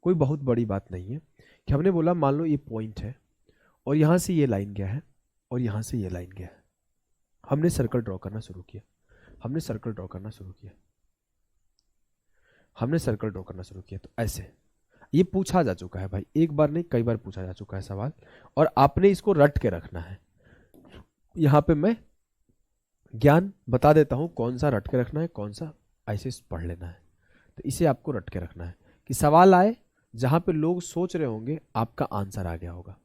कोई बहुत बड़ी बात नहीं है। कि हमने बोला मान लो ये पॉइंट है और यहां से ये लाइन गया है और यहां से ये लाइन गया है, हमने सर्कल ड्रॉ करना शुरू किया, हमने सर्कल ड्रॉ करना शुरू किया, हमने सर्कल ड्रॉ करना शुरू किया। तो ऐसे ये पूछा जा चुका है भाई, एक बार नहीं कई बार पूछा जा चुका है सवाल, और आपने इसको रट के रखना है। यहां पे मैं ज्ञान बता देता हूं कौन सा रट के रखना है, कौन सा ऐसे पढ़ लेना है। तो इसे आपको रट के रखना है कि सवाल आए जहां पे लोग सोच रहे होंगे आपका आंसर आ गया होगा,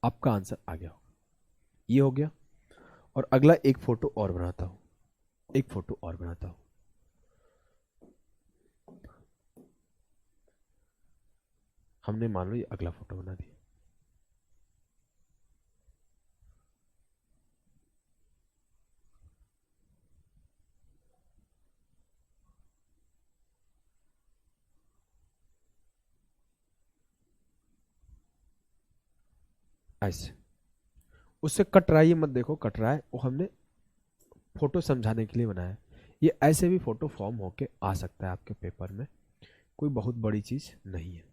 आपका आंसर आ गया होगा। ये हो गया। और अगला एक फोटो और बनाता हूं, एक फोटो और बनाता हूं। हमने मान लो ये अगला फोटो बना दिया, ऐसे। उससे कट रहा है ये मत देखो, कट रहा है वो हमने फोटो समझाने के लिए बनाया है। ये ऐसे भी फोटो फॉर्म होके आ सकता है आपके पेपर में, कोई बहुत बड़ी चीज नहीं है,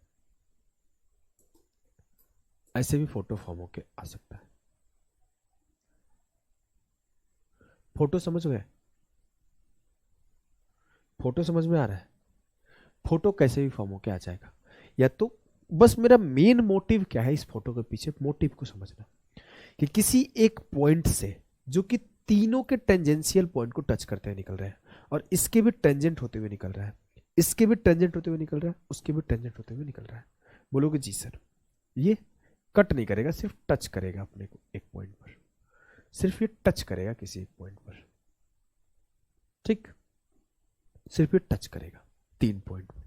ऐसे भी फोटो फॉर्म होके आ सकता है। फोटो समझ गए? फोटो समझ में आ रहा है? फोटो कैसे भी फॉर्म होके आ जाएगा। या तो बस मेरा मेन मोटिव क्या है इस फोटो के पीछे, मोटिव को समझना कि किसी एक पॉइंट से जो कि तीनों के टेंजेंशियल पॉइंट को टच करते हुए निकल रहे हैं, और इसके भी टेंजेंट होते हुए निकल रहा है, इसके भी टेंजेंट होते हुए निकल रहा है, उसके भी टेंजेंट होते हुए निकल रहा है। बोलोगे जी सर, ये कट नहीं करेगा, सिर्फ टच करेगा अपने को एक पॉइंट पर, सिर्फ ये टच करेगा किसी एक पॉइंट पर, ठीक, सिर्फ ये टच करेगा 3 पॉइंट पर,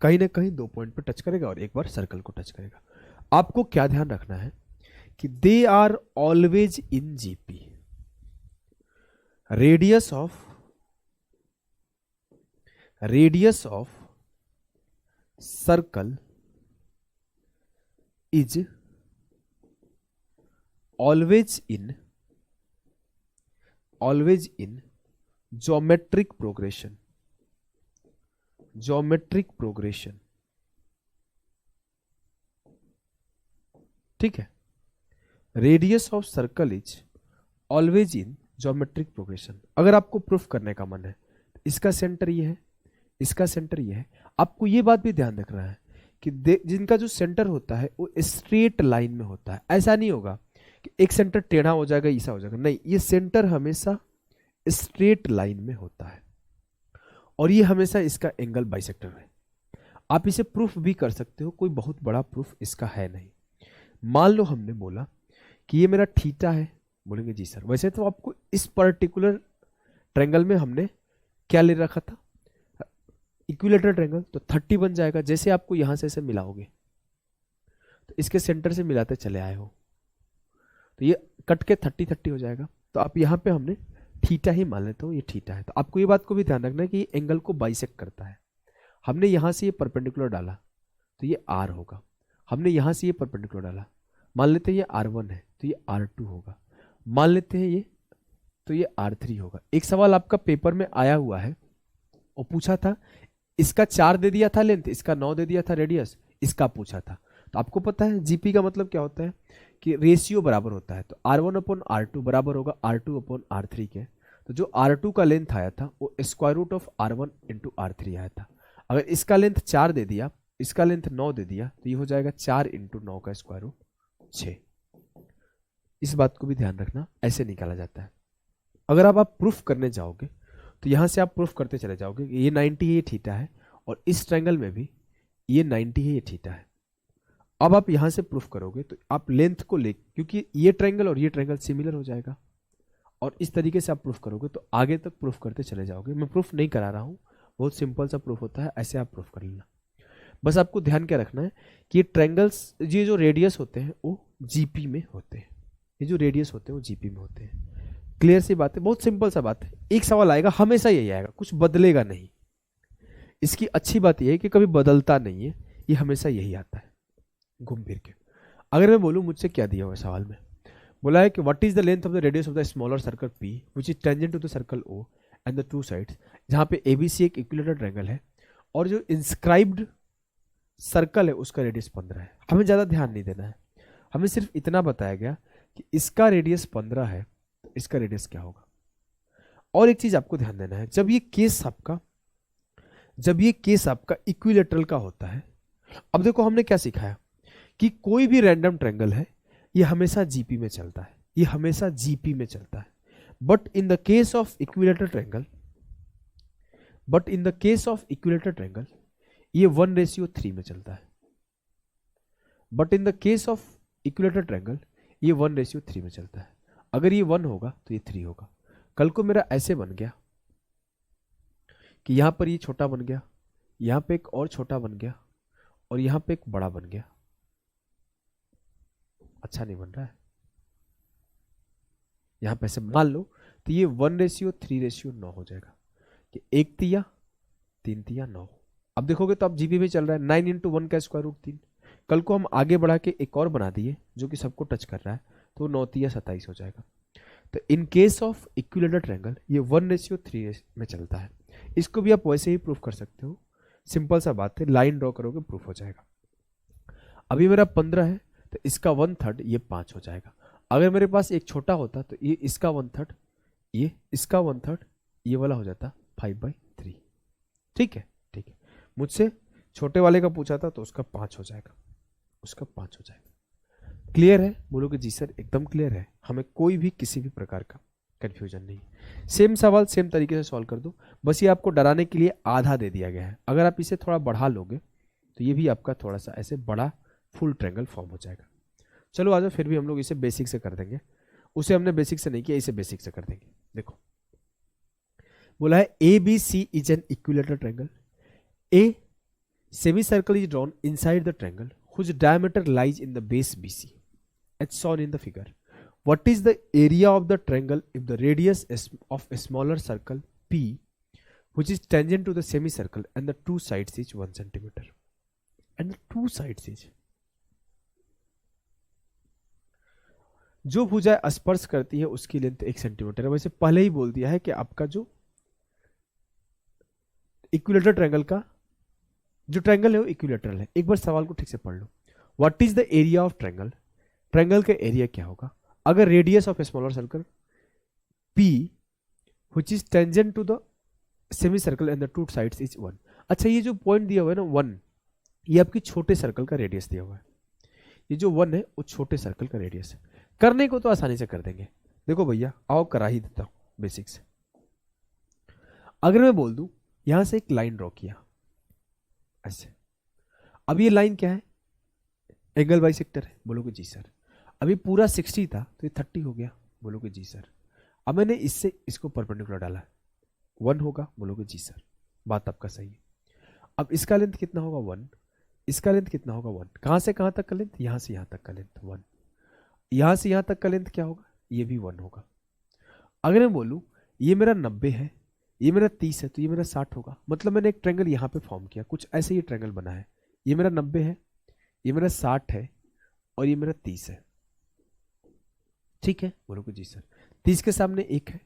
कहीं ना कहीं 2 पॉइंट पर टच करेगा और एक बार सर्कल को टच करेगा। आपको क्या ध्यान रखना है कि they are always in GP. Radius of circle is always in geometric progression. ठीक है, radius of circle is always in geometric progression. अगर आपको प्रूफ करने का मन है, इसका सेंटर ये है, इसका सेंटर ये है, आपको ये बात भी ध्यान रखना है कि जिनका जो सेंटर होता है वो स्ट्रेट लाइन में होता है। ऐसा नहीं होगा कि एक सेंटर टेढ़ा हो जाएगा, ऐसा हो जाएगा, नहीं, ये सेंटर हमेशा स्ट्रेट लाइन में होता है और ये हमेशा इसका एंगल बाइसेक्टर है। आप इसे प्रूफ भी कर सकते हो, कोई बहुत बड़ा प्रूफ इसका है नहीं। मान लो हमने बोला कि ये मेरा थीटा है, बोलेंगे जी सर, वैसे तो आपको इस पर्टिकुलर ट्रायंगल में हमने क्या ले रखा था, इक्विलेटरल ट्रायंगल, तो 30 बन जाएगा। जैसे आपको यहां से ऐसे मिलाओगे तो इसके सेंटर से मिलाते चले आए हो तो ये कट के 30 हो जाएगा। तो आप यहाँ पे हमने थीटा ही मान लेते हो, ये थीटा है। तो आपको ये बात को भी ध्यान रखना है कि ये एंगल को बाइसेक्ट करता है। हमने यहाँ से ये परपेंडिकुलर डाला तो ये आर होगा, हमने यहाँ से ये परपेंडिकुलर डाला, मान लेते हैं ये R1 है तो ये R2 होगा, मान लेते हैं ये, तो ये R3 होगा। एक सवाल आपका पेपर में आया हुआ है और पूछा था, इसका 4 दे दिया था लेंथ, इसका 9 दे दिया था रेडियस, इसका पूछा था। तो आपको पता है जीपी का मतलब क्या होता है कि रेशियो बराबर होता है। तो R1/R2 बराबर होगा R2/R3 के। तो जो R2 का लेंथ आया था वो square root of R1 into R3 आया था। अगर इसका लेंथ 4 दे दिया, इसका लेंथ 9 दे दिया, तो ये हो जाएगा 4 इंटू 9 का स्क्वायर रूट 6। इस बात को भी ध्यान रखना, ऐसे निकाला जाता है। अगर आप प्रूफ करने जाओगे तो यहां से आप प्रूफ करते चले जाओगे कि ये 90 है, ये थीटा है, और इस ट्रायंगल में भी ये 90 है, ये थीटा है। अब आप यहां से प्रूफ करोगे तो आप लेंथ को ले, क्योंकि ये ट्रायंगल और ये ट्रायंगल सिमिलर हो जाएगा, और इस तरीके से आप प्रूफ करोगे तो आगे तक प्रूफ करते चले जाओगे। मैं प्रूफ नहीं करा रहा हूं, बहुत सिंपल सा प्रूफ होता है, ऐसे आप प्रूफ कर लेना। बस आपको ध्यान क्या रखना है कि ये ट्रायंगल्स, ये जो रेडियस होते हैं वो जीपी में होते हैं, ये जो रेडियस होते हैं वो जीपी में होते हैं। क्लियर सी बात है, बहुत सिंपल सा बात है। एक सवाल आएगा, हमेशा यही आएगा, कुछ बदलेगा नहीं। इसकी अच्छी बात यह है कि कभी बदलता नहीं है, ये हमेशा यही आता है घूम फिर के। अगर मैं बोलूं मुझसे क्या दिया हुआ सवाल में, बोला है कि what is the length of the radius of the smaller circle P which is tangent to the circle O and the two sides, जहां पे एबीसी एक इक्विलेटरल ट्रायंगल है और जो इंस्क्राइब्ड सर्कल है उसका रेडियस 15 है। हमें ज्यादा ध्यान नहीं देना है, हमें सिर्फ इतना बताया गया कि इसका रेडियस 15 है तो इसका रेडियस क्या होगा। और एक चीज आपको ध्यान देना है, जब ये केस आपका इक्विलेटरल का होता है, अब देखो हमने क्या सिखाया कि कोई भी रैंडम ट्रायंगल है ये हमेशा जीपी में चलता है, ये हमेशा जीपी में चलता है। But in the case of equilateral triangle ये 1:3 में चलता है। But in the case of equilateral triangle ये 1:3 में चलता है। अगर ये 1 होगा तो ये 3 होगा। कल को मेरा ऐसे बन गया कि यहां पर ये छोटा बन गया, यहां पे एक और छोटा बन गया, और यहां पे एक बड़ा बन गया, अच्छा नहीं बन रहा है। यहां पे ऐसे मान लो तो ये 1:3:9 हो जाएगा कि 1 तिया 3 तिया 9। अब देखोगे तो अब जीपी में चल रहा है, 9 इंटू 1 का स्क्वायर रूट 3। कल को हम आगे बढ़ा के एक और बना दिए जो कि सबको टच कर रहा है, तो 9 तिया 27 हो जाएगा। तो in case of equilateral triangle ये 1:3 में चलता है। इसको भी आप वैसे ही प्रूफ कर सकते हो, सिंपल सा बात है, लाइन ड्रॉ करोगे प्रूफ हो जाएगा। अभी मेरा 15 है तो इसका 1/3 ये 5 हो जाएगा। अगर मेरे पास एक छोटा होता तो ये इसका 1/3, ये इसका 1/3, ये वाला हो जाता 5/3। ठीक है, ठीक है। मुझसे छोटे वाले का पूछा था तो उसका 5 हो जाएगा, उसका 5 हो जाएगा। क्लियर है? बोलोगे जी सर एकदम क्लियर है, हमें कोई भी किसी भी प्रकार का कंफ्यूजन नहीं। सेम सवाल सेम तरीके से सॉल्व कर दो, बस ये आपको डराने के लिए आधा दे दिया गया है। अगर आप इसे थोड़ा बढ़ा लोगे तो ये भी आपका थोड़ा सा ऐसे बड़ा फुल ट्रायंगल फॉर्म हो जाएगा। चलो आ जाओ, फिर भी हम लोग इसे बेसिक से कर देंगे। उसे हमने बेसिक से नहीं किया, इसे बेसिक से कर देंगे। देखो बोला है A B C is an equilateral triangle. A semi circle is drawn inside the triangle whose diameter lies in the base BC as shown in the figure. What is the area of the triangle if the radius of a smaller circle P which is tangent to the semicircle and the two sides is 1 centimeter and the two sides is, जो भुजा स्पर्श करती है उसकी length 1 centimetre है। वैसे पहले ही बोल दिया है कि आपका जो इक्विलेटरल ट्रायंगल का जो ट्रायंगल है वो इक्विलेटरल है। एक बार सवाल को ठीक से पढ़ लो। What is the area of triangle, triangle का एरिया क्या होगा अगर radius of a smaller circle P which is tangent to the semicircle and the two sides is 1। अच्छा, ये जो पॉइंट दिया हुआ है ना 1, ये आपकी छोटे सर्कल का रेडियस दिया हुआ है। ये जो 1 है वो छोटे सर्कल का रेडियस है। करने को तो आसानी से कर देंगे। देखो भैया आओ करा ही देता हूं बेसिक से। अगर मैं बोल दूं यहां से एक लाइन ड्रॉ किया ऐसे, अब ये लाइन क्या है, एंगल बाइसेक्टर है। बोलोगे जी सर। अभी पूरा 60 था तो ये 30 हो गया। बोलोगे जी सर। अब मैंने इससे इसको परपेंडिकुलर डाला, 1 होगा। बोलोगे जी सर, बात आपका सही है। अब इसका लेंथ कितना होगा 1, इसका लेंथ कितना होगा 1। कहां से कहां तक का लेंथ, यहां से यहां तक का लेंथ 1, यहां से यहां तक का लेंथ क्या होगा, ये भी 1 होगा। अगर मैं बोलूं ये मेरा 90 है, ये मेरा 30 है, तो ये मेरा 60 होगा। मतलब मैंने एक ट्रायंगल यहाँ पे फॉर्म किया, कुछ ऐसे ही ट्रायंगल बना है। ये मेरा 90 है, ये मेरा 60 है और ये मेरा 30 है। ठीक है, बोलोगे जी सर। 30 के सामने 1 है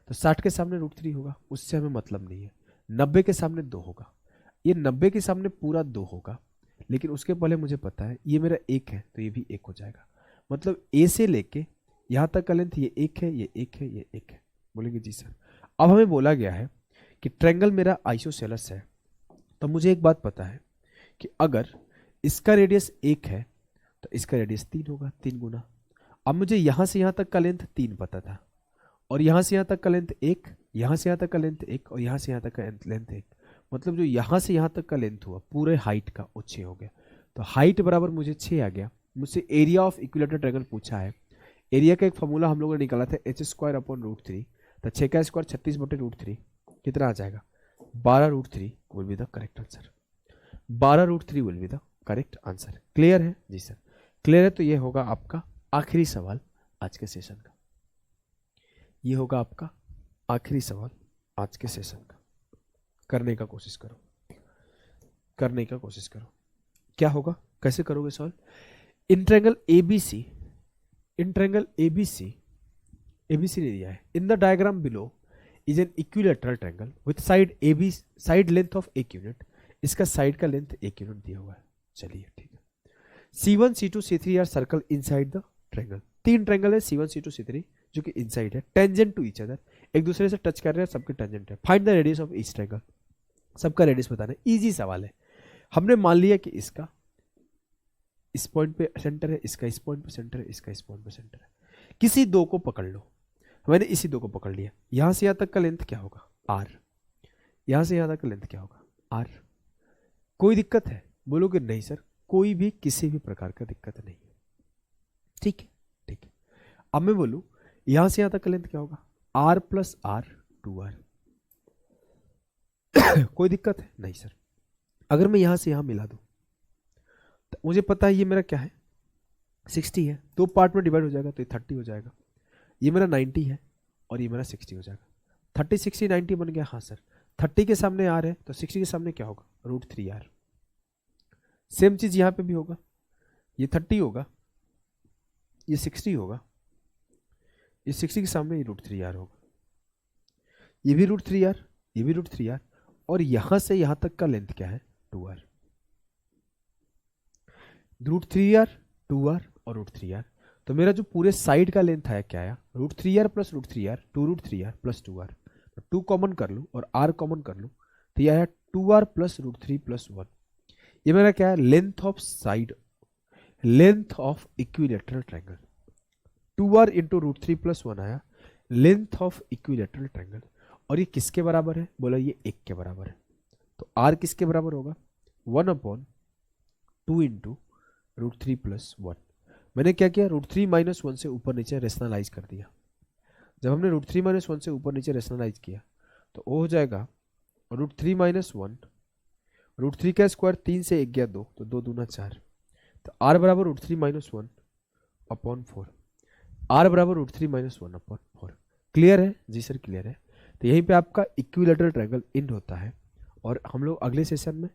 तो 60 के सामने √3 होगा, उससे हमें मतलब नहीं है। 90 के सामने 2 होगा, ये 90 के सामने पूरा 2 होगा, लेकिन उसके पहले मुझे पता है ये मेरा 1 है तो ये भी 1 हो जाएगा। मतलब ए से लेके यहाँ तक का लेंथ ये 1 है, ये 1 है, ये 1 है। बोलेंगे जी सर। अब हमें बोला गया है कि ट्रायंगल मेरा आइसोसेलेस है, तो मुझे एक बात पता है कि अगर इसका रेडियस 1 है तो इसका रेडियस 3 होगा, 3 गुना। अब मुझे यहां से यहां तक का लेंथ 3 पता था, और यहां से यहां तक का लेंथ 1, यहां से यहां तक का लेंथ 1 और यहां से यहां तक का लेंथ 1। मतलब जो यहां से यहां तक का लेंथ हुआ पूरे हाइट का वो 6 हो गया। तो हाइट बराबर मुझे 6 आ गया। मुझसे एरिया ऑफ इक्विलेटरल ट्रायंगल पूछा है। एरिया का एक फॉर्मूला हम लोगों ने निकाला था h² / √3। तो 6 का स्क्वायर 36/√3 कितना आ जाएगा, 12√3 will be the correct answer. 12√3 will be the correct answer. Clear है जी सर? क्लियर है। तो ये होगा आपका आखिरी सवाल आज के सेशन का। ये होगा आपका आखिरी सवाल आज के सेशन का। करने का कोशिश करो, करने का कोशिश करो। क्या होगा, कैसे करोगे solve? In triangle ABC, in triangle ABC, ABC ने दिया है। In the diagram below is an equilateral triangle with side AB, side length of 1 unit. इसका साइड का लेंथ 1 यूनिट दिया हुआ है। चलिए ठीक है। C1 C2 C3 are circle inside the triangle. 3 triangle है C1 C2 C3 जो कि इनसाइड है, टेंजेंट टू ईच अदर, एक दूसरे से टच कर रहे हैं, सबके टेंजेंट है। Find the radius of each triangle, सबका रेडियस बताना है। इजी सवाल है। हमने मान लिया कि इसका इस पॉइंट पे सेंटर है, इसका इस पॉइंट पे सेंटर है, इसका इस पॉइंट पे सेंटर है। किसी दो को पकड़ लो। मैंने इसी दो को पकड़ लिया। यहां से यहां तक का लेंथ क्या होगा, r। यहां से यहां तक का लेंथ क्या होगा, r। कोई दिक्कत है? बोलोगे नहीं सर, कोई भी किसी भी प्रकार का दिक्कत नहीं है। ठीक है, ठीक है। अब मैं बोलूं यहां से यहां तक का लेंथ क्या होगा, r + r 2r। कोई दिक्कत है? नहीं सर। अगर मैं यहां से यहां मिला दूं तो मुझे पता है ये मेरा क्या है, 60 है। 2 पार्ट में डिवाइड हो जाएगा तो ये 30 हो जाएगा। ये मेरा 90 है और ये मेरा 60 हो जाएगा। 30 60 90 बन गया। हाँ सर। 30 के सामने r है तो 60 के सामने क्या होगा, √3r। सेम चीज यहां पे भी होगा। ये 30 होगा, ये 60 होगा, इस 60 के सामने ये √3r होगा, ये भी √3r, ये भी √3r, और यहां से यहां तक का लेंथ क्या है 2r, √3r 2r और √3r। तो मेरा जो पूरे साइड का लेंथ आया क्या आया √3r plus √3r, 2√3r plus 2r। तो 2 कॉमन कर लूँ और r कॉमन कर लूँ तो यह आया 2r प्लस √3 प्लस 1। ये मेरा क्या है length of side, length of equilateral triangle. 2r into √3 plus 1 आया लेंथ ऑफ इक्विलेटरल ट्रायंगल। और ये किसके बराबर है, बोला ये 1 के बराबर है। तो r किसके बराबर होगा 1/2 इंटू √3 प्लस 1। मैंने क्या किया √3 माइनस 1 से ऊपर नीचे रेशनलाइज कर दिया। जब हमने √3 माइनस 1 से ऊपर नीचे रेशनलाइज किया तो वो हो जाएगा √3 माइनस 1, √3 का स्क्वायर 3 से 1 गया 2, तो 2 दूना 4। तो r बराबर √3 माइनस 1 अपॉन 4, r बराबर √3 माइनस 1 अपॉन 4। क्लियर है जी सर, क्लियर है। तो यहीं पे आपका इक्विलेटरल ट्रायंगल एंड होता है, और हम लोग अगले सेशन में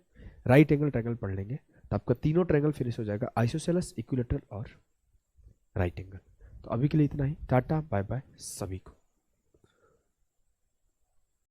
राइट एंगल ट्रायंगल पढ़ लेंगे। तो आपका तीनों ट्रायंगल फिनिश हो जाएगा, आइसोसेलेस, इक्विलेटरल और राइट एंगल। तो अभी के लिए इतना ही, टाटा बाय बाय सभी को।